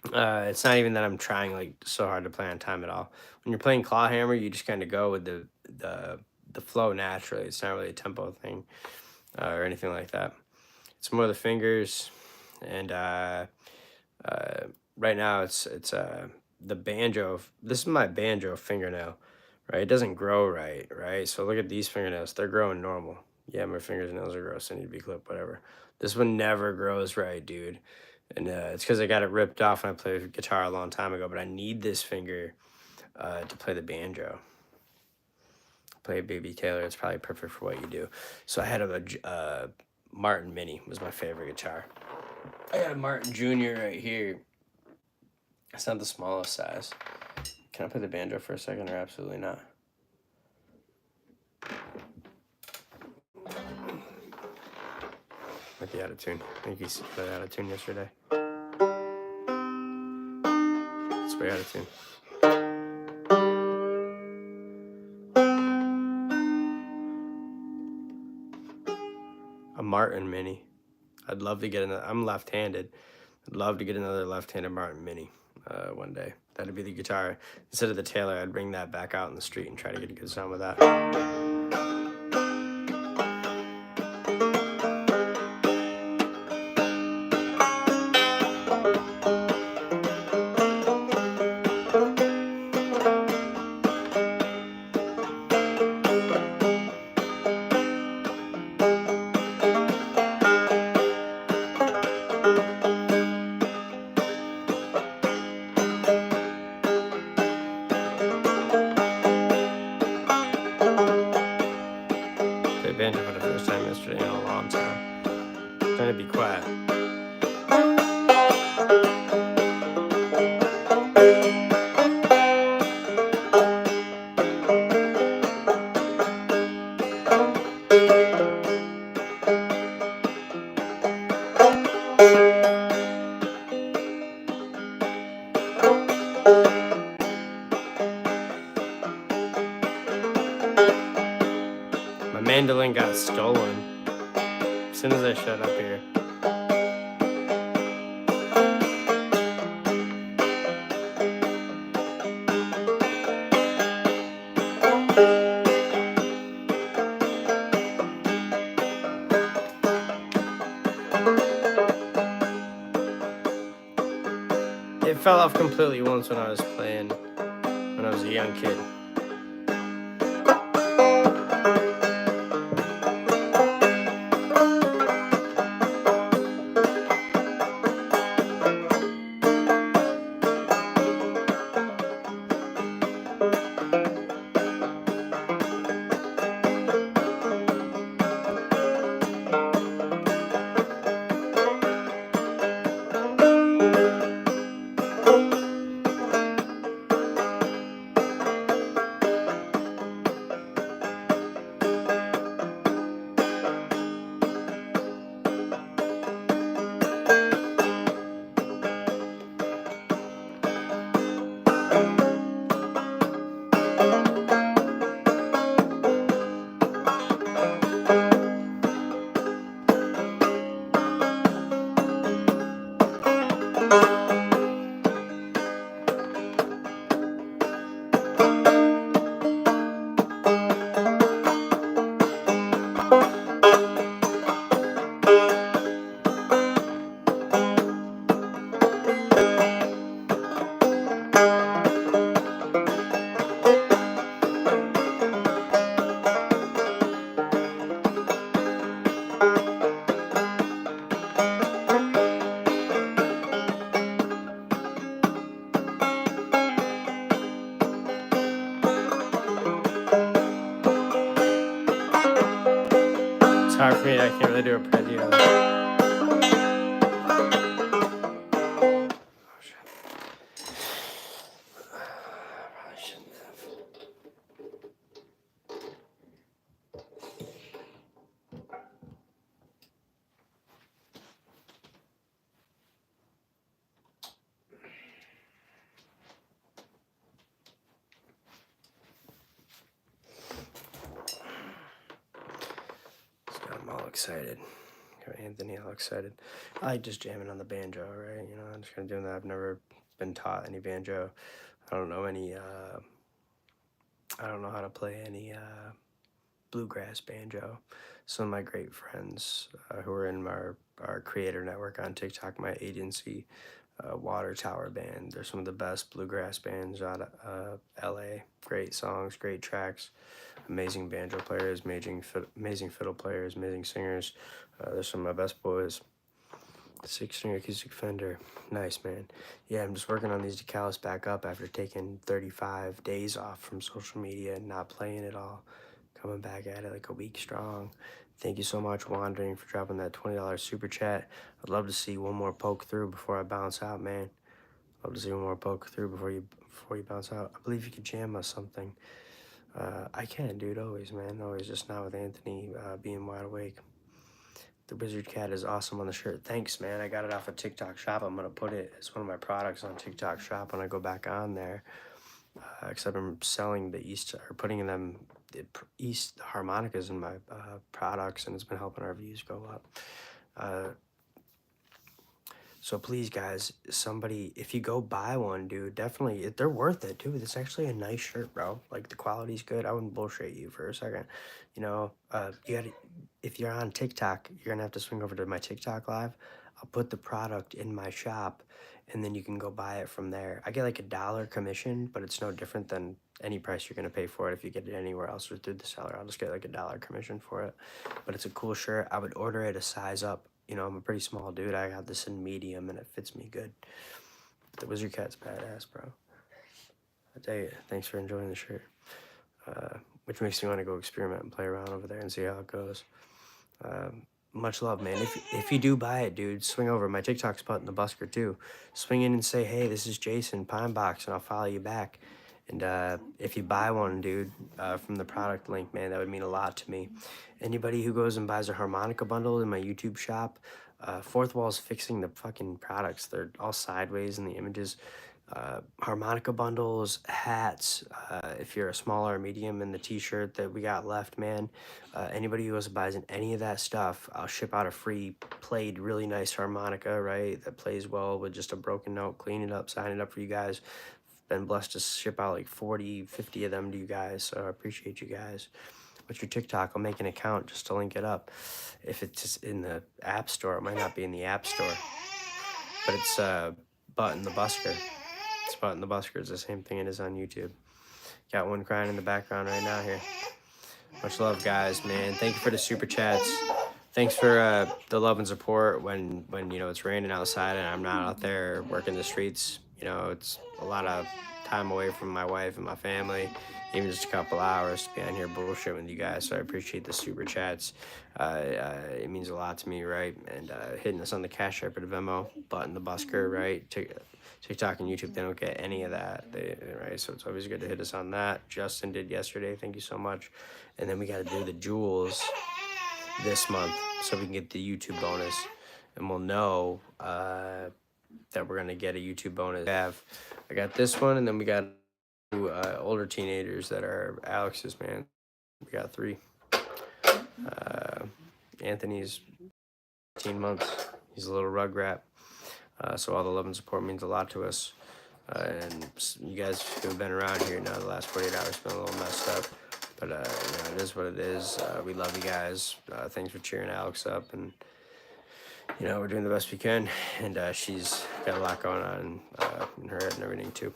It's not even that I'm trying like so hard to play on time at all. When you're playing claw hammer, you just kind of go with the flow naturally. It's not really a tempo thing or anything like that. It's more the fingers, and right now it's the banjo. This is my banjo fingernail, right? It doesn't grow right? So look at these fingernails. They're growing normal. Yeah, my fingernails are gross. They need to be clipped, whatever. This one never grows right, dude. And it's because I got it ripped off when I played guitar a long time ago, but I need this finger to play the banjo. Play Baby Taylor, it's probably perfect for what you do. So I had a Martin Mini was my favorite guitar. I got a Martin Jr. right here. It's not the smallest size. Can I play the banjo for a second or absolutely not? Might be out of tune. I think he's played out of tune yesterday. It's way out of tune. A Martin Mini. I'd love to get another. I'm left-handed. I'd love to get another left-handed Martin Mini one day. That'd be the guitar. Instead of the Taylor, I'd bring that back out in the street and try to get a good sound with that. banjo for the first time yesterday in a long time. I'm trying to be quiet. My mandolin got stolen as soon as I shut up here. It fell off completely once when I was playing when I was a young kid. It's hard for me. I can't really do a arpeggio. Probably shouldn't have. Just got him all excited. Got Anthony all excited. I like just jamming on the banjo, right? You know, I'm just kind of doing that. I've never been taught any banjo. I don't know any. I don't know how to play any bluegrass banjo. Some of my great friends who are in our creator network on TikTok, my agency, Water Tower Band. They're some of the best bluegrass bands out of LA. Great songs, great tracks, amazing banjo players, amazing fiddle players, amazing singers. They're some of my best boys. 6-string acoustic Fender. Nice, man. Yeah, I'm just working on these decals back up after taking 35 days off from social media and not playing at all. Coming back at it like a week strong. Thank you so much, Wandering, for dropping that $20 super chat. I'd love to see one more poke through before I bounce out, man. Love to see one more poke through before you bounce out. I believe you could jam us something. I can, dude, always, man. Always, just not with Anthony being wide awake. The Wizard Cat is awesome on the shirt. Thanks, man. I got it off of TikTok Shop. I'm going to put it as one of my products on TikTok Shop when I go back on there. Because I've been selling the putting them the East harmonicas in my products, and it's been helping our views go up. So please, guys, somebody, if you go buy one, dude, definitely, they're worth it, dude. It's actually a nice shirt, bro. Like, the quality's good. I wouldn't bullshit you for a second. You know, if you're on TikTok, you're gonna have to swing over to my TikTok live. I'll put the product in my shop, and then you can go buy it from there. I get like $1 commission, but it's no different than any price you're gonna pay for it if you get it anywhere else or through the seller. I'll just get like $1 commission for it. But it's a cool shirt. I would order it a size up. You know, I'm a pretty small dude. I got this in medium, and it fits me good. The Wizard Cat's badass, bro. I tell you, thanks for enjoying the shirt. which makes me want to go experiment and play around over there and see how it goes. Much love, man. If you do buy it, dude, swing over. My TikTok's Button The Busker too. Swing in and say, hey, this is Jason Pine Box, and I'll follow you back. And if you buy one, dude, from the product link, man, that would mean a lot to me. Anybody who goes and buys a harmonica bundle in my YouTube shop, Fourth Wall's fixing the fucking products. They're all sideways in the images. Harmonica bundles, hats, if you're a small or medium, in the t-shirt that we got left, man. Anybody who goes and buys in any of that stuff, I'll ship out a free played really nice harmonica, right, that plays well with just a broken note. Clean it up, sign it up for you guys. Been blessed to ship out like 40, 50 of them to you guys, so I appreciate you guys. What's your TikTok? I'll make an account just to link it up. If it's just in the app store, it might not be in the app store, but it's Button The Busker. It's Button The Busker. It's the same thing it is on YouTube. Got one crying in the background right now here. Much love, guys, man. Thank you for the super chats. Thanks for the love and support when you know it's raining outside and I'm not out there working the streets. You know, it's a lot of time away from my wife and my family, even just a couple hours to be on here bullshit with you guys. So I appreciate the super chats. It means a lot to me, right? And hitting us on the Cash App or the Venmo, Button The Busker, right? TikTok and YouTube, they don't get any of that, right? So it's always good to hit us on that. Justin did yesterday. Thank you so much. And then we got to do the jewels this month so we can get the YouTube bonus, and we'll know that we're gonna get a YouTube bonus. I got this one, and then we got two older teenagers that are Alex's, man. We got 3. Anthony's 18 months. He's a little rugrat. So all the love and support means a lot to us. And you guys who have been around here now the last 48 hours been a little messed up. But you know, it is what it is. We love you guys. Thanks for cheering Alex up. And you know, we're doing the best we can. And she's got a lot going on in her head and everything too.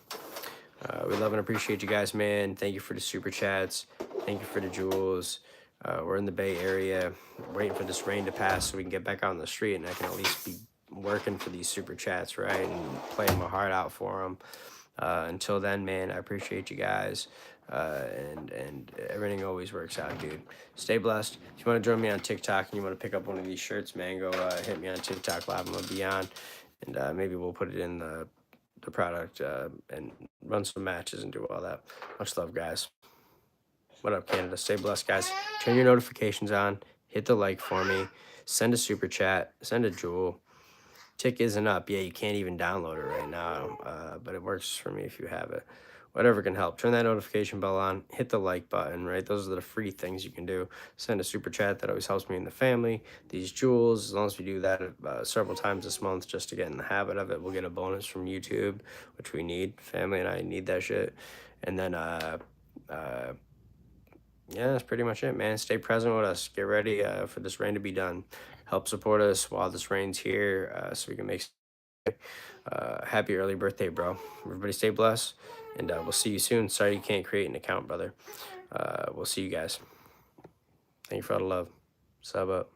We love and appreciate you guys, man. Thank you for the super chats. Thank you for the jewels. We're in the Bay Area, waiting for this rain to pass so we can get back out on the street and I can at least be working for these super chats, right? And playing my heart out for them. Until then, man, I appreciate you guys. And everything always works out, dude. Stay blessed. If you want to join me on TikTok and you want to pick up one of these shirts, man, go hit me on TikTok Live. I'm going to be on. And maybe we'll put it in the product and run some matches and do all that. Much love, guys. What up, Canada? Stay blessed, guys. Turn your notifications on. Hit the like for me. Send a super chat. Send a jewel. Tick isn't up. Yeah, you can't even download it right now, but it works for me if you have it. Whatever can help. Turn that notification bell on. Hit the like button, right? Those are the free things you can do. Send a super chat. That always helps me and the family. These jewels, as long as we do that several times this month just to get in the habit of it, we'll get a bonus from YouTube, which we need. Family and I need that shit. And then, yeah, that's pretty much it, man. Stay present with us. Get ready for this rain to be done. Help support us while this rain's here so we can make happy early birthday, bro. Everybody stay blessed, and we'll see you soon. Sorry you can't create an account, brother. We'll see you guys. Thank you for all the love. Sub up.